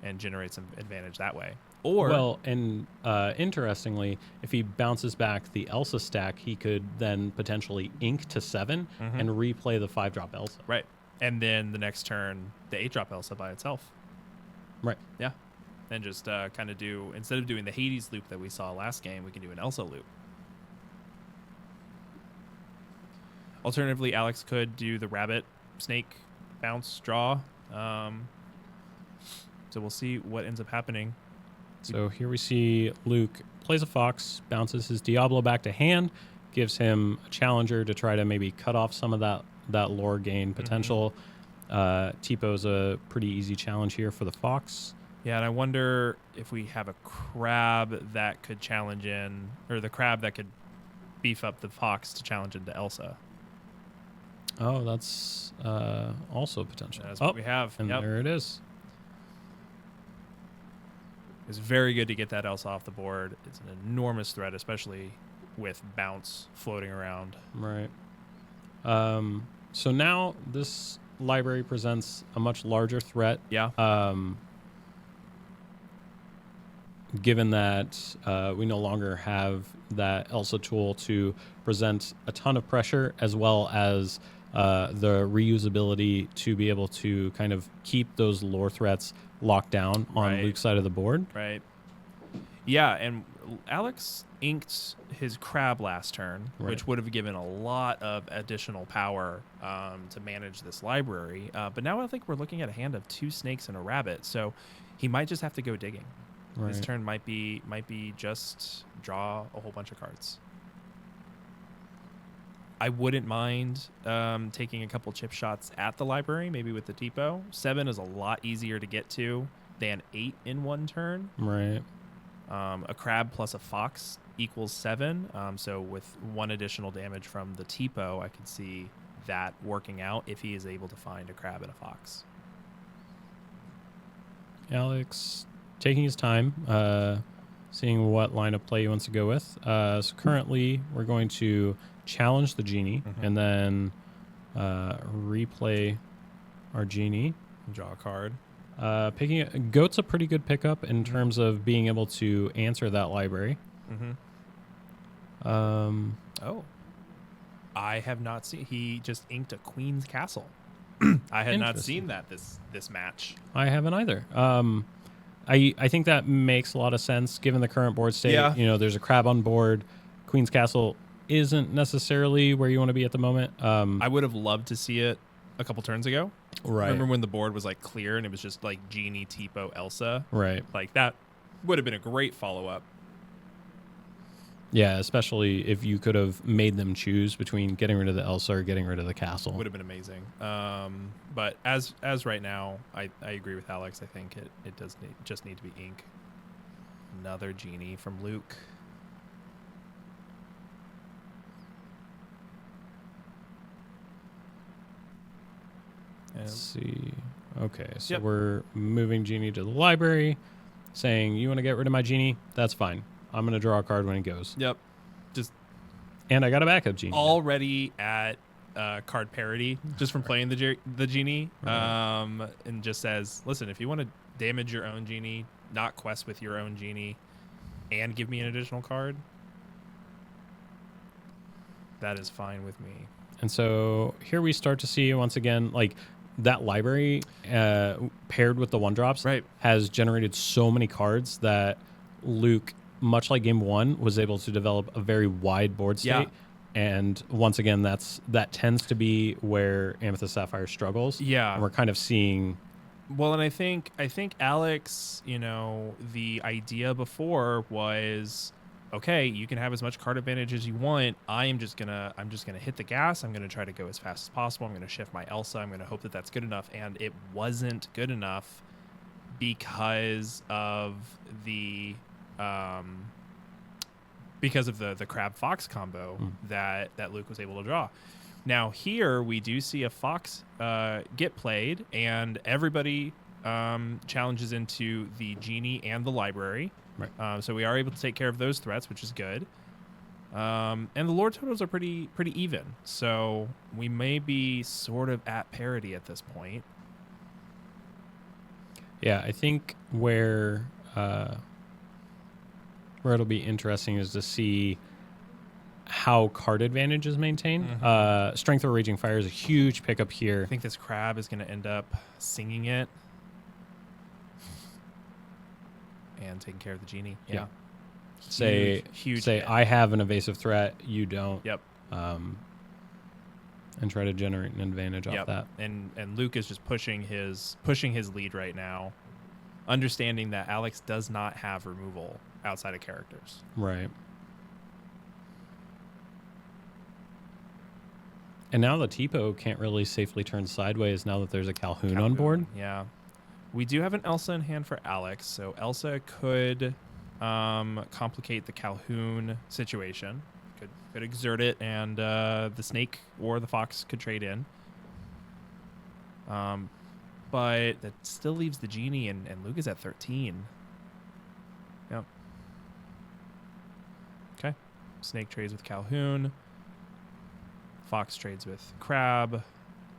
and generate some advantage that way. Or well, and interestingly, if he bounces back the Elsa stack, he could then potentially ink to 7 and replay the 5-drop Elsa. Right. And then the next turn, the 8-drop Elsa by itself. Right. Yeah. And just kind of do, instead of doing the Hades loop that we saw last game, we can do an Elsa loop. Alternatively, Alex could do the rabbit, snake, bounce, draw. So we'll see what ends up happening. So here we see Luke plays a fox, bounces his Diablo back to hand, gives him a challenger to try to maybe cut off some of that lore gain potential. Tipo a pretty easy challenge here for the fox. Yeah, and I wonder if we have a crab that could challenge in, or the crab that could beef up the fox to challenge into Elsa. Oh, that's also potential. That's what we have. And there it is. It's very good to get that Elsa off the board. It's an enormous threat, especially with bounce floating around. Right. So now this library presents a much larger threat. Yeah. Given that we no longer have that Elsa tool to present a ton of pressure, as well as the reusability to be able to kind of keep those lore threats locked down on Luke's side of the board. Right. Yeah, and Alex inked his crab last turn, which would have given a lot of additional power to manage this library. But now I think we're looking at a hand of 2 snakes and a rabbit, so he might just have to go digging. Right. His turn might be just draw a whole bunch of cards. I wouldn't mind taking a couple chip shots at the library, maybe with the Tipo. 7 is a lot easier to get to than 8 in one turn. Right. A crab plus a fox equals 7. So with 1 additional damage from the Tipo, I could see that working out if he is able to find a crab and a fox. Alex taking his time, seeing what line of play he wants to go with. So currently, we're going to challenge the genie and then replay our genie. Draw a card. Picking Goat's a pretty good pickup in terms of being able to answer that library. I have not seen. He just inked a Queen's Castle. I had not seen that this match. I haven't either. I think that makes a lot of sense given the current board state. Yeah. You know, there's a crab on board. Queen's Castle isn't necessarily where you want to be at the moment. I would have loved to see it a couple turns ago. Right. Remember when the board was like clear and it was just like Genie, Tipo, Elsa? Right. Like that would have been a great follow-up. Yeah, especially if you could have made them choose between getting rid of the Elsa or getting rid of the castle. Would have been amazing. But as right now, I agree with Alex. I think it does just need to be ink. Another Genie from Luke. Let's see. Okay, so we're moving Genie to the library, saying, you want to get rid of my Genie? That's fine. I'm going to draw a card when it goes. Yep. And I got a backup Genie. Already at card parity just from playing the genie, and just says, listen, if you want to damage your own genie, not quest with your own genie, and give me an additional card, that is fine with me. And so here we start to see once again, like that library paired with the 1-drops has generated so many cards that Luke, much like game 1, was able to develop a very wide board state. Yeah. And once again, that tends to be where Amethyst Sapphire struggles. Yeah. And we're kind of seeing. Well, and I think Alex, the idea before was, okay, you can have as much card advantage as you want. I'm just gonna hit the gas. I'm gonna try to go as fast as possible. I'm gonna shift my Elsa. I'm gonna hope that that's good enough, and it wasn't good enough because of the crab fox combo that Luke was able to draw. Now here we do see a fox get played, and everybody challenges into the genie and the library. Right. So we are able to take care of those threats, which is good. And the lore totals are pretty even. So we may be sort of at parity at this point. Yeah, I think where it'll be interesting is to see how card advantage is maintained. Strength of Raging Fire is a huge pickup here. I think this crab is going to end up singing it and taking care of the genie. Yeah. Huge say I have an evasive threat, you don't. Yep. And try to generate an advantage off that. And Luke is just pushing his lead right now, understanding that Alex does not have removal outside of characters. Right. And now the Tipo can't really safely turn sideways now that there's a Calhoun on board. Yeah. We do have an Elsa in hand for Alex, so Elsa could complicate the Calhoun situation. Could exert it, and the snake or the fox could trade in. But that still leaves the genie, and Luke is at 13. Yep. Okay. Snake trades with Calhoun. Fox trades with Crab.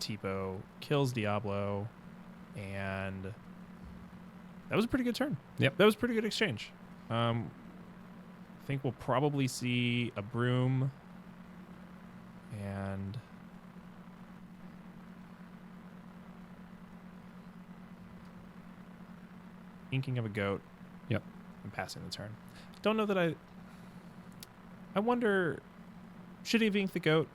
Tipo kills Diablo. And that was a pretty good turn. Yep. That was a pretty good exchange. I think we'll probably see a broom and inking of a goat. Yep. And passing the turn. Don't know that I wonder, should he have inked the goat?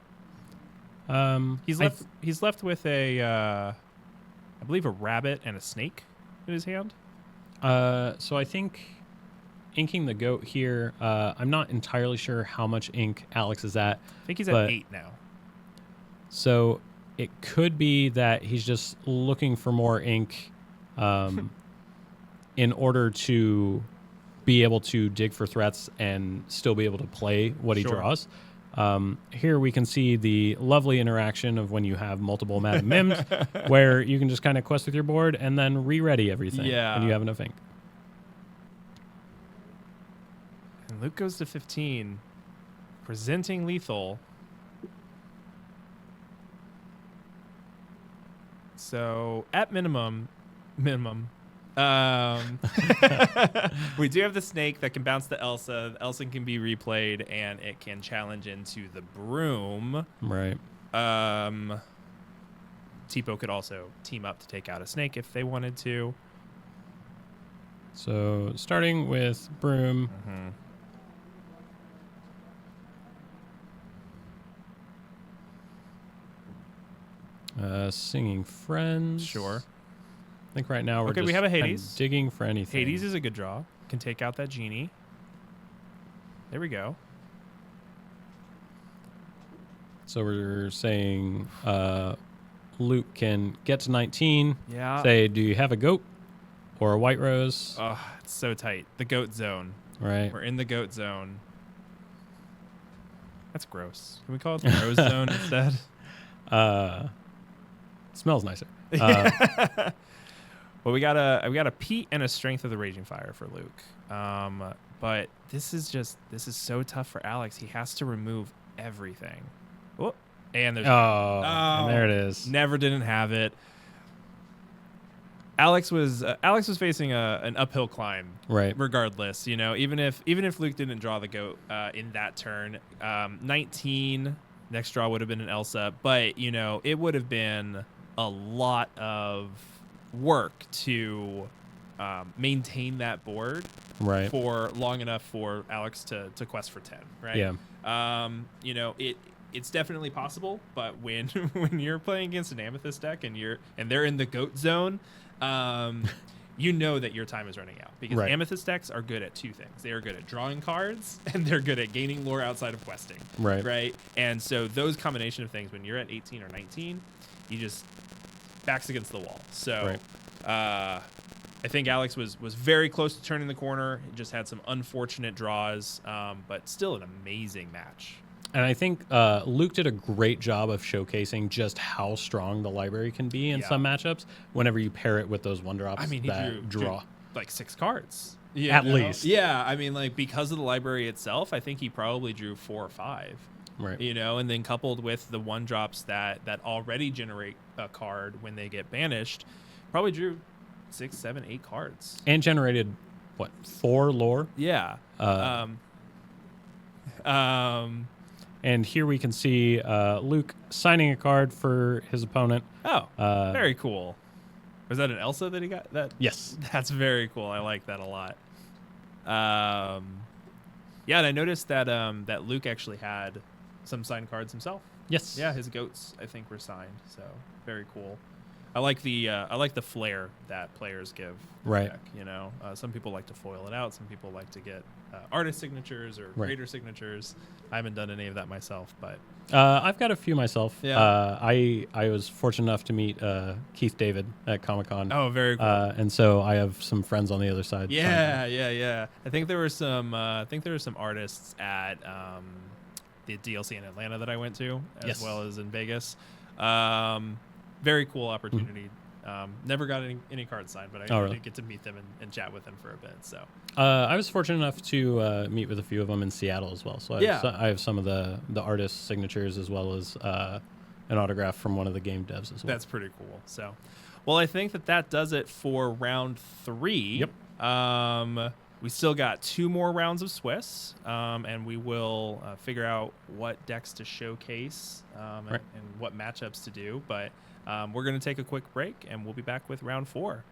He's left with a I believe a rabbit and a snake in his hand. So I think inking the goat here, I'm not entirely sure how much ink Alex is at. I think he's at 8 now. So it could be that he's just looking for more ink in order to be able to dig for threats and still be able to play what he draws. Here we can see the lovely interaction of when you have multiple Madam Mims, where you can just kind of quest with your board and then re-ready everything when you have enough ink. And Luke goes to 15, presenting lethal. So at minimum, we do have the snake that can bounce the Elsa. The Elsa can be replayed, and it can challenge into the broom. Right. Tipo could also team up to take out a snake if they wanted to. So starting with broom. Singing Friends. Sure. I think right now we're just we have a Hades. Digging for anything. Hades is a good draw. Can take out that genie. There we go. So we're saying Luke can get to 19. Yeah. Say, do you have a goat or a white rose? Oh, it's so tight. The goat zone. Right. We're in the goat zone. That's gross. Can we call it the rose zone instead? Smells nicer. Well, we got a Pete and a Strength of the Raging Fire for Luke. But this is so tough for Alex. He has to remove everything. Oh, And there's and there it is. Never didn't have it. Alex was facing an uphill climb, Right. regardless, even if Luke didn't draw the goat in that turn. 19 next draw would have been an Elsa, but it would have been a lot of work to maintain that board Right. for long enough for Alex to quest for 10, right? Yeah. It's definitely possible, but when you're playing against an Amethyst deck and they're in the goat zone, that your time is running out, because Right. Amethyst decks are good at two things. They are good at drawing cards, and they're good at gaining lore outside of questing. Right. And so those combination of things, when you're at 18 or 19, you just backs against the wall. So I think Alex was very close to turning the corner. He just had some unfortunate draws, but still an amazing match. And I think Luke did a great job of showcasing just how strong the library can be in some matchups whenever you pair it with those one drops. I mean, he drew like 6 cards. At least. Yeah, I mean, like, because of the library itself, I think he probably drew 4 or 5. Right. And then coupled with the one drops that already generate a card when they get banished, probably drew 6, 7, 8 cards. And generated, 4 lore? Yeah. And here we can see Luke signing a card for his opponent. Oh, very cool. Was that an Elsa that he got? Yes. That's very cool. I like that a lot. Yeah, and I noticed that that Luke actually had some signed cards himself. Yes. Yeah, his goats, I think, were signed. So very cool. I like the flair that players give. Right. Deck, some people like to foil it out. Some people like to get artist signatures or creator signatures. I haven't done any of that myself, but I've got a few myself. Yeah. I was fortunate enough to meet Keith David at Comic-Con. Oh, very cool. And so I have some friends on the other side. Yeah. I think there were some artists at the DLC in Atlanta that I went to, as well as in Vegas. Very cool opportunity. Never got any cards signed, but I did get to meet them and chat with them for a bit. So I was fortunate enough to meet with a few of them in Seattle as well. So I have some of the artist signatures, as well as an autograph from one of the game devs as well. That's pretty cool. So, well, I think that does it for round 3. Yep. We still got 2 more rounds of Swiss, and we will figure out what decks to showcase and what matchups to do. But we're going to take a quick break, and we'll be back with round 4.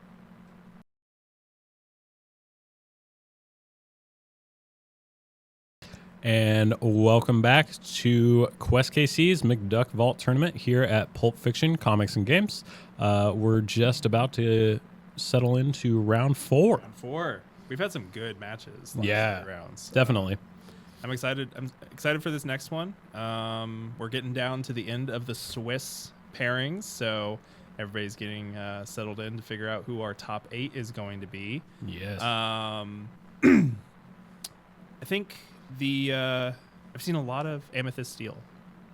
And welcome back to QwestKC's McDuck Vault Tournament here at Pulp Fiction Comics and Games. We're just about to settle into round 4. Round 4. We've had some good matches. Rounds. So Definitely. I'm excited. I'm excited for this next one. We're getting down to the end of the Swiss pairings, so everybody's getting settled in to figure out who our top 8 is going to be. Yes. I think I've seen a lot of Amethyst Steel.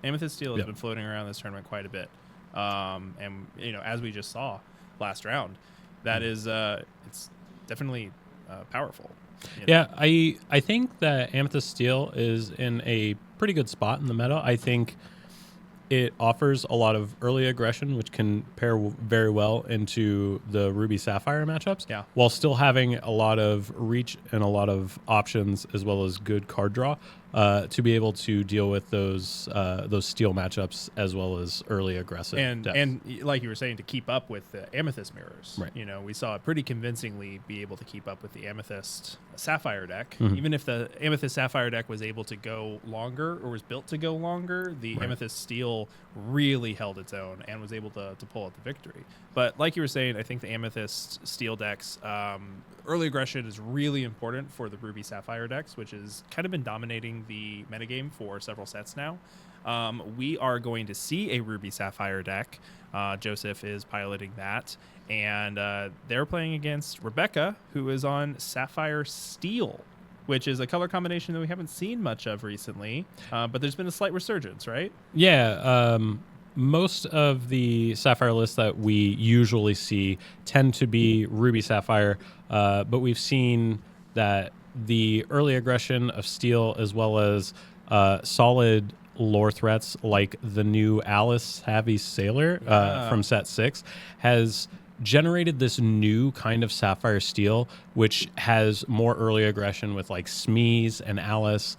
Amethyst Steel has been floating around this tournament quite a bit, and as we just saw last round, that is it's definitely powerful. Yeah, I think that Amethyst Steel is in a pretty good spot in the meta. I think it offers a lot of early aggression, which can pair very well into the Ruby Sapphire matchups, while still having a lot of reach and a lot of options, as well as good card draw to be able to deal with those steel matchups, as well as early aggressive decks. And like you were saying, to keep up with the Amethyst mirrors. Right. We saw it pretty convincingly be able to keep up with the Amethyst Sapphire deck. Mm-hmm. Even if the Amethyst Sapphire deck was able to go longer, or was built to go longer, the Amethyst Steel really held its own and was able to pull out the victory. But like you were saying, I think the Amethyst Steel decks, early aggression is really important for the Ruby Sapphire decks, which has kind of been dominating the metagame for several sets now. We are going to see a Ruby Sapphire deck. Joseph is piloting that, and they're playing against Rebecca, who is on Sapphire Steel, which is a color combination that we haven't seen much of recently, but there's been a slight resurgence, right? Yeah, most of the Sapphire lists that we usually see tend to be Ruby Sapphire, but we've seen that the early aggression of Steel, as well as solid lore threats like the new Alice Heavy Sailor from set 6 has generated this new kind of Sapphire Steel, which has more early aggression with like Smees and Alice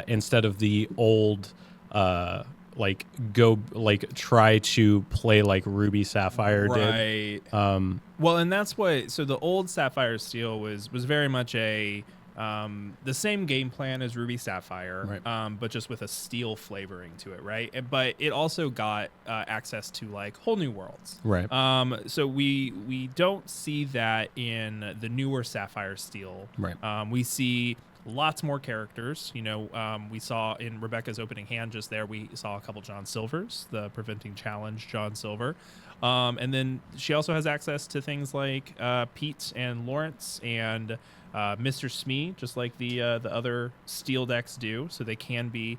instead of the old try to play like Ruby Sapphire did. Well, and that's what. So the old Sapphire Steel was very much a the same game plan as Ruby Sapphire, but just with a steel flavoring to it, right? But it also got access to like whole new worlds, right? So we don't see that in the newer Sapphire Steel, right? We see lots more characters. We saw in Rebecca's opening hand just there, we saw a couple John Silvers, the Preventing Challenge John Silver. And then she also has access to things like Pete and Lawrence and Mr. Smee, just like the other steel decks do. So they can be,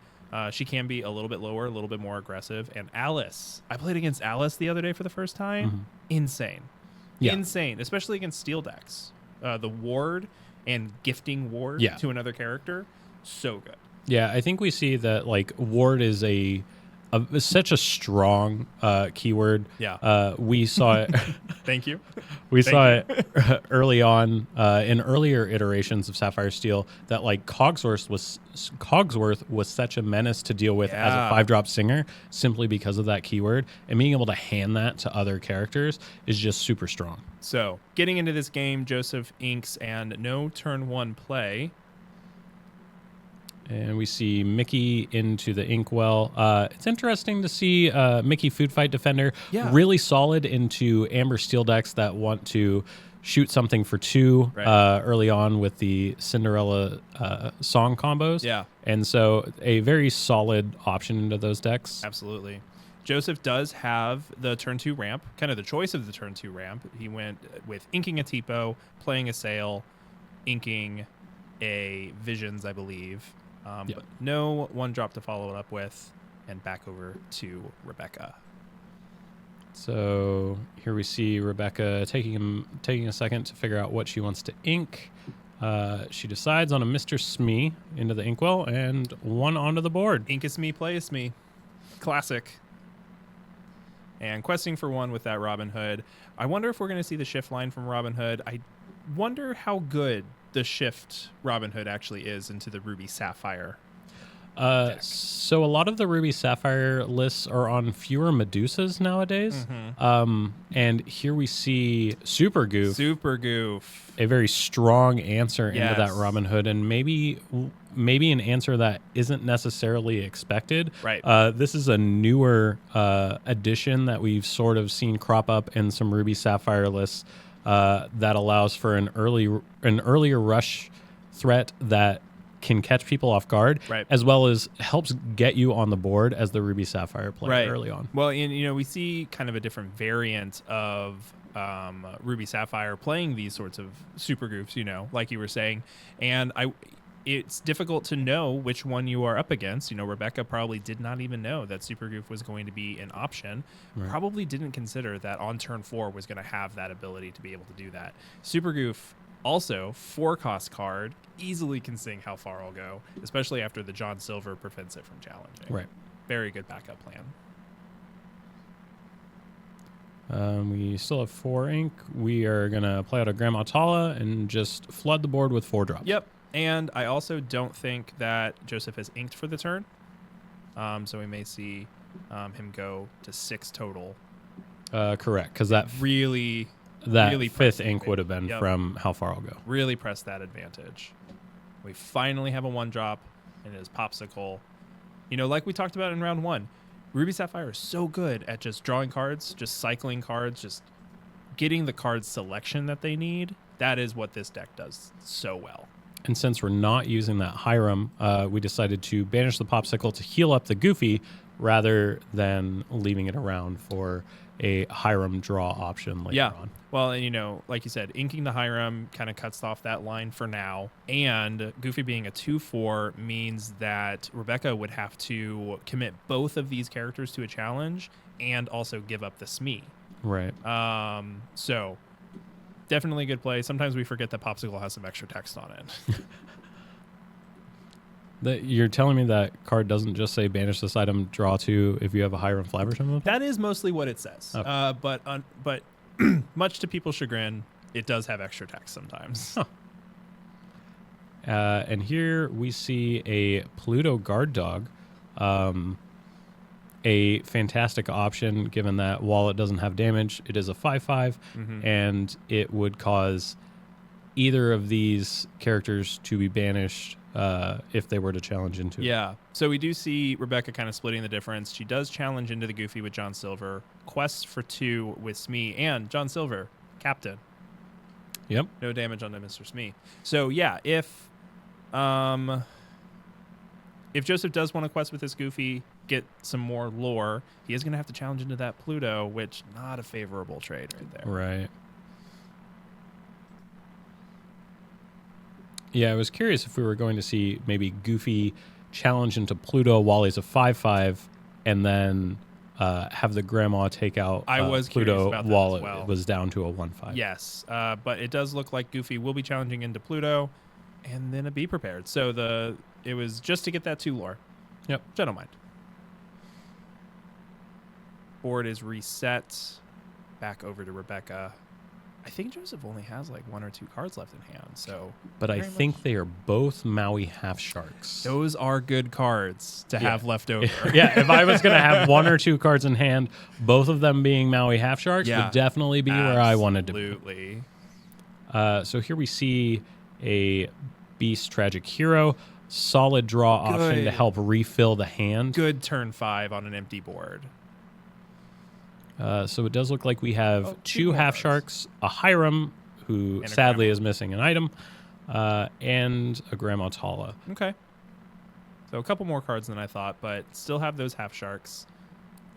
she can be a little bit lower, a little bit more aggressive. And Alice, I played against Alice the other day for the first time. Insane. Insane, especially against steel decks. The ward and gifting ward to another character, so good. Yeah, I think we see that like ward is such a strong keyword. We saw it. Thank you. We saw it early on in earlier iterations of Sapphire Steel that like Cogsworth was such a menace to deal with as a 5-drop singer simply because of that keyword, and being able to hand that to other characters is just super strong. So getting into this game, Joseph inks and no turn 1 play. And we see Mickey into the inkwell. It's interesting to see Mickey Food Fight Defender really solid into Amber Steel decks that want to shoot something for 2 early on with the Cinderella song combos. Yeah. And so a very solid option into those decks. Absolutely. Joseph does have the turn 2 ramp, kind of the choice of the turn 2 ramp. He went with inking a Tipo, playing a Sail, inking a Visions, I believe. But no 1-drop to follow it up with, and back over to Rebecca. So here we see Rebecca taking a second to figure out what she wants to ink. She decides on a Mr. Smee into the inkwell and 1 onto the board. Ink is me, play is me. Classic. And questing for 1 with that Robin Hood. I wonder if we're going to see the shift line from Robin Hood. I wonder how good the shift Robin Hood actually is into the Ruby Sapphire deck. So a lot of the Ruby Sapphire lists are on fewer Medusas nowadays. And here we see Super Goof, a very strong answer into that Robin Hood, and maybe an answer that isn't necessarily expected. This is a newer addition that we've sort of seen crop up in some Ruby Sapphire lists that allows for an earlier rush threat that can catch people off guard, as well as helps get you on the board as the Ruby Sapphire player early on. Well, and we see kind of a different variant of Ruby Sapphire playing these sorts of super goofs, like you were saying, and it's difficult to know which one you are up against. Rebecca probably did not even know that Super Goof was going to be an option. Probably didn't consider that on turn 4 was going to have that ability to be able to do that. Super Goof, also 4-cost card, easily can sing How Far I'll Go, especially after the John Silver prevents it from challenging. Very good backup plan. We still have 4 ink. We are going to play out a Grandma Tala and just flood the board with 4 drops. Yep. And I also don't think that Joseph has inked for the turn. So we may see him go to 6 total. Correct, because that really 5th ink would have been from How Far I'll Go. Really press that advantage. We finally have a 1-drop, and it is Popsicle. Like we talked about in round 1, Ruby Sapphire is so good at just drawing cards, just cycling cards, just getting the card selection that they need. That is what this deck does so well. And since we're not using that Hiram, we decided to banish the Popsicle to heal up the Goofy rather than leaving it around for a Hiram draw option later on. Well, and like you said, inking the Hiram kind of cuts off that line for now. And Goofy being a 2/4 means that Rebecca would have to commit both of these characters to a challenge and also give up the Smee. So definitely a good play. Sometimes we forget that Popsicle has some extra text on it. You're telling me that card doesn't just say banish this item, draw 2 if you have a Hiram Flabbersham? That is mostly what it says. Oh. But much to people's chagrin, it does have extra text sometimes. Huh. And here we see a Pluto guard dog. A fantastic option given that while it doesn't have damage, it is a 5/5, and it would cause either of these characters to be banished if they were to challenge into it. Yeah. So we do see Rebecca kind of splitting the difference. She does challenge into the Goofy with John Silver, quests for 2 with Smee, and John Silver, captain. Yep. No damage on Mr. Smee. So yeah, if Joseph does want to quest with this Goofy, get some more lore, he is going to have to challenge into that Pluto, which not a favorable trade right there. Right. Yeah, I was curious if we were going to see maybe Goofy challenge into Pluto while he's a 5/5, and then have the grandma take out I was Pluto about that while as well. it was down to a 1/5. Yes, but it does look like Goofy will be challenging into Pluto, and then a Be Prepared. So it was just to get that 2 lore. Yep. Gentle Mind. Board is reset. Back over to Rebecca. I think Joseph only has like 1 or 2 cards left in hand. So, but I think they are both Maui half sharks. Those are good cards to have left over. Yeah, if I was going to have 1 or 2 cards in hand, both of them being Maui half sharks would definitely be where I wanted to be. Absolutely. So here we see a Beast Tragic Hero. Solid draw option to help refill the hand. Good turn 5 on an empty board. So it does look like we have 2 more half cards. sharks, a Hiram, who And a sadly grandma. is missing an item, and a Grandma Tala. Okay. So a couple more cards than I thought, but still have those half sharks.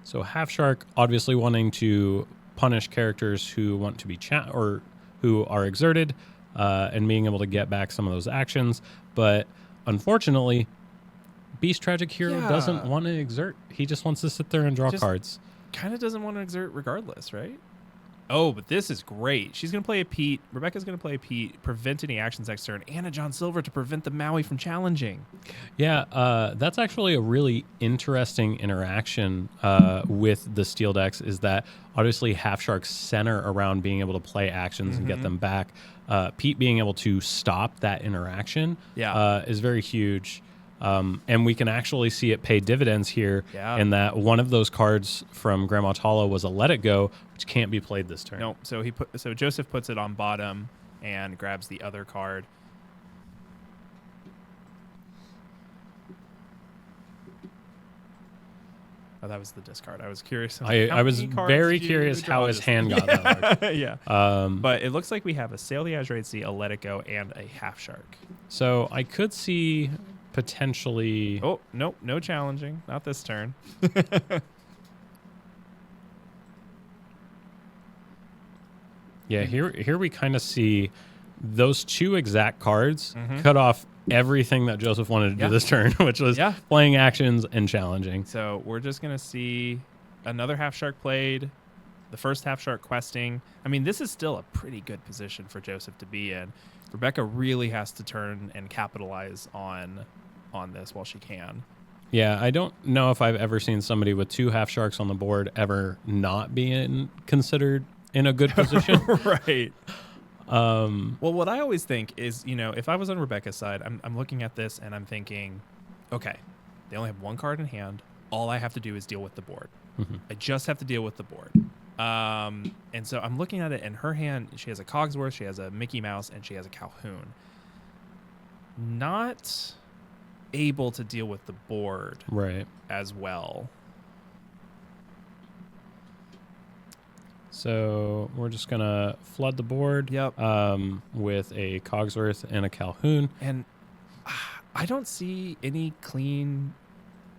So half shark, obviously wanting to punish characters who want to be or who are exerted, and being able to get back some of those actions. But unfortunately, Beast Tragic Hero doesn't want to exert. He just wants to sit there and draw cards. Kind of doesn't want to exert regardless, right? Oh, but this is great. She's going to play a Pete. Rebecca's going to play a Pete, prevent any actions next turn, and a John Silver to prevent the Maui from challenging. Yeah, that's actually a really interesting interaction with the steel decks, is that obviously half sharks center around being able to play actions and get them back. Pete being able to stop that interaction is very huge. And we can actually see it pay dividends here in that one of those cards from Grandma Tala was a Let It Go, which can't be played this turn. No, so Joseph puts it on bottom and grabs the other card. Oh, that was the discard. I was curious. I was very curious how his hand got that large. Yeah. But it looks like we have a Sail the Azurite Sea, a Let It Go, and a half shark. So I could see potentially... Oh, nope, no challenging. Not this turn. Yeah, here we kind of see those 2 exact cards cut off everything that Joseph wanted to do this turn, which was playing actions and challenging. So we're just going to see another half shark played, the first half shark questing. I mean, this is still a pretty good position for Joseph to be in. Rebecca really has to turn and capitalize on this while she can. Yeah, I don't know if I've ever seen somebody with 2 half sharks on the board ever not being considered in a good position. Right. Well, what I always think is, if I was on Rebecca's side, I'm looking at this and I'm thinking, okay, they only have 1 card in hand. All I have to do is deal with the board. I just have to deal with the board. And so I'm looking at it, and her hand, she has a Cogsworth, she has a Mickey Mouse, and she has a Calhoun. Not able to deal with the board as well. So we're just going to flood the board with a Cogsworth and a Calhoun. And I don't see any clean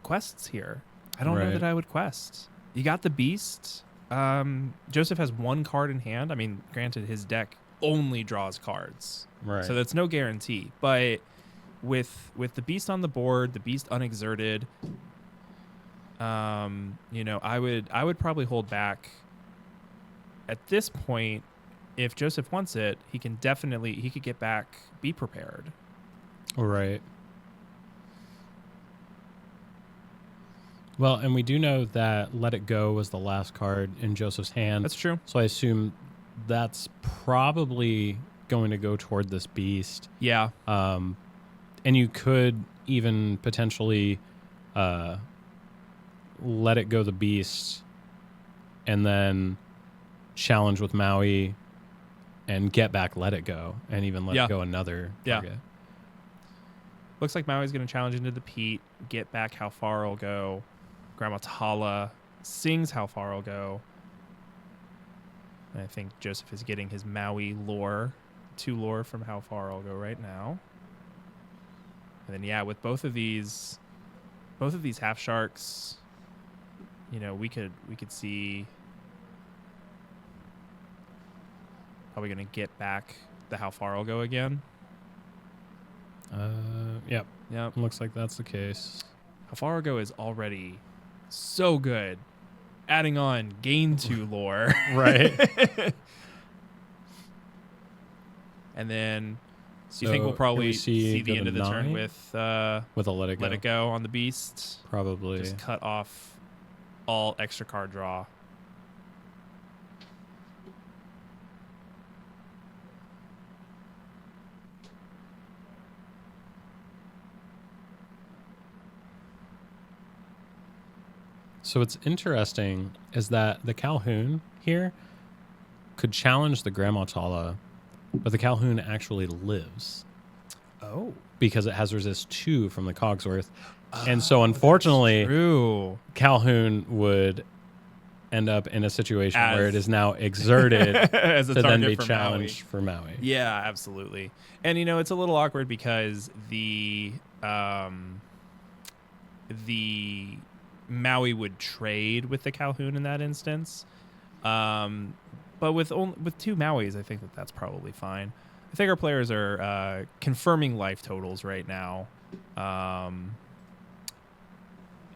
quests here. I don't know that I would quest. You got the Beast. Joseph has 1 card in hand. I mean, granted, his deck only draws cards. So that's no guarantee. But with the Beast on the board, the Beast unexerted, I would probably hold back. At this point, if Joseph wants it, he could get back Be Prepared. Right. Well, and we do know that Let It Go was the last card in Joseph's hand. That's true. So I assume that's probably going to go toward this beast. Yeah. And you could even potentially let it go the beast and then challenge with Maui and get back Let It Go and even let it go another target. Looks like Maui's going to challenge into the Pete, get back How Far I'll Go. Grandma Tala sings How Far I'll Go. And I think Joseph is getting his Maui lore, 2 lore from How Far I'll Go right now. And then, yeah, with both of these half sharks, you know, we could see probably going to get back the How Far I'll Go again. Yep. Yep. Looks like that's the case. How Far I'll Go is already so good. Adding on gain 2 lore. Right. And then, so you think we'll probably see the end of the turn with a Let It Go. Let It Go on the beast? Probably. Just cut off all extra card draw. So what's interesting is that the Calhoun here could challenge the Grandma Tala, but the Calhoun actually lives. Oh. Because it has resist 2 from the Cogsworth. And so unfortunately, Calhoun would end up in a situation where it is now exerted as a to then be for challenged for Maui. Yeah, absolutely. And, you know, it's a little awkward because the Maui would trade with the Calhoun in that instance. But with 2 Mauis, I think that's probably fine. I think our players are confirming life totals right now.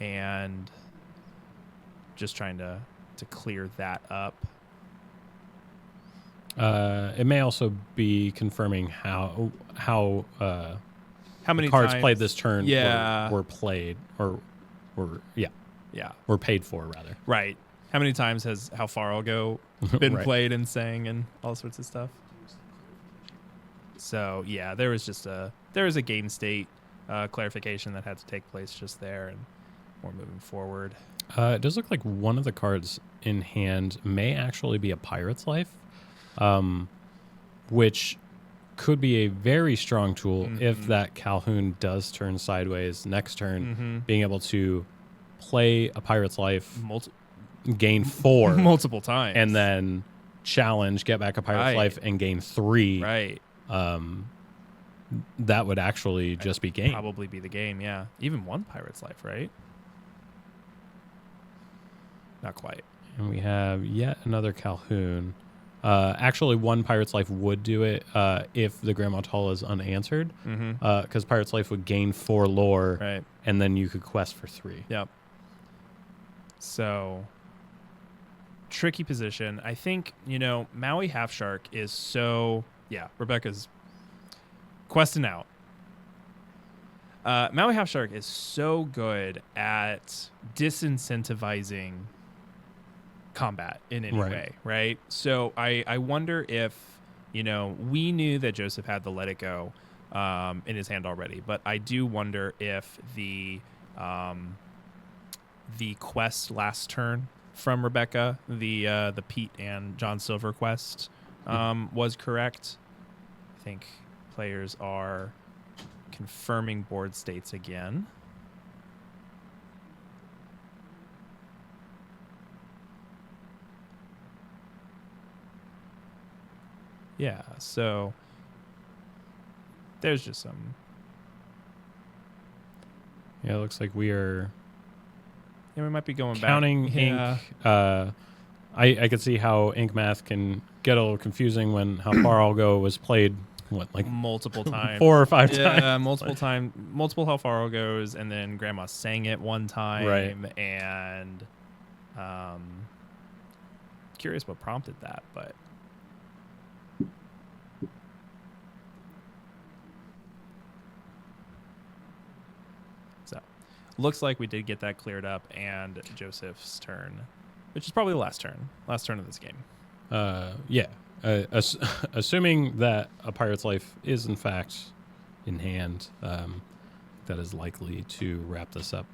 And just trying to clear that up. It may also be confirming how many cards times played this turn were played or were were paid for rather. Right. How many times has How Far I'll Go been played and sang and all sorts of stuff? So yeah, there was a game state clarification that had to take place just there, and we're moving forward. It does look like one of the cards in hand may actually be a Pirate's Life, which could be a very strong tool if that Calhoun does turn sideways next turn, being able to play a Pirate's Life, gain 4 multiple times, and then challenge, get back a Pirate's Life, and gain 3. Right. That would actually just be game. Probably be the game, yeah. Even 1 Pirate's Life, right? Not quite. And we have yet another Calhoun. Actually, 1 Pirate's Life would do it if the Grandma Tala is unanswered, because Pirate's Life would gain 4 lore, right, and then you could quest for 3. Yep. So, tricky position. I think, you know, Maui Half Shark is so... Yeah, Rebecca's questing out. Maui Half Shark is so good at disincentivizing combat in any way, right? So I wonder if, you know, we knew that Joseph had the Let It Go in his hand already, but I do wonder if the quest last turn from Rebecca, the Pete and John Silver quest, was correct. I think players are confirming board states again. Yeah, so there's just some. Yeah, it looks like we are. Yeah, we might be going counting back. ink. I could see how ink math can get a little confusing when How Far I'll Go was played. What, like multiple times, 4 or 5 times? Yeah, multiple How Far I'll Goes, and then Grandma sang it one time, right? And curious what prompted that, but so looks like we did get that cleared up, and Joseph's turn, which is probably the last turn of this game. Yeah. Assuming that a pirate's life is in fact in hand, that is likely to wrap this up.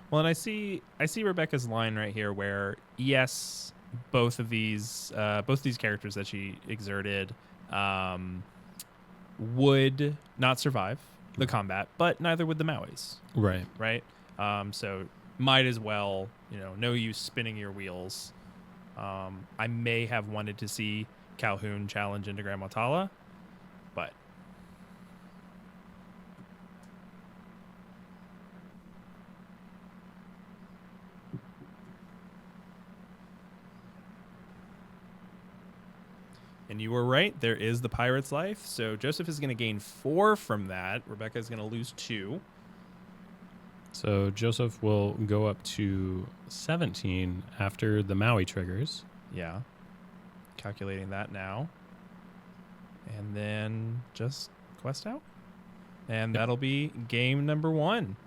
Well, and I see Rebecca's line right here where, yes, both these characters that she exerted would not survive the combat, but neither would the Mauis. Right. Right. So might as well, no use spinning your wheels. I may have wanted to see Calhoun challenge into Grand Matala, but and you were right. There is the pirate's life. So Joseph is going to gain 4 from that. Rebecca is going to lose 2. So Joseph will go up to 17 after the Maui triggers. Yeah. Calculating that now. And then just quest out. And that'll be game number 1.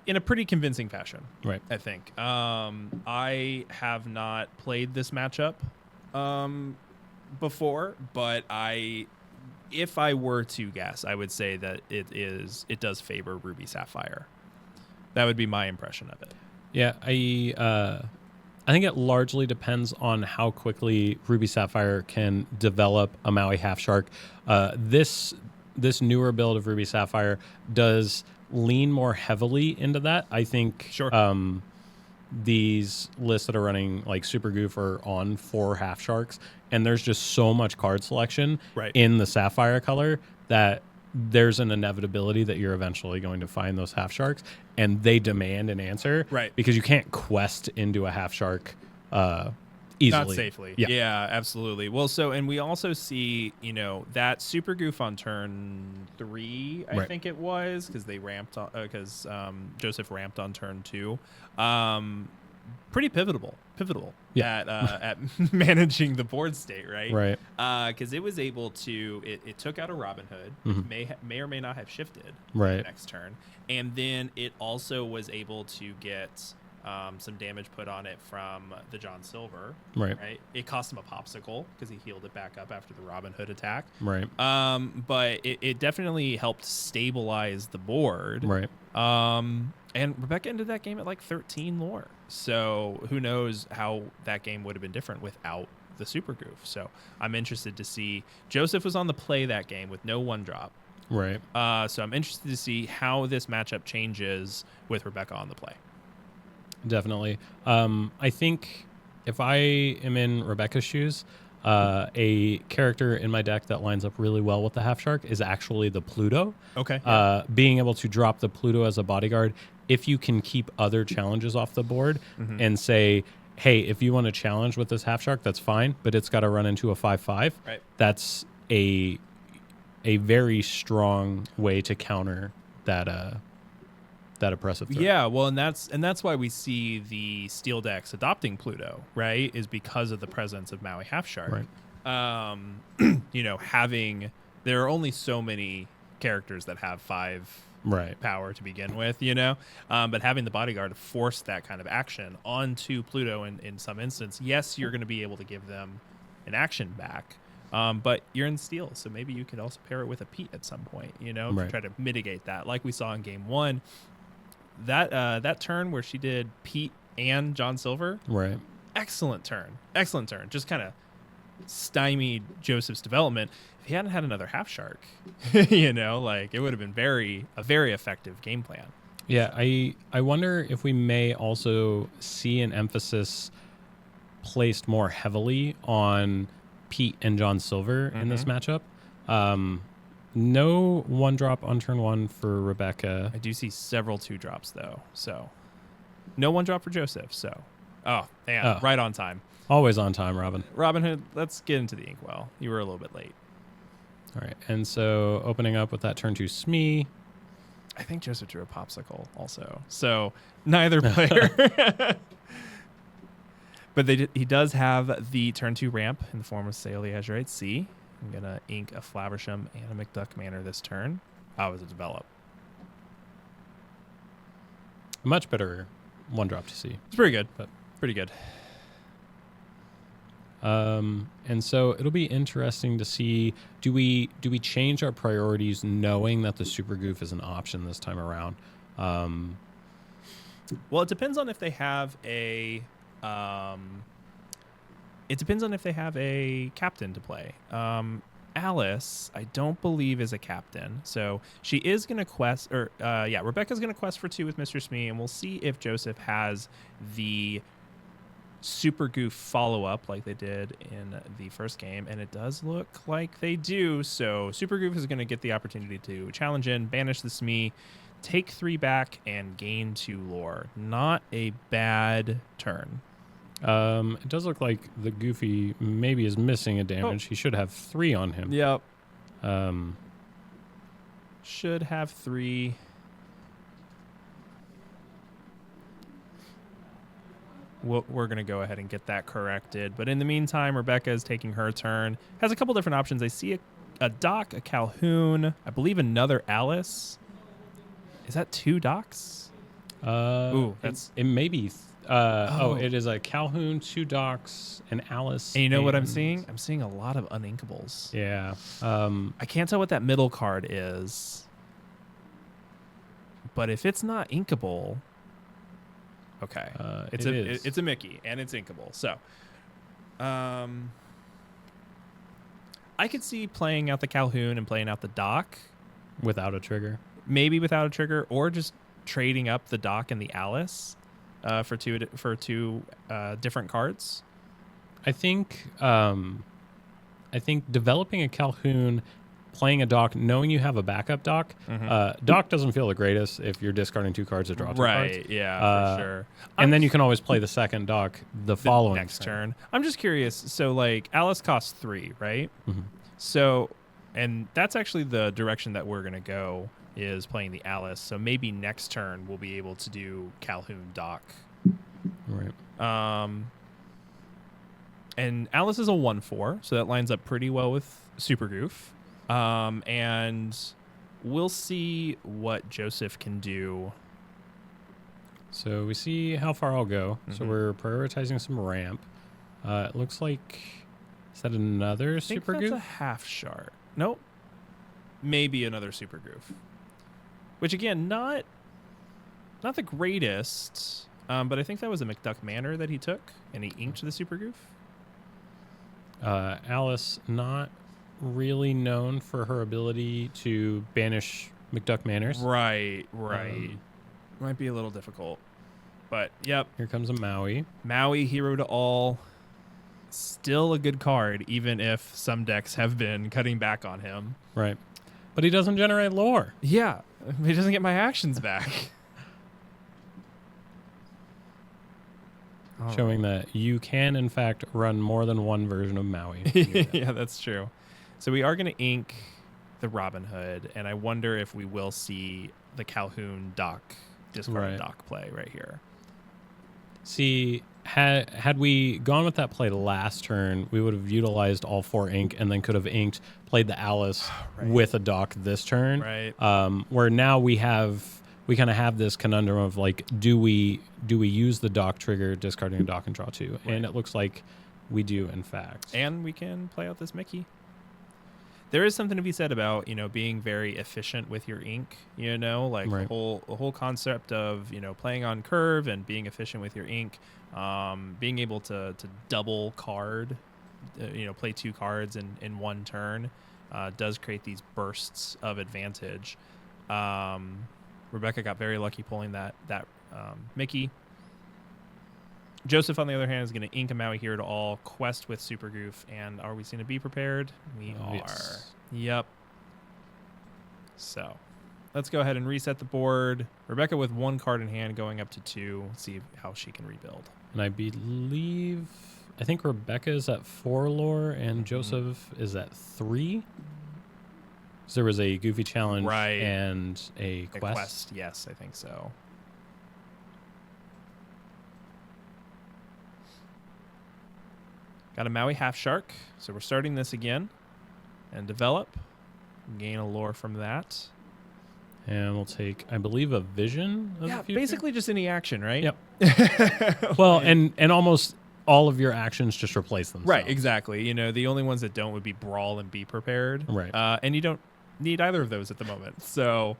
In a pretty convincing fashion. Right. I think. I have not played this matchup before, but if I were to guess, I would say that it does favor Ruby Sapphire. That would be my impression of it. Yeah, I think it largely depends on how quickly Ruby Sapphire can develop a Maui half shark. This newer build of Ruby Sapphire does lean more heavily into that. I think Sure. These lists that are running like Super Goof are on 4 half sharks, and there's just so much card selection in the Sapphire color that there's an inevitability that you're eventually going to find those half sharks, and they demand an answer, because you can't quest into a half shark easily. Not safely. Yeah, absolutely. Well, and we also see, that Super Goof on turn 3, I think it was, because they ramped on, because Joseph ramped on turn 2. Pretty pivotal at managing the board state, right? Because it was able to, it took out a Robin Hood, may or may not have shifted the next turn, and then it also was able to get some damage put on it from the John Silver. Right. It cost him a popsicle because he healed it back up after the Robin Hood attack. But it definitely helped stabilize the board. And Rebecca ended that game at like 13 lore. So who knows how that game would have been different without the Super Goof. So I'm interested to see. Joseph was on the play that game with no 1-drop. So I'm interested to see how this matchup changes with Rebecca on the play. Definitely. I think if I am in Rebecca's shoes, a character in my deck that lines up really well with the half shark is actually the Pluto. Being able to drop the Pluto as a bodyguard, if you can keep other challenges off the board and say, hey, if you want to challenge with this half shark, that's fine, but it's got to run into a 5/5. That's a very strong way to counter that oppressive threat. Yeah, well, and that's why we see the steel decks adopting Pluto, right? Is because of the presence of Maui half shark. There are only so many characters that have 5 power to begin with, but having the bodyguard force that kind of action onto Pluto in some instance, yes, you're going to be able to give them an action back. But you're in steel, so maybe you could also pair it with a Pete at some point, to try to mitigate that, like we saw in game 1. That turn where she did Pete and John Silver, excellent turn, just kind of stymied Joseph's development. If he hadn't had another half shark, it would have been a very effective game plan. Yeah, I wonder if we may also see an emphasis placed more heavily on Pete and John Silver in this matchup. No 1-drop on turn 1 for Rebecca. I do see several 2-drops though, so no 1-drop for Joseph. So, right on time. Always on time, Robin. Robin Hood, let's get into the inkwell. You were a little bit late. All right, and so opening up with that turn 2 Smee. I think Joseph drew a popsicle also, so neither player. But he does have the turn 2 ramp in the form of Sail the Azurite Sea. I'm going to ink a Flaversham and a McDuck Manor this turn. Oh, it's a develop. Much better 1-drop to see. It's pretty good, but pretty good. And so it'll be interesting to see, do we change our priorities knowing that the Super Goof is an option this time around? Well, it depends on if they have a captain to play. Alice, I don't believe, is a captain. So she is going to quest, Rebecca's going to quest for 2 with Mr. Smee, and we'll see if Joseph has the Super Goof follow-up like they did in the first game, and it does look like they do. So Super Goof is going to get the opportunity to challenge in, banish the Smee, take 3 back, and gain 2 lore. Not a bad turn. It does look like the Goofy maybe is missing a damage. He should have 3 on him. Yep. Should have 3. We're going to go ahead and get that corrected. But in the meantime, Rebecca is taking her turn. Has a couple different options. I see a Doc, a Calhoun, I believe another Alice. Is that 2 Docs? It may be. It is a Calhoun, 2 Docs, an Alice. And you know what I'm seeing? I'm seeing a lot of uninkables. Yeah. I can't tell what that middle card is. But if it's not inkable... Okay, it's a Mickey, and it's inkable. So, I could see playing out the Calhoun and playing out the Doc. Without a trigger. Maybe without a trigger, or just trading up the Doc and the Alice for two different cards. I think developing a Calhoun, playing a Doc, knowing you have a backup Doc. Doc doesn't feel the greatest if you're discarding 2 cards to draw 2 cards. Right, yeah, for sure. And then you can always play the second Doc the following next turn. I'm just curious. So, like, Alice costs 3, right? Mm-hmm. So, and that's actually the direction that we're going to go, is playing the Alice. So maybe next turn we'll be able to do Calhoun Doc. Right. And Alice is a 1/4, so that lines up pretty well with Super Goof. And we'll see what Joseph can do. So we see how far I'll go. Mm-hmm. So we're prioritizing some ramp. It looks like, is that another Super Goof? That's a half shard. Nope. Maybe another Super Goof. Which again, not the greatest. But I think that was a McDuck Manor that he took, and he inked the Super Goof. Alice, not really known for her ability to banish McDuck Manors. Right. Might be a little difficult. But, yep. Here comes a Maui. Maui, hero to all. Still a good card, even if some decks have been cutting back on him. Right. But he doesn't generate lore. Yeah. He doesn't get my actions back. Showing that you can, in fact, run more than one version of Maui. Yeah, that's true. So we are going to ink the Robin Hood, and I wonder if we will see the Calhoun Doc, discard Doc play right here. See, had we gone with that play last turn, we would have utilized all 4 ink and then could have played the Alice with a Doc this turn. Right. Where now we kind of have this conundrum of, like, do we use the Doc trigger, discarding a Doc and draw 2? Right. And it looks like we do, in fact. And we can play out this Mickey. There is something to be said about, being very efficient with your ink, like the whole concept of, playing on curve and being efficient with your ink, being able to double card, play 2 cards in one turn, does create these bursts of advantage. Rebecca got very lucky pulling that Mickey. Joseph, on the other hand, is going to ink a Maui Hero to all, quest with Super Goof, and are we seeing to be prepared? We are. Yes. Yep. So, let's go ahead and reset the board. Rebecca with 1 card in hand, going up to 2. See how she can rebuild. And I think Rebecca is at 4 lore, and Joseph is at 3. So there was a Goofy challenge and a quest. Yes, I think so. Got a Maui Half Shark, so we're starting this again. and develop. Gain a lore from that. And we'll take, I believe, a vision of the future? Basically just any action, right? Yep. Well, and almost all of your actions just replace themselves. Right, exactly. The only ones that don't would be brawl and be prepared. Right. And you don't need either of those at the moment. So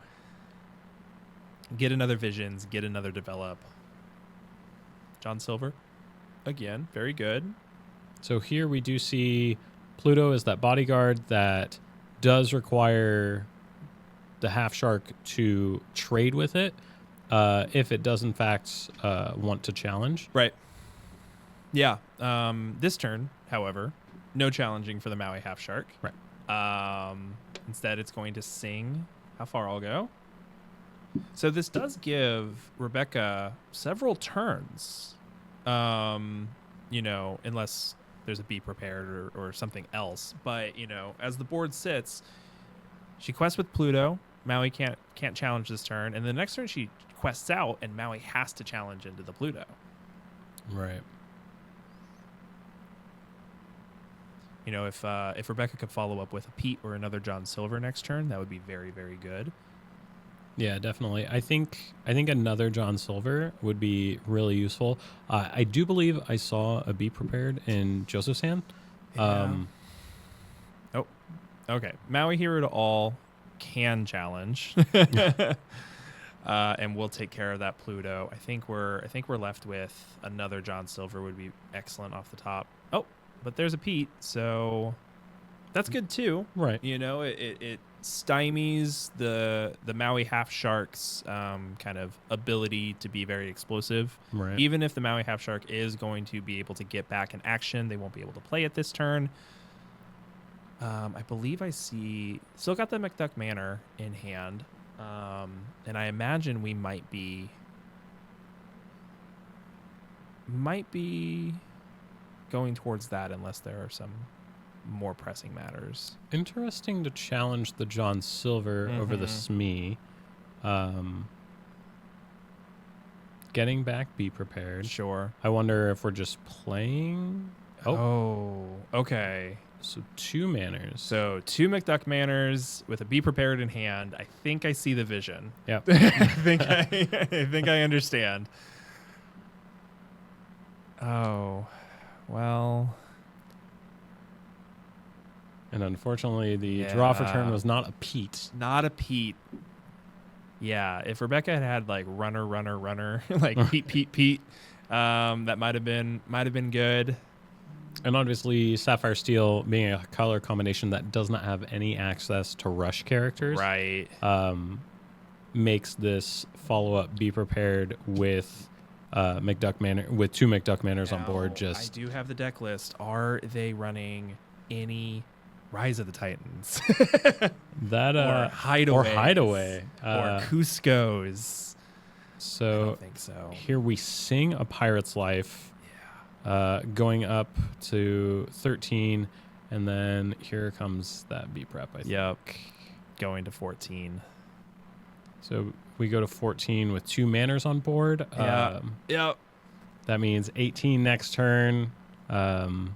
get another visions, get another develop. John Silver, again, very good. So here we do see Pluto as that bodyguard that does require the half shark to trade with it if it does in fact want to challenge. Right. Yeah. This turn, however, no challenging for the Maui half shark. Right. Instead, it's going to sing. How far I'll go? So this does give Rebecca several turns. Unless there's a be prepared or something else. But as the board sits, she quests with Pluto. Maui can't challenge this turn, and the next turn she quests out, and Maui has to challenge into the Pluto. Right. If Rebecca could follow up with a Pete or another John Silver next turn, that would be very, very good. Yeah, definitely. I think another John Silver would be really useful. I do believe I saw a Be Prepared in Joseph's hand. Yeah. Okay. Maui Hero to all can challenge, and we'll take care of that Pluto. I think we're left with another John Silver would be excellent off the top. Oh, but there's a Pete, so that's good too. Right. It stymies the Maui half shark's kind of ability to be very explosive. Right. Even if the Maui half shark is going to be able to get back in action, they won't be able to play it this turn. I believe I see still got the McDuck Manor in hand, and I imagine we might be going towards that unless there are some more pressing matters. Interesting to challenge the John Silver over the Smee. Getting back Be Prepared. Sure. I wonder if we're just playing. Oh, okay. So 2 manors. So 2 McDuck Manors with a Be Prepared in hand. I think I see the vision. Yep. I think I understand. Oh, well. And unfortunately, the draw for turn was not a Pete. Not a Pete. Yeah, if Rebecca had like runner, like Pete, that might have been good. And obviously, Sapphire Steel being a color combination that does not have any access to rush characters, right? Makes this follow-up Be Prepared with McDuck Manor with 2 McDuck Manors on board. I do have the deck list. Are they running any Rise of the Titans? That or Hideaway or Cusco's? So I don't think so. Here we sing A Pirate's Life. Going up to 13, and then here comes that B prep, I think. Yep, going to 14. So we go to 14 with 2 manors on board. Yep. That means 18 next turn, and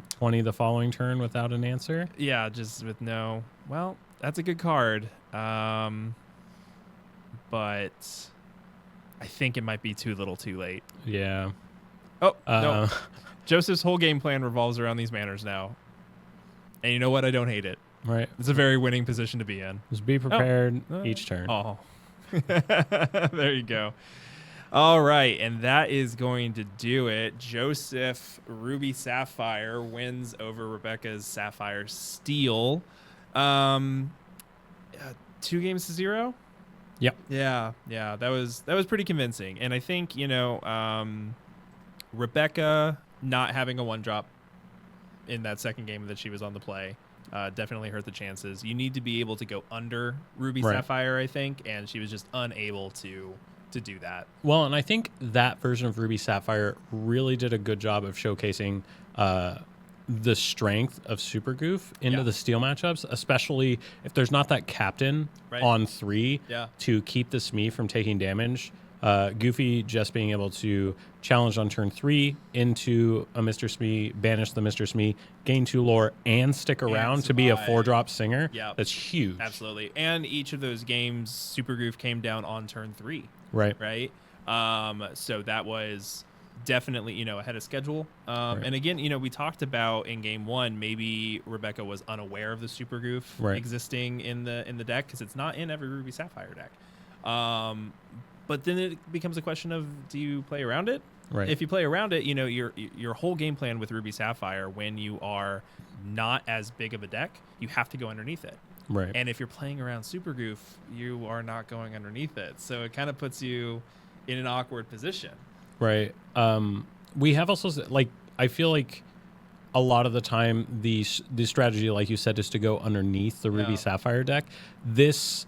20 the following turn without an answer. Yeah, just with no. Well, that's a good card, but I think it might be too little too late. Yeah. Oh, no. Joseph's whole game plan revolves around these manors now. And you know what? I don't hate it. Right. It's a very winning position to be in. Just be prepared each turn. Oh. There you go. All right. And that is going to do it. Joseph Ruby Sapphire wins over Rebecca's Sapphire Steel. 2 games to 0? Yep. Yeah. That was pretty convincing. And I think, Rebecca not having a 1-drop in that second game that she was on the play definitely hurt the chances. You need to be able to go under Ruby Sapphire, I think, and she was just unable to do that. Well, and I think that version of Ruby Sapphire really did a good job of showcasing the strength of Super Goof into the steel matchups, especially if there's not that captain on 3 to keep the Smee from taking damage. Goofy just being able to challenge on turn 3 into a Mr. Smee, banish the Mr. Smee, gain 2 lore, and stick around to be a 4-drop singer. Yeah, that's huge. Absolutely. And each of those games, Super Goof came down on turn 3. Right. So that was definitely, ahead of schedule. Right. And again, we talked about in game 1, maybe Rebecca was unaware of the Super Goof existing in the deck because it's not in every Ruby Sapphire deck. But then it becomes a question of, do you play around it? Right. If you play around it, your whole game plan with Ruby Sapphire, when you are not as big of a deck, you have to go underneath it. Right. And if you're playing around Super Goof, you are not going underneath it. So it kind of puts you in an awkward position. Right. We have also, I feel like a lot of the time the strategy, like you said, is to go underneath the Ruby Sapphire deck. This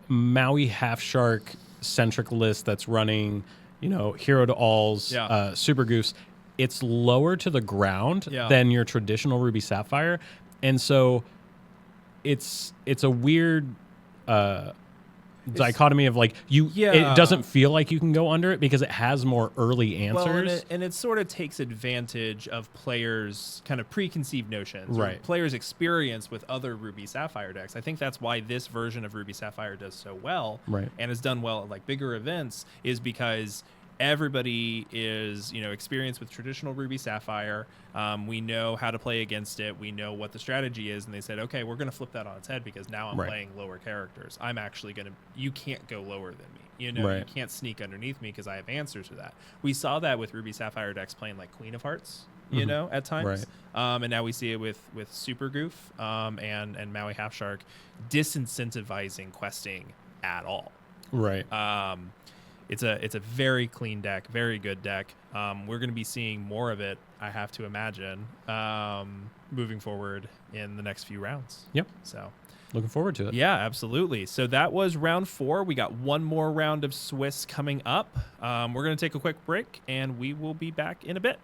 Maui Half Shark centric list that's running, Hero to Alls, Super Goofs, it's lower to the ground than your traditional Ruby Sapphire. And so it's a weird dichotomy of it doesn't feel like you can go under it because it has more early answers. Well, and it sort of takes advantage of players' kind of preconceived notions, right? Players' experience with other Ruby Sapphire decks. I think that's why this version of Ruby Sapphire does so well, right? And has done well at bigger events, is because everybody is experienced with traditional Ruby Sapphire. We know how to play against it. We know what the strategy is, and they said, okay, we're going to flip that on its head because now I'm playing lower characters. I'm actually you can't go lower than me. You can't sneak underneath me because I have answers to that. We saw that with Ruby Sapphire decks playing like Queen of Hearts, at times. Right. And now we see it with Super Goof and Maui Half Shark disincentivizing questing at all. Right. It's a very clean deck, very good deck. We're going to be seeing more of it, I have to imagine, moving forward in the next few rounds. Yep. So looking forward to it. Yeah, absolutely. So that was round 4. We got one more round of Swiss coming up. We're going to take a quick break, and we will be back in a bit.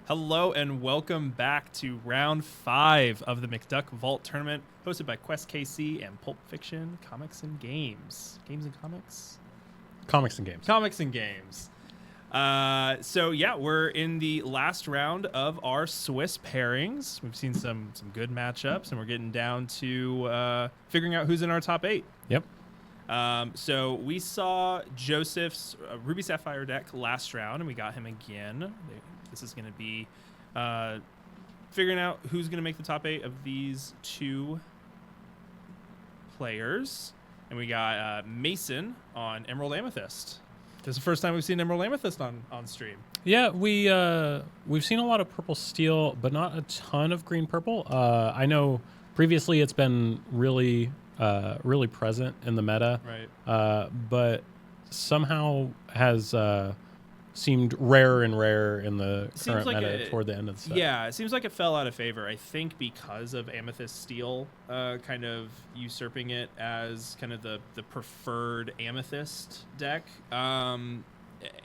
Hello and welcome back to round 5 of the McDuck Vault Tournament, hosted by QwestKC and Pulp Fiction Comics and Games. Games and Comics? Comics and Games. Comics and Games. So yeah, we're in the last round of our Swiss pairings. We've seen some good matchups, and we're getting down to figuring out who's in our top 8. Yep. So we saw Joseph's Ruby Sapphire deck last round, and we got him again. This is going to be figuring out who's going to make the top 8 of these 2 players. And we got Mason on Emerald Amethyst. This is the first time we've seen Emerald Amethyst on stream. Yeah, we've seen a lot of purple steel, but not a ton of green purple. I know previously it's been really present in the meta, right? But somehow has seemed rarer and rarer in the current meta toward the end of the set. Yeah, it seems like it fell out of favor. I think because of Amethyst Steel kind of usurping it as kind of the preferred Amethyst deck.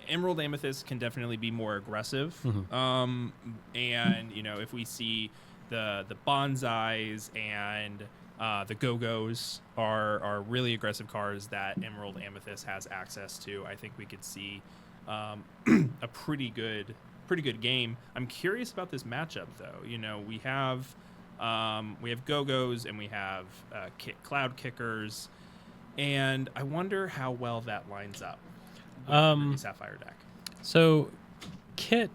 Emerald Amethyst can definitely be more aggressive. Mm-hmm. And, if we see the Bonsais and the Go-Go's are really aggressive cards that Emerald Amethyst has access to, I think we could see a pretty good game. I'm curious about this matchup, though. We have Go-Go's and we have Cloud Kickers, and I wonder how well that lines up with the Ruby Sapphire deck. So, Kit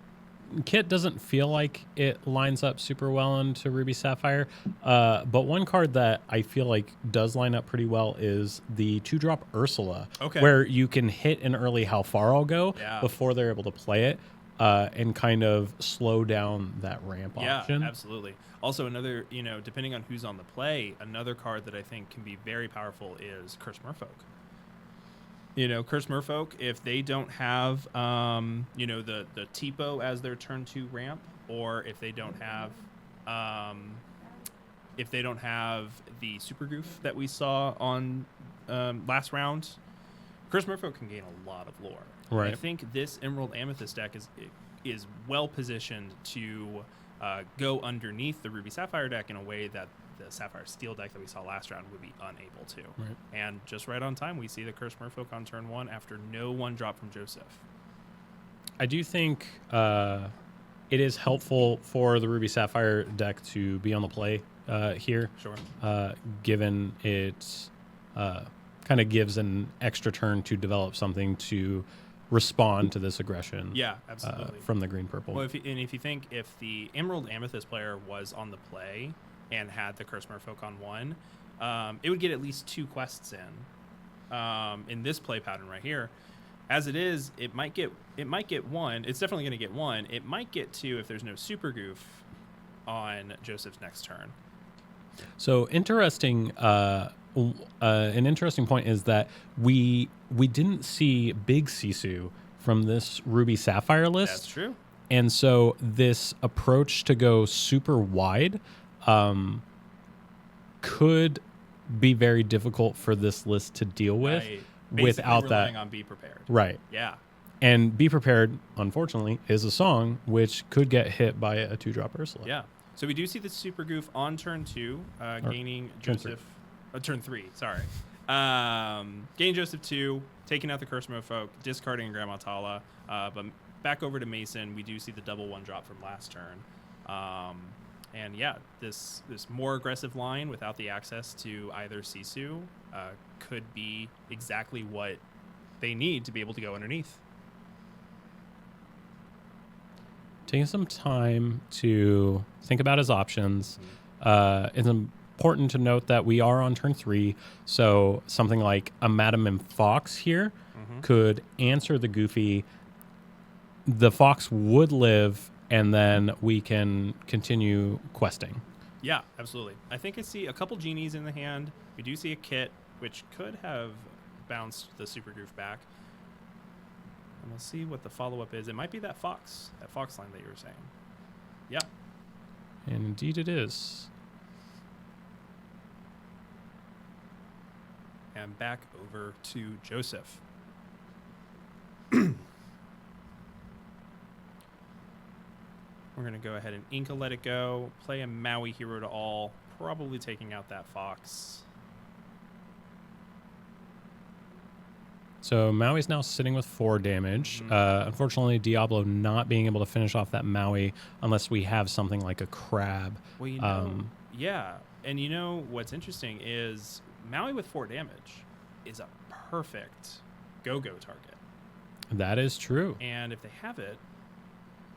doesn't feel like it lines up super well into Ruby Sapphire, but one card that I feel like does line up pretty well is the 2-drop Ursula, where you can hit an early how far I'll go before they're able to play it, and kind of slow down that ramp option. Yeah, absolutely. Also, another, depending on who's on the play, another card that I think can be very powerful is Curse Merfolk. Curse Merfolk, if they don't have, the Tipo as their turn 2 ramp, or if they don't have the Super Goof that we saw on last round, Curse Merfolk can gain a lot of lore. Right. I think this Emerald Amethyst deck is well positioned to go underneath the Ruby Sapphire deck in a way that the Sapphire Steel deck that we saw last round would be unable to. Right. And just right on time, we see the Cursed Merfolk on turn 1 after no 1-drop from Joseph. I do think it is helpful for the Ruby Sapphire deck to be on the play here. Sure. Given it kind of gives an extra turn to develop something to respond to this aggression. Yeah, absolutely. From the green purple. Well, if you think if the Emerald Amethyst player was on the play and had the Cursed Merfolk on 1, it would get at least 2 quests in this play pattern right here. As it is, it might get 1. It's definitely going to get 1. It might get 2 if there's no Super Goof on Joseph's next turn. So interesting. An interesting point is that we didn't see Big Sisu from this Ruby Sapphire list. That's true. And so this approach to go super wide could be very difficult for this list to deal with. Right. Without Basically that. relying on Be Prepared. Right. Yeah. And Be Prepared, unfortunately, is a song which could get hit by a 2-drop Ursula. Yeah. So we do see the Super Goof on turn 2, gaining turn Joseph. Turn 3, sorry. Gaining Joseph 2, taking out the Cursed Merfolk, discarding Grandma Tala. But back over to Mason, we do see the double 1-drop from last turn. And yeah, this more aggressive line without the access to either Sisu could be exactly what they need to be able to go underneath. Taking some time to think about his options. It's important to note that we are on turn 3, so something like a Madam and Fox here could answer the Goofy. The Fox would live, and then we can continue questing. Yeah, absolutely. I think I see a couple genies in the hand. We do see a Kit, which could have bounced the Super Goof back. And we'll see what the follow-up is. It might be that Fox line that you were saying. Yeah. And indeed it is. And back over to Joseph. We're going to go ahead and Inca Let It Go, play a Maui Hero to All, probably taking out that Fox. So Maui's now sitting with 4 damage. Unfortunately, Diablo not being able to finish off that Maui unless we have something like a crab. Well, you know, yeah. And you know what's interesting is Maui with 4 damage is a perfect go-go target. That is true. And if they have it,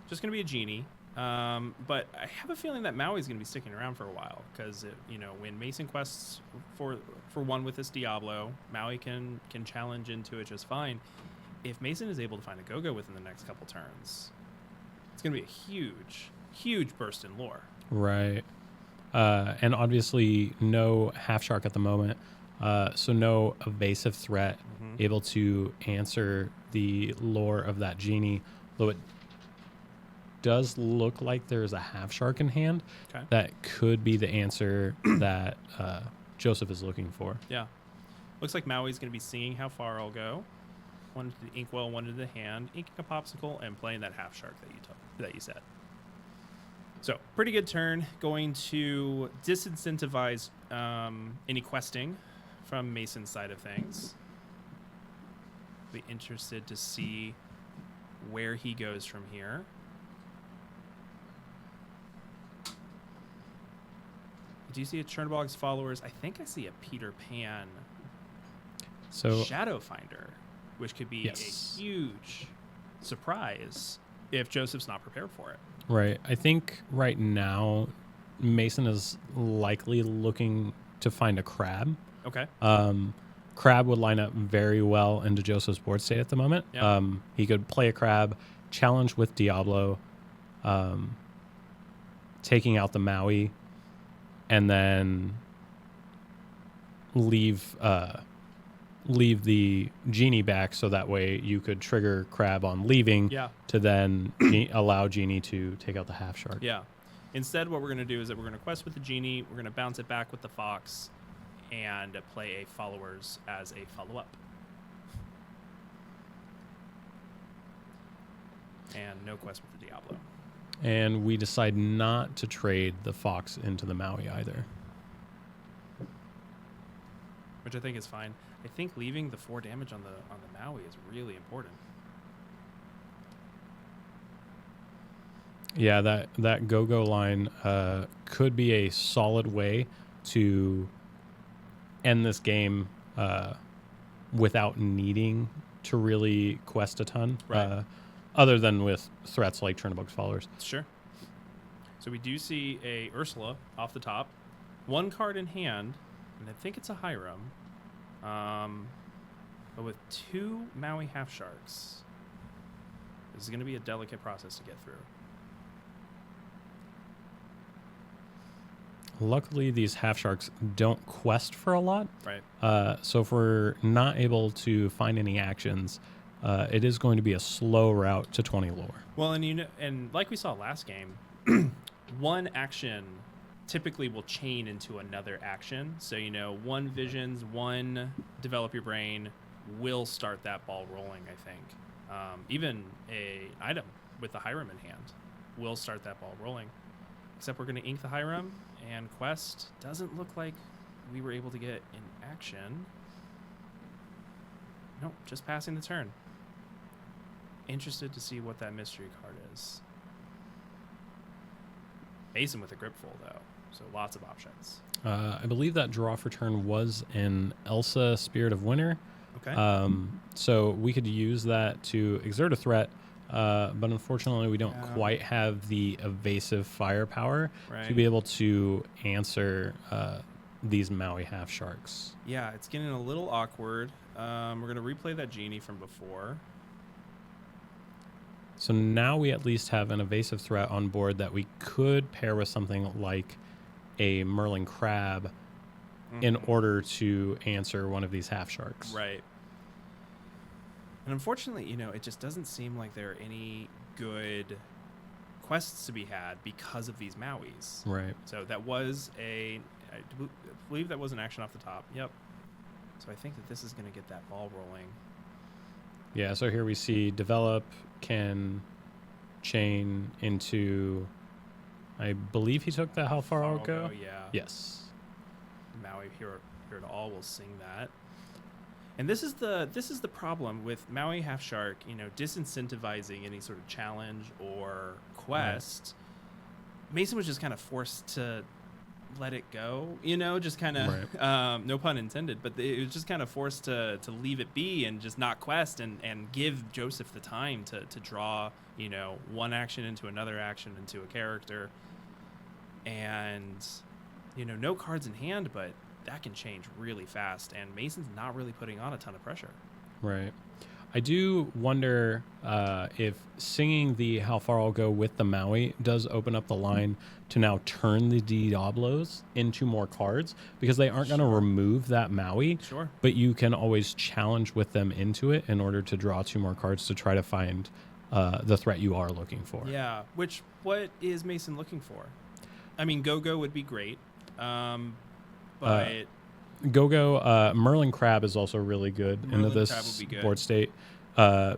just going to be a genie. But I have a feeling that Maui's going to be sticking around for a while because, when Mason quests for 1 with this Diablo, Maui can challenge into it just fine. If Mason is able to find a go-go within the next couple turns, it's going to be a huge, huge burst in lore. Right. And obviously no Half Shark at the moment, so no evasive threat able to answer the lore of that genie, though it does look like there's a Half Shark in hand. Okay. That could be the answer that Joseph is looking for. Yeah. Looks like Maui's going to be seeing how far I'll go. 1 to the Inkwell, 1 to the hand, inking a Popsicle, and playing that Half Shark that you said. So, pretty good turn. Going to disincentivize any questing from Mason's side of things. Be interested to see where he goes from here. Do you see a Chernobog's followers? I think I see a Peter Pan Shadow Finder, which could be a huge surprise if Joseph's not prepared for it. Right. I think right now Mason is likely looking to find a crab. Okay. Crab would line up very well into Joseph's board state at the moment. Yeah. He could play a crab, challenge with Diablo, taking out the Maui, and then leave the genie back so that way you could trigger crab on leaving to then allow genie to take out the Half Shark. Yeah. Instead, what we're going to do is that we're going to quest with the genie, we're going to bounce it back with the fox, and play a followers as a follow-up. And no quest with the Diablo. And we decide not to trade the fox into the Maui either. which I think is fine. I think leaving the 4 damage on the Maui is really important. Yeah, that go-go line could be a solid way to end this game without needing to really quest a ton, Right. other than with threats like Chernobog's Followers. Sure. So we do see a Ursula off the top, 1 card in hand, and I think it's a Hiram, but with 2 Maui half sharks. This is going to be a delicate process to get through. Luckily, these half sharks don't quest for a lot. Right. So if we're not able to find any actions, it is going to be a slow route to 20 lore. Well, and like we saw last game, 1 action typically will chain into another action. So 1 visions, 1 develop your brain will start that ball rolling. I think even a item with the Hiram in hand will start that ball rolling. Except we're going to ink the Hiram, and quest doesn't look like we were able to get in action. Nope, just passing the turn. Interested to see what that mystery card is. Mason with a grip full, though, so lots of options. I believe that draw for turn was an Elsa Spirit of Winter. Okay. So we could use that to exert a threat, but unfortunately we don't quite have the evasive firepower to be able to answer these Maui half sharks. Yeah, it's getting a little awkward. We're going to replay that genie from before. So now we at least have an evasive threat on board that we could pair with something like a Merlin Crab in order to answer one of these half sharks. Right. And unfortunately, it just doesn't seem like there are any good quests to be had because of these Mauis. Right. So that was I believe that was an action off the top. Yep. So I think that this is going to get that ball rolling. Yeah, so here we see develop can chain into, I believe he took that. How far I'll go? Yeah. Yes. Maui here at all will sing that. And this is the problem with Maui Half Shark, disincentivizing any sort of challenge or quest. Right. Mason was just kind of forced to let it go, just kind of, right. No pun intended, but it was just kind of forced to leave it be and just not quest and give Joseph the time to draw, 1 action into another action into a character. And, no cards in hand, but that can change really fast. And Mason's not really putting on a ton of pressure. Right. I do wonder if singing the How Far I'll Go with the Maui does open up the line to now turn the Diablos into more cards, because they aren't going to remove that Maui. Sure. But you can always challenge with them into it in order to draw 2 more cards to try to find the threat you are looking for. Yeah. What is Mason looking for? I mean, Go-Go would be great. But Go-Go, Merlin Crab is also really good into this board state,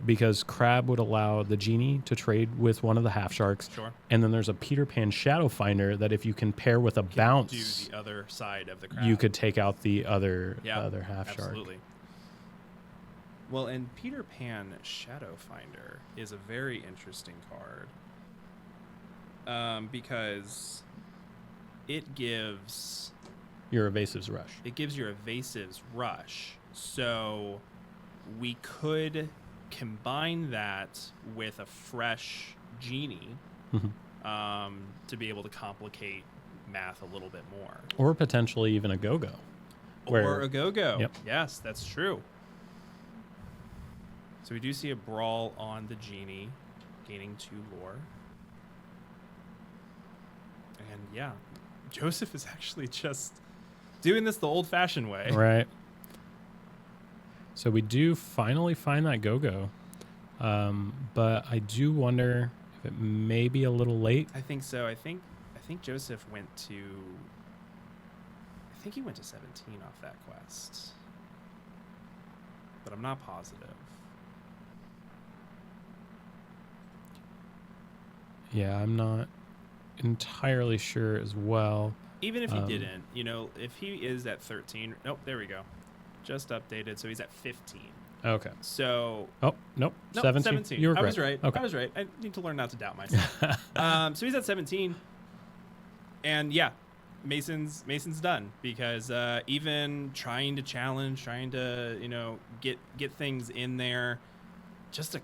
because Crab would allow the genie to trade with one of the half sharks. Sure. And then there's a Peter Pan Shadow Finder that if you can pair with a bounce, do the other side of the Crab. You could take out the other half shark. Absolutely. Well, and Peter Pan Shadow Finder is a very interesting card, because it gives your evasives rush. It gives your evasives rush. So we could combine that with a fresh genie to be able to complicate math a little bit more. Or potentially even a Go-Go. Or a Go-Go. Yep. Yes, that's true. So we do see a brawl on the genie, gaining 2 lore. And yeah, Joseph is actually just doing this the old-fashioned way. Right. So we do finally find that Go-Go. But I do wonder if it may be a little late. I think so. I think Joseph went to... I think he went to 17 off that quest. But I'm not positive. Yeah, I'm not entirely sure as well. Even if he didn't, if he is at 13... Nope, there we go. just updated, so he's at 15. Okay. So Oh, nope. 17. You were I correct. was right. Okay. I was right. I need to learn not to doubt myself. So he's at 17. And yeah, Mason's done because even trying to challenge, trying to, get things in there, just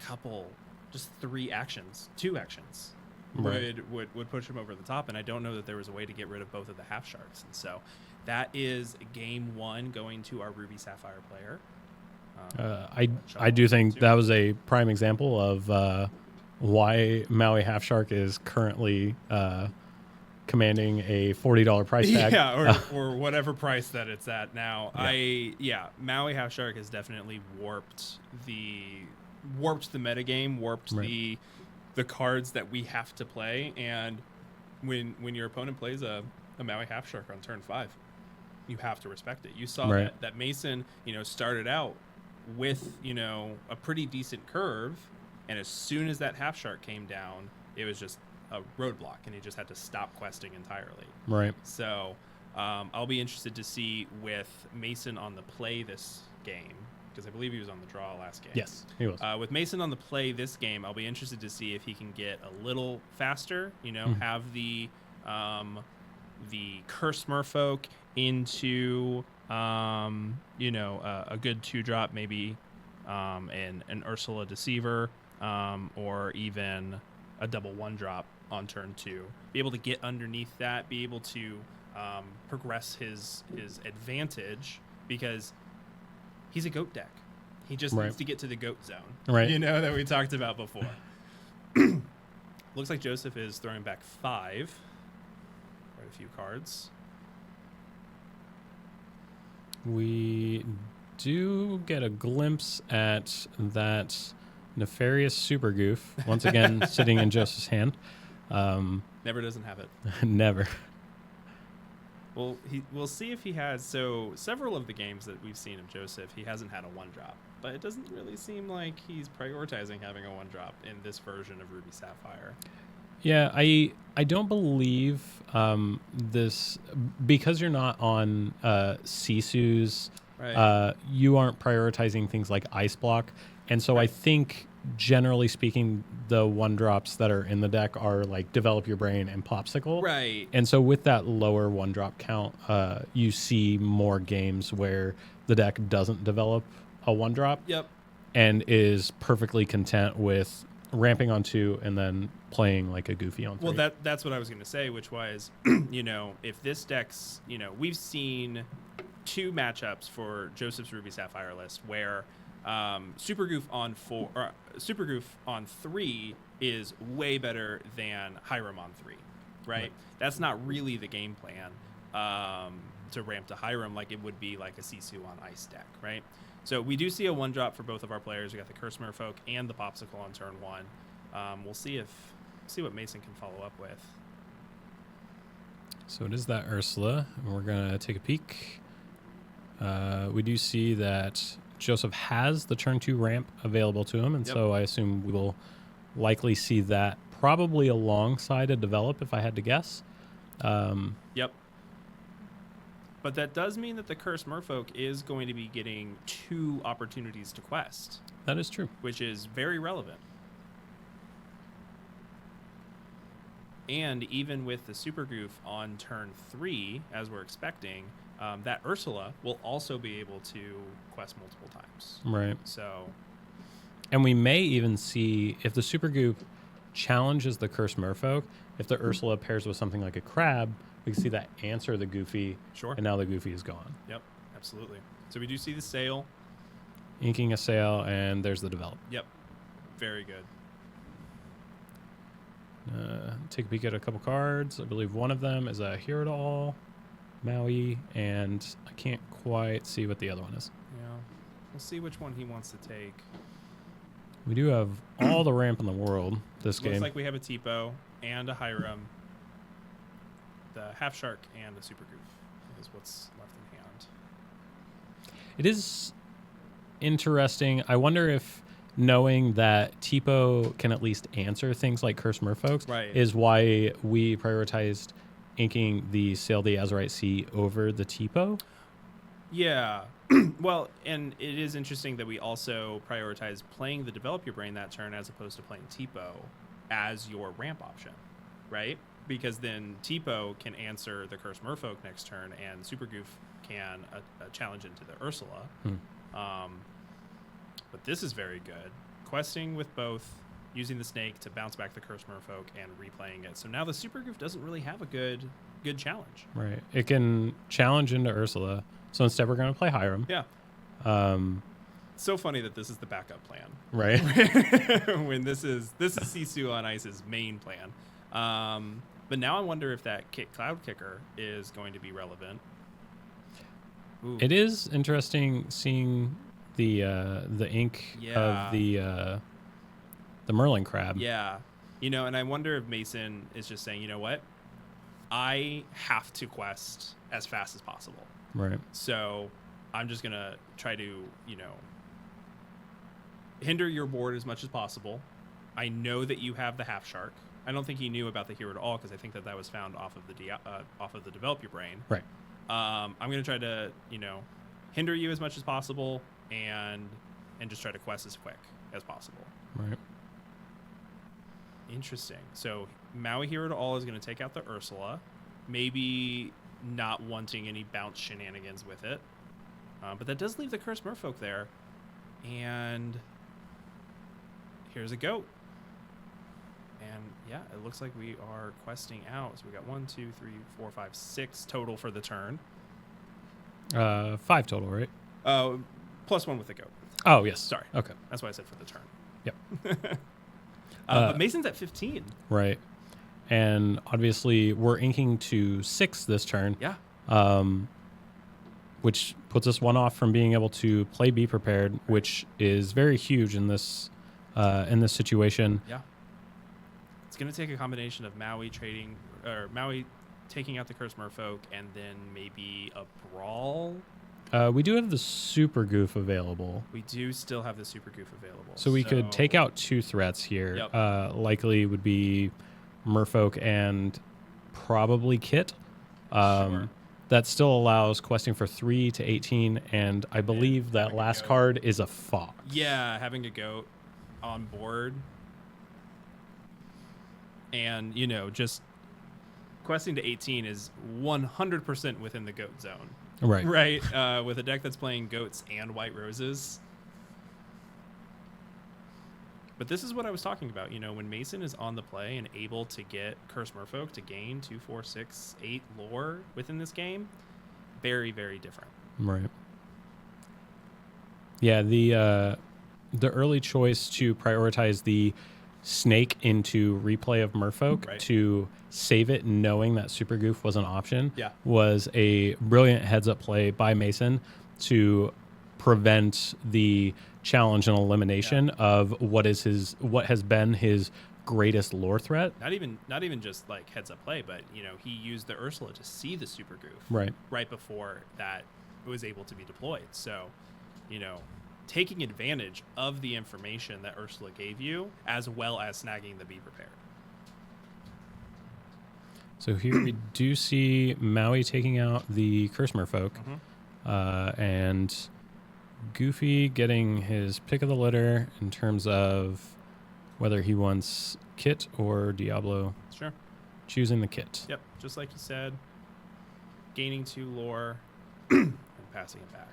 3 actions, 2 actions would push him over the top. And I don't know that there was a way to get rid of both of the half sharks. And so that is game 1 going to our Ruby Sapphire player. I do think that was a prime example of why Maui Half Shark is currently commanding a $40 price tag. Yeah, or whatever price that it's at now. Yeah. Maui Half Shark has definitely warped the metagame, warped the cards that we have to play. And when your opponent plays a Maui Half Shark on turn 5, you have to respect it. You saw that Mason, started out with, a pretty decent curve, and as soon as that half shark came down, it was just a roadblock, and he just had to stop questing entirely. Right. So I'll be interested to see with Mason on the play this game, because I believe he was on the draw last game. Yes, he was. With Mason on the play this game, I'll be interested to see if he can get a little faster, have the Curse Merfolk into a good 2-drop, maybe an Ursula Deceiver, or even a double 1-drop on turn 2. Be able to get underneath that, be able to progress his advantage, because he's a goat deck. He just needs to get to the goat zone, that we talked about before. Looks like Joseph is throwing back 5. Quite a few cards. We do get a glimpse at that nefarious super goof, once again sitting in Joseph's hand. Never doesn't have it. Never. Well, we'll see if he has. So several of the games that we've seen of Joseph, he hasn't had a 1-drop. But it doesn't really seem like he's prioritizing having a 1-drop in this version of Ruby Sapphire. Yeah, I don't believe this, because you're not on Sisu's, you aren't prioritizing things like Ice Block. And so I think, generally speaking, the 1-drops that are in the deck are like Develop Your Brain and Popsicle. Right. And so with that lower 1-drop count, you see more games where the deck doesn't develop a 1-drop. Yep. And is perfectly content with ramping on 2 and then playing like a Goofy on 3. Well, that's what I was going to say, which was, if this deck's, we've seen 2 matchups for Joseph's Ruby Sapphire list where Super Goof on 3 is way better than Hiram on 3, right? That's not really the game plan to ramp to Hiram like it would be like a Sisu on Ice deck, right? So we do see a 1-drop for both of our players. We got the Curse Merfolk and the Popsicle on turn 1. We'll see what Mason can follow up with. So it is that Ursula, and we're gonna take a peek. We do see that Joseph has the turn 2 ramp available to him, and so I assume we will likely see that probably alongside a Develop, if I had to guess. Yep. But that does mean that the Curse Merfolk is going to be getting 2 opportunities to quest. That is true. Which is very relevant. And even with the Super Goof on turn 3, as we're expecting, that Ursula will also be able to quest multiple times. Right. So, and we may even see, if the Super Goof challenges the Curse Merfolk, if the Ursula pairs with something like a crab, we can see that answer the Goofy. Sure. And now the Goofy is gone. Yep, absolutely. So we do see the sail. Inking a sail, and there's the Develop. Yep. Very good. Take a peek at a couple cards. I believe one of them is a Hero to All, Maui, and I can't quite see what the other one is. Yeah. We'll see which one he wants to take. We do have all the ramp in the world this game. Looks like we have a Tipo and a Hiram. The Half Shark and the Super Goof is what's left in hand. It is interesting. I wonder if knowing that Tipo can at least answer things like Curse Merfolks is why we prioritized inking the Sail the Azurite Sea over the Tipo. Yeah. Well, and it is interesting that we also prioritize playing the Develop Your Brain that turn as opposed to playing Tipo as your ramp option, right? Because then Tipo can answer the Curse Merfolk next turn, and Supergoof can challenge into the Ursula. But this is very good. Questing with both, using the snake to bounce back the Curse Merfolk and replaying it. So now the Supergoof doesn't really have a good challenge. Right. It can challenge into Ursula. So instead, we're going to play Hiram. Yeah. So funny that this is the backup plan, right? When this is Sisu on Ice's main plan. But now I wonder if that Cloud Kicker is going to be relevant. Ooh. It is interesting seeing the ink of the Merlin crab. Yeah, and I wonder if Mason is just saying, you know what, I have to quest as fast as possible. Right. So I'm just going to try to, hinder your board as much as possible. I know that you have the half shark. I don't think he knew about the hero at all because I think that was found off of the Develop Your Brain. Right. I'm going to try to, hinder you as much as possible and just try to quest as quick as possible. Right. Interesting. So Maui Hero to All is going to take out the Ursula. Maybe not wanting any bounce shenanigans with it. But that does leave the Cursed Merfolk there. And here's a goat. And yeah, it looks like we are questing out. So we got 1, 2, 3, 4, 5, 6 total for the turn. 5 total, right? Plus 1 with the goat. Oh, yes. Sorry. Okay. That's why I said for the turn. Yep. But Mason's at 15. Right. And obviously we're inking to 6 this turn. Yeah. Which puts us one off from being able to play Be Prepared, which is very huge in this situation. Yeah. It's going to take a combination of Maui taking out the Cursed Merfolk and then maybe a Brawl. We do have the Super Goof available. We do still have the Super Goof available. So we could take out 2 threats here. Yep. Likely would be Merfolk and probably Kit. Sure. That still allows questing for 3 to 18, and I believe that last card is a Fox. Yeah, having a goat on board. And, just questing to 18 is 100% within the goat zone. Right. Right. With a deck that's playing goats and white roses. But this is what I was talking about. When Mason is on the play and able to get Curse Merfolk to gain 2, 4, 6, 8 lore within this game, very, very different. Right. Yeah, the early choice to prioritize the snake into replay of Merfolk to save it knowing that Super Goof was an option was a brilliant heads-up play by Mason to prevent the challenge and elimination of what has been his greatest lore threat. Not even just like heads up play, but he used the Ursula to see the Super Goof right before that was able to be deployed. So, taking advantage of the information that Ursula gave you, as well as snagging the Be Prepared. So here we do see Maui taking out the Curse Merfolk, and Goofy getting his pick of the litter in terms of whether he wants Kit or Diablo. Sure. Choosing the Kit. Yep, just like you said. Gaining 2 lore and passing it back.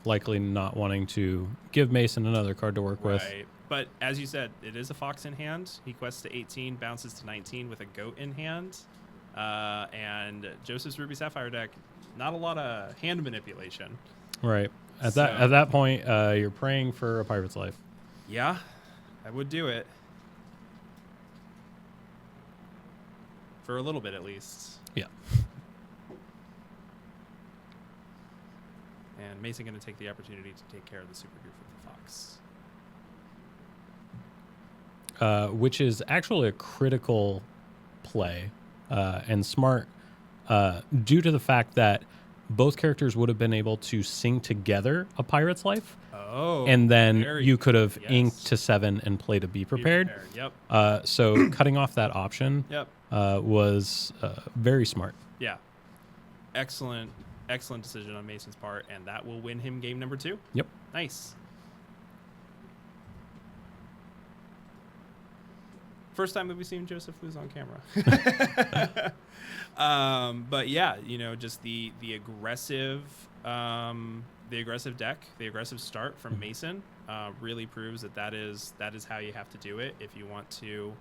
Likely not wanting to give Mason another card to work with. Right. But as you said, it is a Fox in hand. He quests to 18, bounces to 19 with a goat in hand. And Joseph's Ruby Sapphire deck, not a lot of hand manipulation. Right. At that point, you're praying for a pirate's life. Yeah, I would do it. For a little bit, at least. Yeah. And Mason going to take the opportunity to take care of the Super Goof with the Fox. Which is actually a critical play and smart due to the fact that both characters would have been able to sing together a pirate's life. Oh. And then you could have inked to 7 and played a Be Prepared. Yep. So cutting off that option was very smart. Yeah. Excellent Excellent decision on Mason's part, and that will win him game number 2. Yep. Nice. First time that we've seen Joseph lose on camera. But yeah, just the aggressive deck, the aggressive start from Mason really proves that is how you have to do it if you want to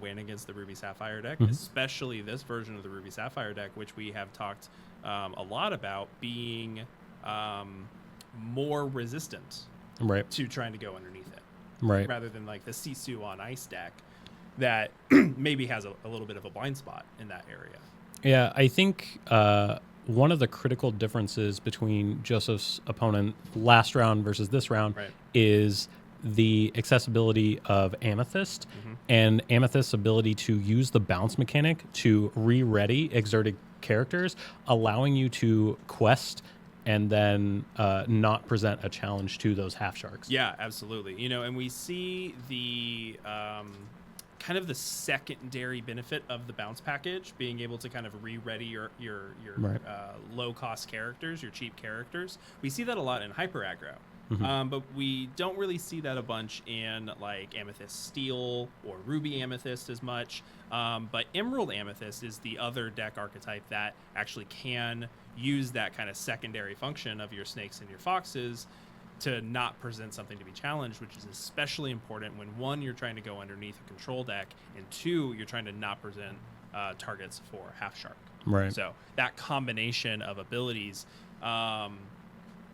win against the Ruby Sapphire deck, especially this version of the Ruby Sapphire deck, which we have talked a lot about being more resistant to trying to go underneath it, rather than like the Sisu on ice deck that maybe has a little bit of a blind spot in that area. Yeah, I think one of the critical differences between Joseph's opponent last round versus this round is the accessibility of Amethyst and Amethyst's ability to use the bounce mechanic to re-ready exerted characters, allowing you to quest and then not present a challenge to those half sharks. Yeah, absolutely. And we see the kind of the secondary benefit of the bounce package, being able to kind of re-ready your low-cost characters, your cheap characters. We see that a lot in Hyper Aggro, but we don't really see that a bunch in like Amethyst Steel or Ruby Amethyst as much. But Emerald Amethyst is the other deck archetype that actually can use that kind of secondary function of your snakes and your foxes to not present something to be challenged, which is especially important when, 1, you're trying to go underneath a control deck, and 2, you're trying to not present targets for half shark. Right. So that combination of abilities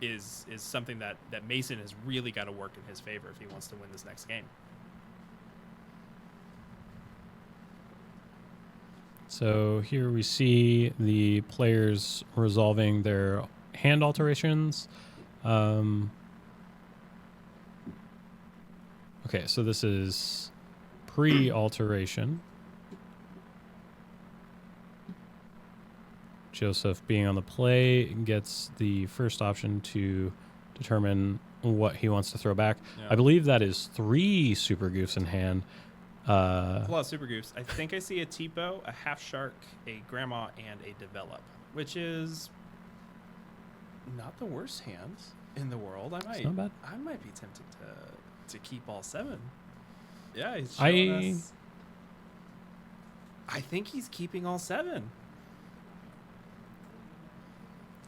is something that Mason has really got to work in his favor if he wants to win this next game. So here we see the players resolving their hand alterations. Okay, so this is pre-alteration. Joseph, being on the play, gets the first option to determine what he wants to throw back. Yeah. I believe that is 3 super goofs in hand. A lot of super goofs. I think I see a Tipo, a half shark, a grandma, and a develop, which is not the worst hand in the world. It's not bad. I might be tempted to keep all 7. Yeah, he's showing us. I think he's keeping all 7.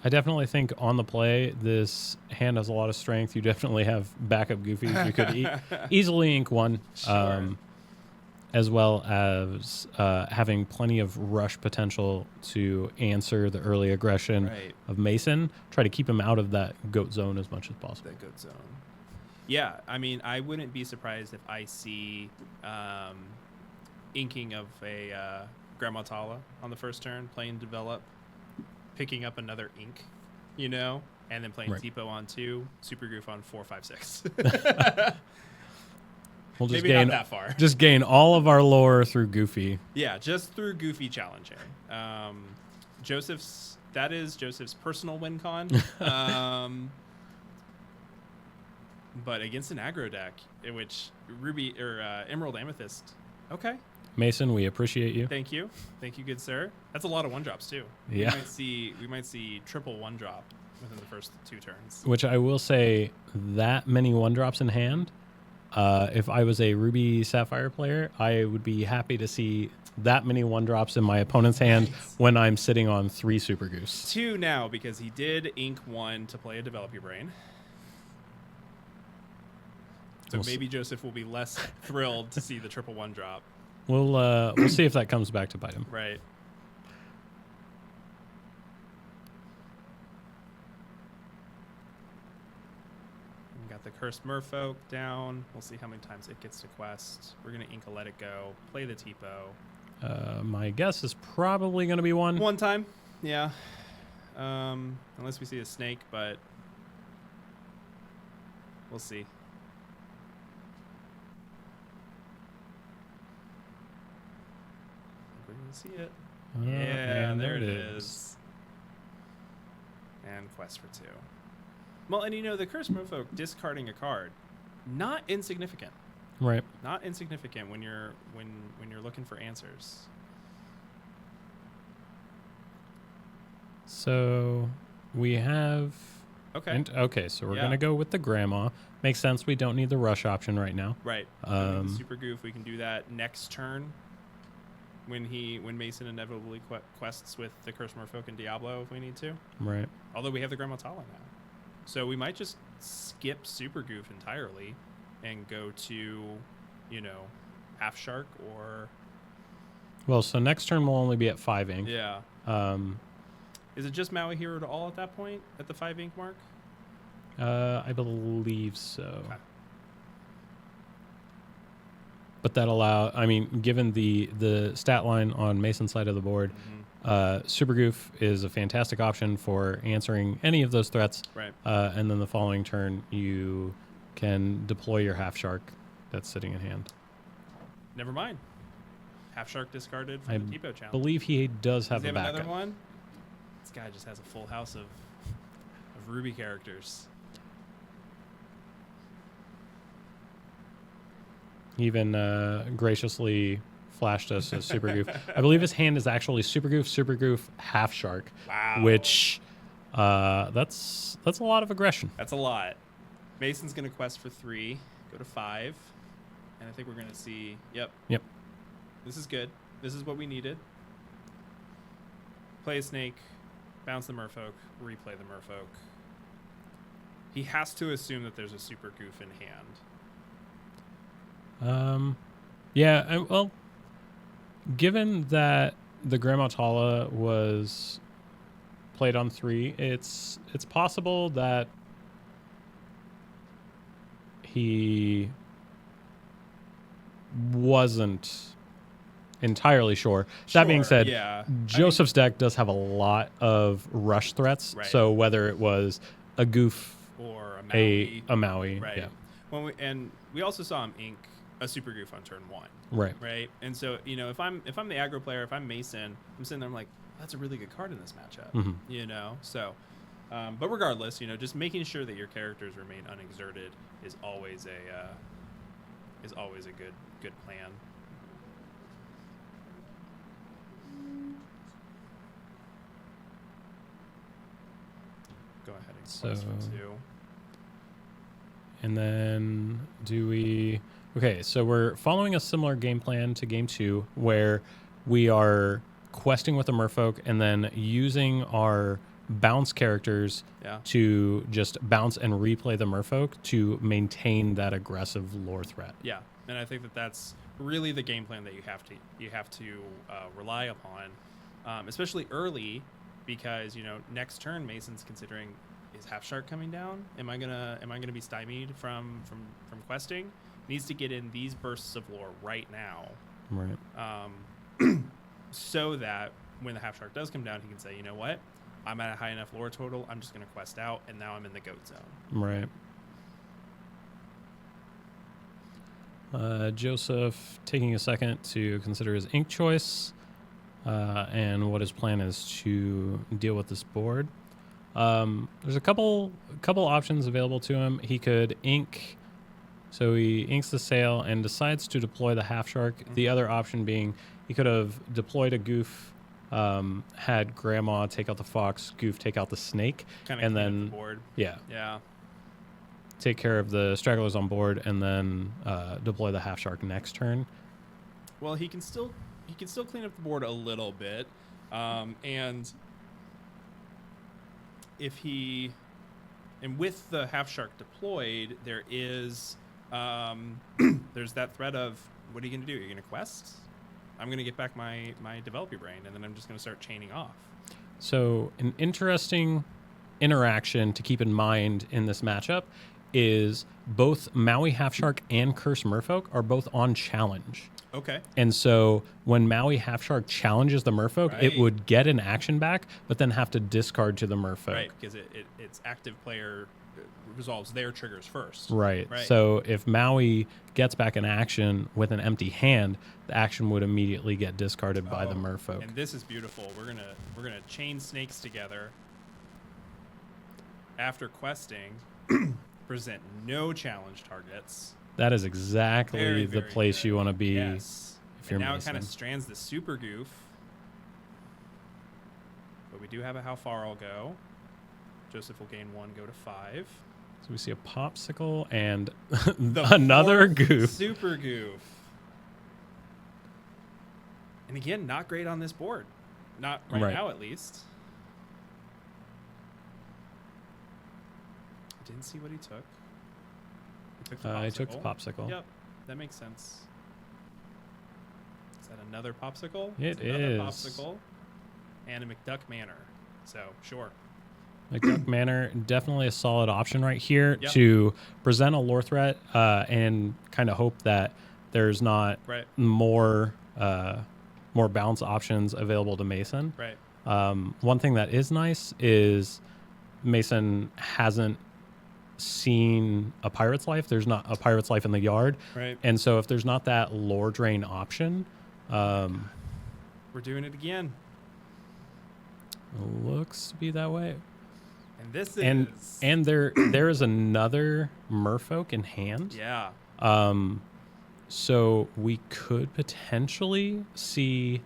I definitely think on the play, this hand has a lot of strength. You definitely have backup goofies. You could easily ink 1, as well as having plenty of rush potential to answer the early aggression of Mason. Try to keep him out of that goat zone as much as possible. That goat zone. Yeah, I mean, I wouldn't be surprised if I see inking of a Grandma Tala on the first turn, playing develop, picking up another ink, and then playing Tipo on 2, Super Goof on 4, 5, 6. We'll just maybe not that far. Just gain all of our lore through Goofy. Yeah, just through Goofy challenging. That is Joseph's personal win con. But against an aggro deck, in which Ruby or Emerald Amethyst. Okay. Mason, we appreciate you. Thank you, good sir. That's a lot of 1-drops too. Yeah. We might see triple 1-drop within the first 2 turns. Which I will say, that many 1-drops in hand. If I was a Ruby Sapphire player, I would be happy to see that many 1-drops in my opponent's hand when I'm sitting on 3 Super Goose. 2 now, because he did ink 1 to play a Develop Your Brain. So maybe Joseph will be less thrilled to see the triple 1-drop. We'll see if that comes back to bite him. Right. We got the Cursed Merfolk down. We'll see how many times it gets to quest. We're going to ink a Let It Go, play the Tipo. My guess is probably going to be 1. 1 time, yeah. Unless we see a snake, but we'll see. See it. Yeah, there it is. And quest for 2. Well, and the Cursed Merfolk discarding a card, not insignificant. Right. Not insignificant when you're looking for answers. So we have. Okay. Okay, so we're Yeah. gonna go with the grandma. Makes sense. We don't need the rush option right now. Right. The super goof. We can do that next turn. When Mason inevitably quests with the Curse Merfolk and Diablo if we need to. Right. Although we have the Grandma Tala now. So we might just skip Super Goof entirely and go to, Half Shark or... Well, so next turn will only be at 5 ink. Yeah. Is it just Maui Hero to all at that point, at the 5 ink mark? I believe so. Okay. But given the stat line on Mason's side of the board, Super Goof is a fantastic option for answering any of those threats. Right. And then the following turn, you can deploy your Half Shark that's sitting in hand. Never mind. Half Shark discarded from the Depot challenge. I believe he does have Does he a backup. another one? This guy just has a full house of Ruby characters. He even graciously flashed us as Super Goof. I believe his hand is actually Super Goof, Half Shark. Wow. Which, that's a lot of aggression. That's a lot. Mason's going to quest for 3, go to 5. And I think we're going to see... Yep. This is good. This is what we needed. Play a snake, bounce the merfolk, replay the merfolk. He has to assume that there's a Super Goof in hand. Well, given that the Grandma Tala was played on 3, it's possible that he wasn't entirely sure. That being said, Joseph's deck does have a lot of rush threats. Right. So whether it was a Goof or a Maui, right? Yeah. We also saw him ink a Super Goof on turn 1. Right. And so if I'm the aggro player, if I'm Mason, I'm sitting there, I'm like, that's a really good card in this matchup. So but regardless, just making sure that your characters remain unexerted is always a good plan. Go ahead and quest for 2. And then okay, so we're following a similar game plan to game 2 where we are questing with a merfolk and then using our bounce characters to just bounce and replay the merfolk to maintain that aggressive lore threat. Yeah, and I think that's really the game plan that you have to rely upon, especially early, because next turn Mason's considering, is Half Shark coming down? Am I gonna be stymied from questing? Needs to get in these bursts of lore right now, right? So that when the Half Shark does come down, he can say, you know what, I'm at a high enough lore total, I'm just gonna quest out, and now I'm in the goat zone. Right. Joseph taking a second to consider his ink choice and what his plan is to deal with this board. There's a couple options available to him. He could ink, so he inks the sail and decides to deploy the Half Shark. The other option being he could have deployed a Goof, had Grandma take out the fox, Goof take out the snake, and then the board. Yeah. Take care of the stragglers on board, and then deploy the Half Shark next turn. Well, he can still clean up the board a little bit, and with the Half Shark deployed, there is there's that threat of, what are you going to do? Are you going to quest? I'm going to get back my developer brain, and then I'm just going to start chaining off. So an interesting interaction to keep in mind in this matchup is both Maui Half Shark and Curse Merfolk are both on challenge. Okay. And so when Maui Half Shark challenges the Merfolk, it would get an action back, but then have to discard to the Merfolk. Right, because its active player resolves their triggers first. Right. So if Maui gets back an action with an empty hand, the action would immediately get discarded by the Merfolk. And this is beautiful. We're gonna chain snakes together. After questing, present no challenge targets. That is exactly very, the very place good. You want to be. Yes. If you're now Mason. it kind of strands the Super Goof. But we do have a how far I'll go. Joseph will gain 1, go to 5. So we see a popsicle and The another 4th goof. Super goof. And again, not great on this board. Not right now, at least. I didn't see what he took. He took the popsicle. I took the popsicle. Yep, that makes sense. Is that another popsicle? It It's another is. popsicle. And a McDuck Manor. So, sure. McDuck Manor, definitely a solid option right here Yep. to present a lore threat and kind of hope that there's not more balance options available to Mason. Right. One thing that is nice is Mason hasn't seen a Pirate's Life. There's not a Pirate's Life in the yard. Right. And so if there's not that lore drain option, we're doing it again. looks to be that way. And this is... And there is another merfolk in hand. Yeah. So we could potentially see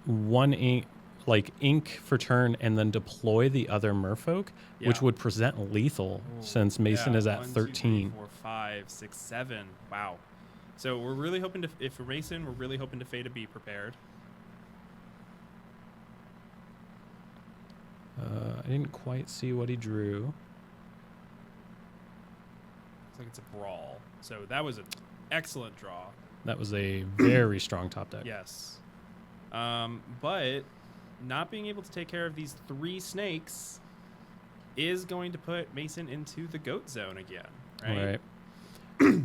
one ink for turn and then deploy the other merfolk, which would present lethal since Mason is at 1, 2, 13. 3, 4, 5, 6, 7. Wow. So we're really hoping to, if for Mason, we're really hoping to Fate to be prepared. I didn't quite see what he drew. Looks like it's a brawl. So that was an excellent draw. That was a very strong top deck. Yes. But not being able to take care of these 3 snakes is going to put Mason into the goat zone again, right? Right.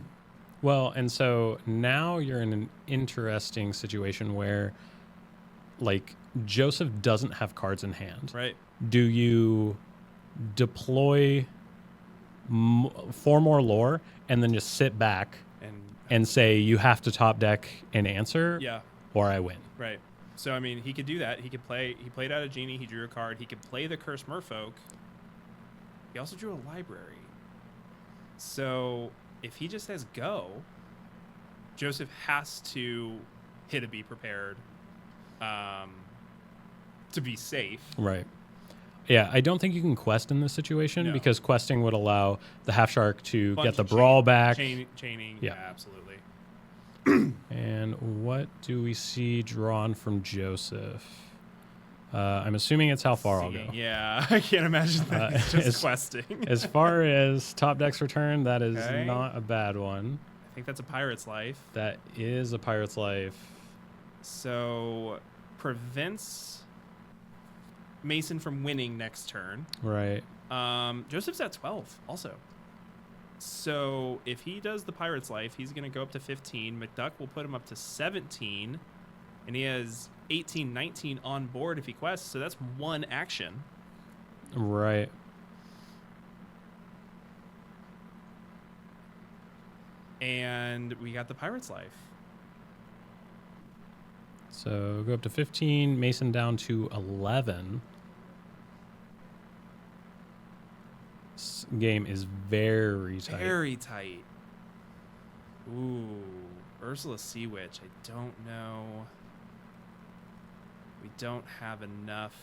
Well, and so now you're in an interesting situation where, like, Joseph doesn't have cards in hand. Right. Do you deploy 4 more lore and then just sit back and say you have to top deck and answer? Yeah. Or I win. Right. So I mean, he could do that. He could play. He played out a genie. He drew a card. He could play the Cursed Merfolk. He also drew a library. So if he just says go, Joseph has to hit a be prepared to be safe. Right. Yeah, I don't think you can quest in this situation because questing would allow the half shark to get the brawl back. Chaining. Yeah, absolutely. And what do we see drawn from Joseph? I'm assuming it's how far I'll go. Yeah, I can't imagine that he's just questing. As far as top decks return, that is not a bad one. I think that's a Pirate's Life. That is a Pirate's Life. So prevents Mason from winning next turn. Right. Joseph's at 12 also. So if he does the Pirate's Life, he's going to go up to 15. McDuck will put him up to 17. And he has 18, 19 on board if he quests. So that's 1 action. Right. And we got the Pirate's Life. So go up to 15. Mason down to 11. This game is very tight. Very tight. Ooh. Ursula Sea Witch. I don't know. We don't have enough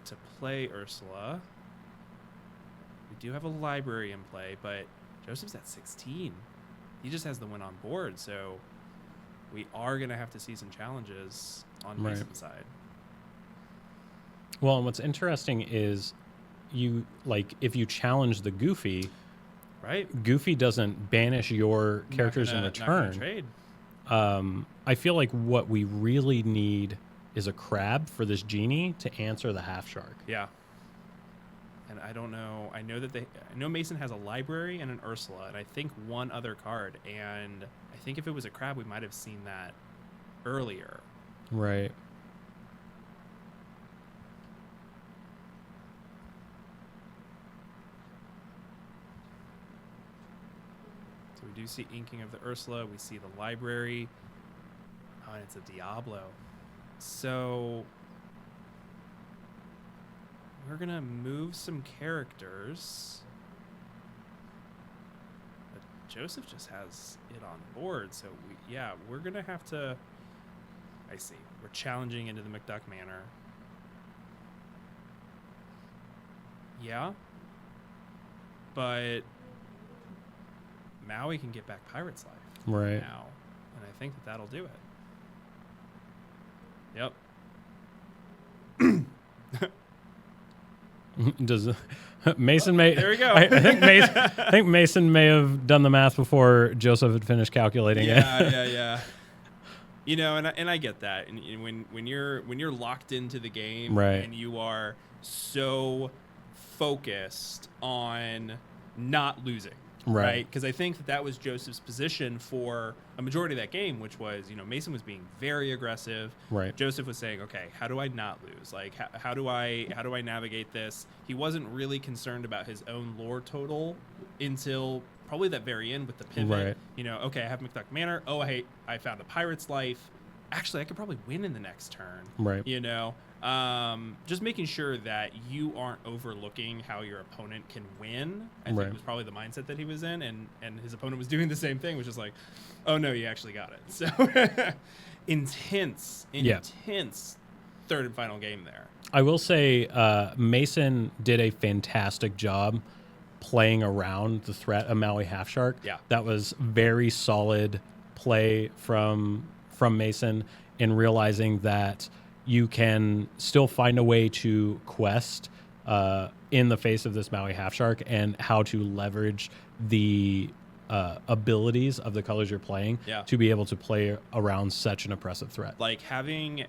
to play Ursula. We do have a library in play, but Joseph's at 16. He just has the win on board, so we are going to have to see some challenges on Mason's side. Well, and what's interesting is if you challenge the Goofy, right? Goofy doesn't banish your characters in return. Trade. I feel like what we really need is a crab for this genie to answer the half shark. Yeah. And I don't know. I know Mason has a library and an Ursula, and I think 1 other card. And I think if it was a crab, we might have seen that earlier. Right. So we do see inking of the Ursula. We see the library. Oh, and it's a Diablo. So we're going to move some characters. But Joseph just has it on board. So we're going to have to I see. We're challenging into the McDuck Manor. Yeah. But Maui can get back Pirate's Life Right. now. And I think that'll do it. Yep. Does Mason may? There we go. I think Mason may have done the math before Joseph had finished calculating it. Yeah. You know, and I get that. And when you're locked into the game, Right. and you are so focused on not losing, right? Because I think that was Joseph's position for a majority of that game, which was, you know, Mason was being very aggressive. Right. Joseph was saying, okay, how do I not lose? Like, how do I navigate this? He wasn't really concerned about his own lore total until probably that very end with the pivot. Right. You know, okay, I have McDuck Manor. Oh, I found a Pirate's Life. Actually, I could probably win in the next turn. Right. You know, just making sure that you aren't overlooking how your opponent can win. I think was probably the mindset that he was in, and his opponent was doing the same thing, which is like, oh no, you actually got it. So intense third and final game there. I will say Mason did a fantastic job playing around the threat of Maui Half Shark. Yeah. That was very solid play from Mason in realizing that you can still find a way to quest in the face of this Maui Half Shark, and how to leverage the abilities of the colors you're playing to be able to play around such an oppressive threat. Like having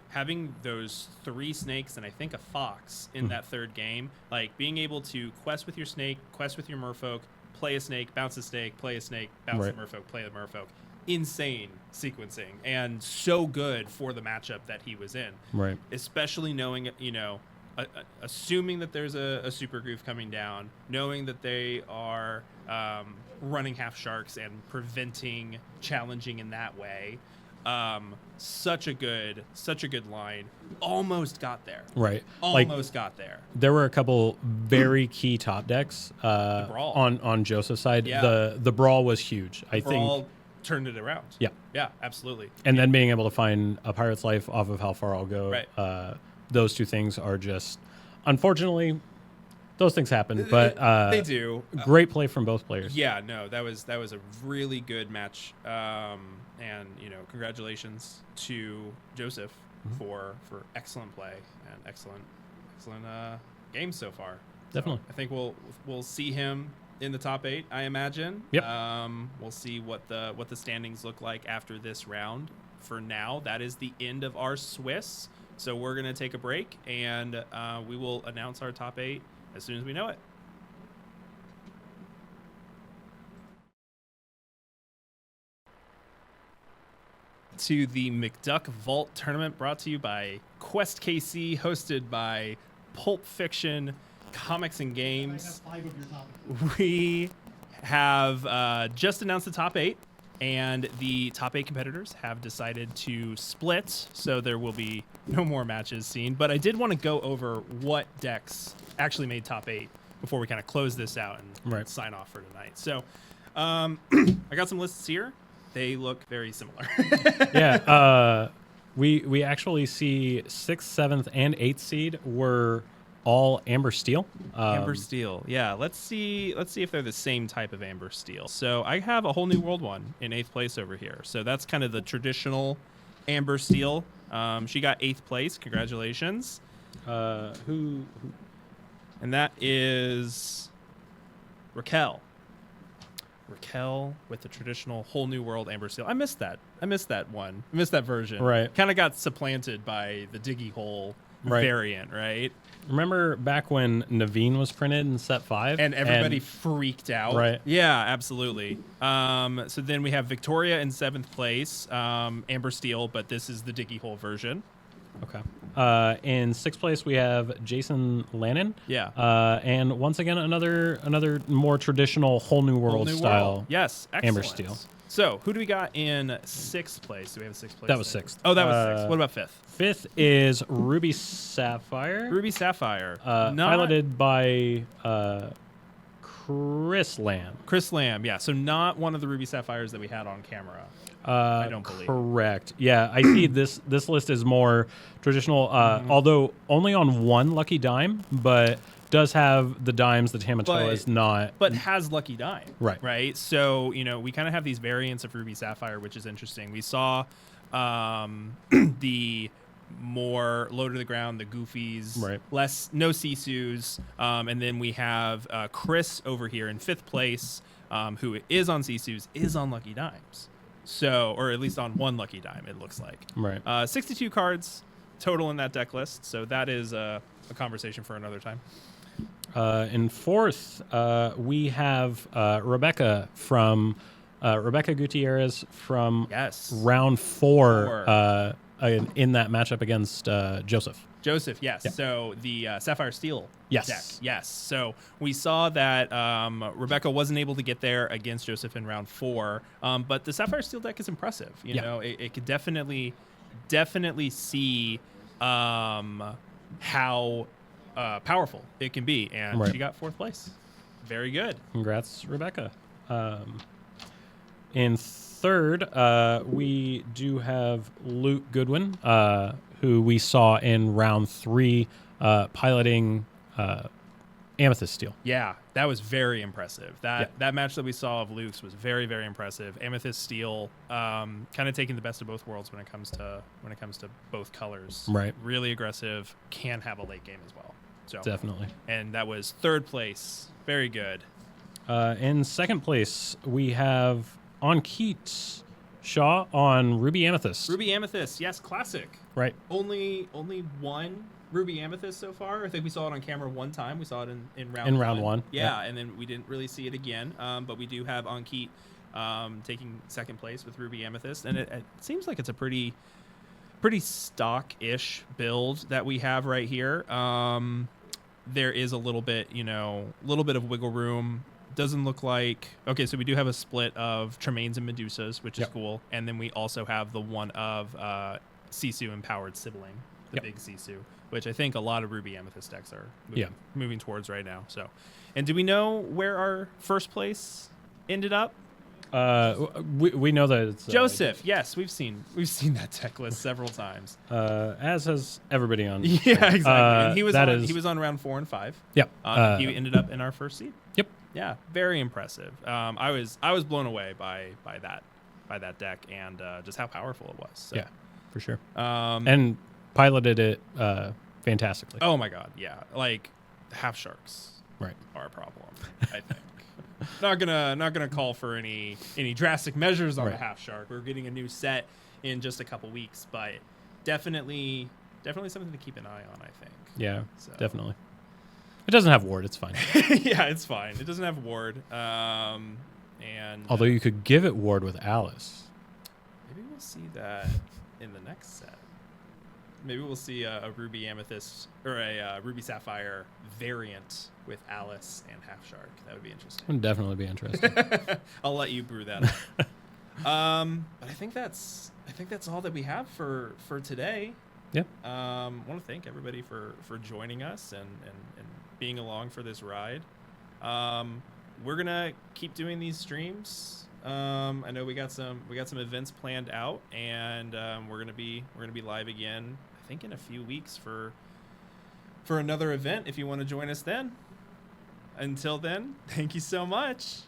those 3 snakes and I think a fox in that third game, like being able to quest with your snake, quest with your merfolk, play a snake, bounce a snake, play a snake, bounce the merfolk, play the merfolk. Insane sequencing, and so good for the matchup that he was in. Right. Especially knowing, you know, assuming that there's a super groove coming down, knowing that they are running half sharks and preventing challenging in that way. Such a good line. Almost got there. Right. Almost got there. There were a couple very key top decks The Brawl. on Joseph's side. Yeah. The Brawl was huge. I think turned it around. Yeah, absolutely. And then being able to find a Pirate's Life off of How Far I'll Go. Right. Those two things are just, unfortunately, those things happen. But they do. Great play from both players. Yeah, no, that was a really good match. And you know, congratulations to Joseph for excellent play and excellent games so far. Definitely. So I think we'll see him in the top 8, I imagine. Yep. We'll see what the standings look like after this round. For now, that is the end of our Swiss. So we're gonna take a break, and we will announce our top 8 as soon as we know it. To the McDuck Vault Tournament, brought to you by QwestKC, hosted by Pulp Fiction Comics and Games. We have just announced the top 8, and the top 8 competitors have decided to split, so there will be no more matches seen. But I did want to go over what decks actually made top 8 before we kind of close this out and sign off for tonight. So I got some lists here. They look very similar. Yeah. We actually see 6th, 7th, and 8th seed were all Amber Steel. Amber Steel. Yeah. Let's see if they're the same type of Amber Steel. So I have a Whole New World one in 8th place over here. So that's kind of the traditional Amber Steel. She got 8th place. Congratulations. Who? And that is Raquel with the traditional Whole New World Amber Steel. I missed that one. I missed that version. Right. Kind of got supplanted by the Diggy Hole variant, right? Remember back when Naveen was printed in set 5? And everybody freaked out. Right. Yeah, absolutely. So then we have Victoria in 7th place, Amber Steel, but this is the Diggy Hole version. Okay. In 6th place, we have Jason Lannon. Yeah. And once again, another more traditional Whole New World style. Yes. Excellent. Amber Steel. So who do we got in 6th place? Do we have a 6th place? That was 6th. Oh, that was 6th. What about 5th? 5th is Ruby Sapphire. Ruby Sapphire. Piloted by Chris Lamb. Chris Lamb, yeah. So not one of the Ruby Sapphires that we had on camera. I don't believe. Correct. Yeah, I see this list is more traditional, although only on one lucky dime, but does have the dimes. The Tamatoa is not. But has lucky dime. Right. Right? So, we kind of have these variants of Ruby Sapphire, which is interesting. We saw the more low to the ground, the goofies, right. no Sisus, and then we have Chris over here in 5th place, who is on Sisus, is on lucky dimes. So, or at least on one lucky dime, it looks like. Right. 62 cards total in that deck list, so that is a conversation for another time. In 4th, we have Rebecca Gutierrez from round 4 in that matchup against Joseph. Joseph, yes. Yeah. So the Sapphire Steel deck. Yes. So we saw that Rebecca wasn't able to get there against Joseph in round 4, but the Sapphire Steel deck is impressive. You know, it could definitely see how powerful it can be, and she got 4th place. Very good. Congrats, Rebecca. In 3rd, we do have Luke Goodwin, who we saw in round 3 piloting Amethyst Steel. Yeah, that was very impressive. That match that we saw of Luke's was very, very impressive. Amethyst Steel, kind of taking the best of both worlds when it comes to both colors. Right. Really aggressive, can have a late game as well. So definitely. And that was 3rd place. Very good. In 2nd place, we have Ankit Shaw on Ruby Amethyst. Ruby Amethyst, yes, classic. Right. Only one Ruby Amethyst so far. I think we saw it on camera one time. We saw it in round one. In round 1. Yeah, and then we didn't really see it again. But we do have Ankit taking 2nd place with Ruby Amethyst, and it seems like it's a pretty stock-ish build that we have right here. There is a little bit of wiggle room. Doesn't look like... Okay, so we do have a split of Tremaines and Medusas, which is cool. And then we also have the one of Sisu Empowered Sibling, the big Sisu, which I think a lot of Ruby Amethyst decks are moving towards right now. So, and do we know where our 1st place ended up? We know that it's... Joseph, yes. We've seen that deck list several times. As has everybody on... Yeah, exactly. And he was on round 4 and 5. Yep. He ended up in our 1st seed. Yep. Yeah, very impressive. I was blown away by that deck and just how powerful it was. So. Yeah, for sure. And piloted it fantastically. Oh my god, yeah. Like half sharks, are a problem. I think. Not gonna call for any drastic measures on the half shark. We're getting a new set in just a couple weeks, but definitely something to keep an eye on. I think. Yeah, definitely. It doesn't have ward. It's fine. Yeah, it's fine. It doesn't have ward. And although you could give it ward with Alice. Maybe we'll see that in the next set. Maybe we'll see a Ruby Amethyst or a Ruby Sapphire variant with Alice and Half Shark. That would be interesting. Would definitely be interesting. I'll let you brew that up. But I think that's all that we have for today. Yeah. I want to thank everybody for joining us and being along for this ride. We're gonna keep doing these streams. I know we got some events planned out, and we're gonna be live again. I think in a few weeks for another event. If you want to join us then. Until then, thank you so much.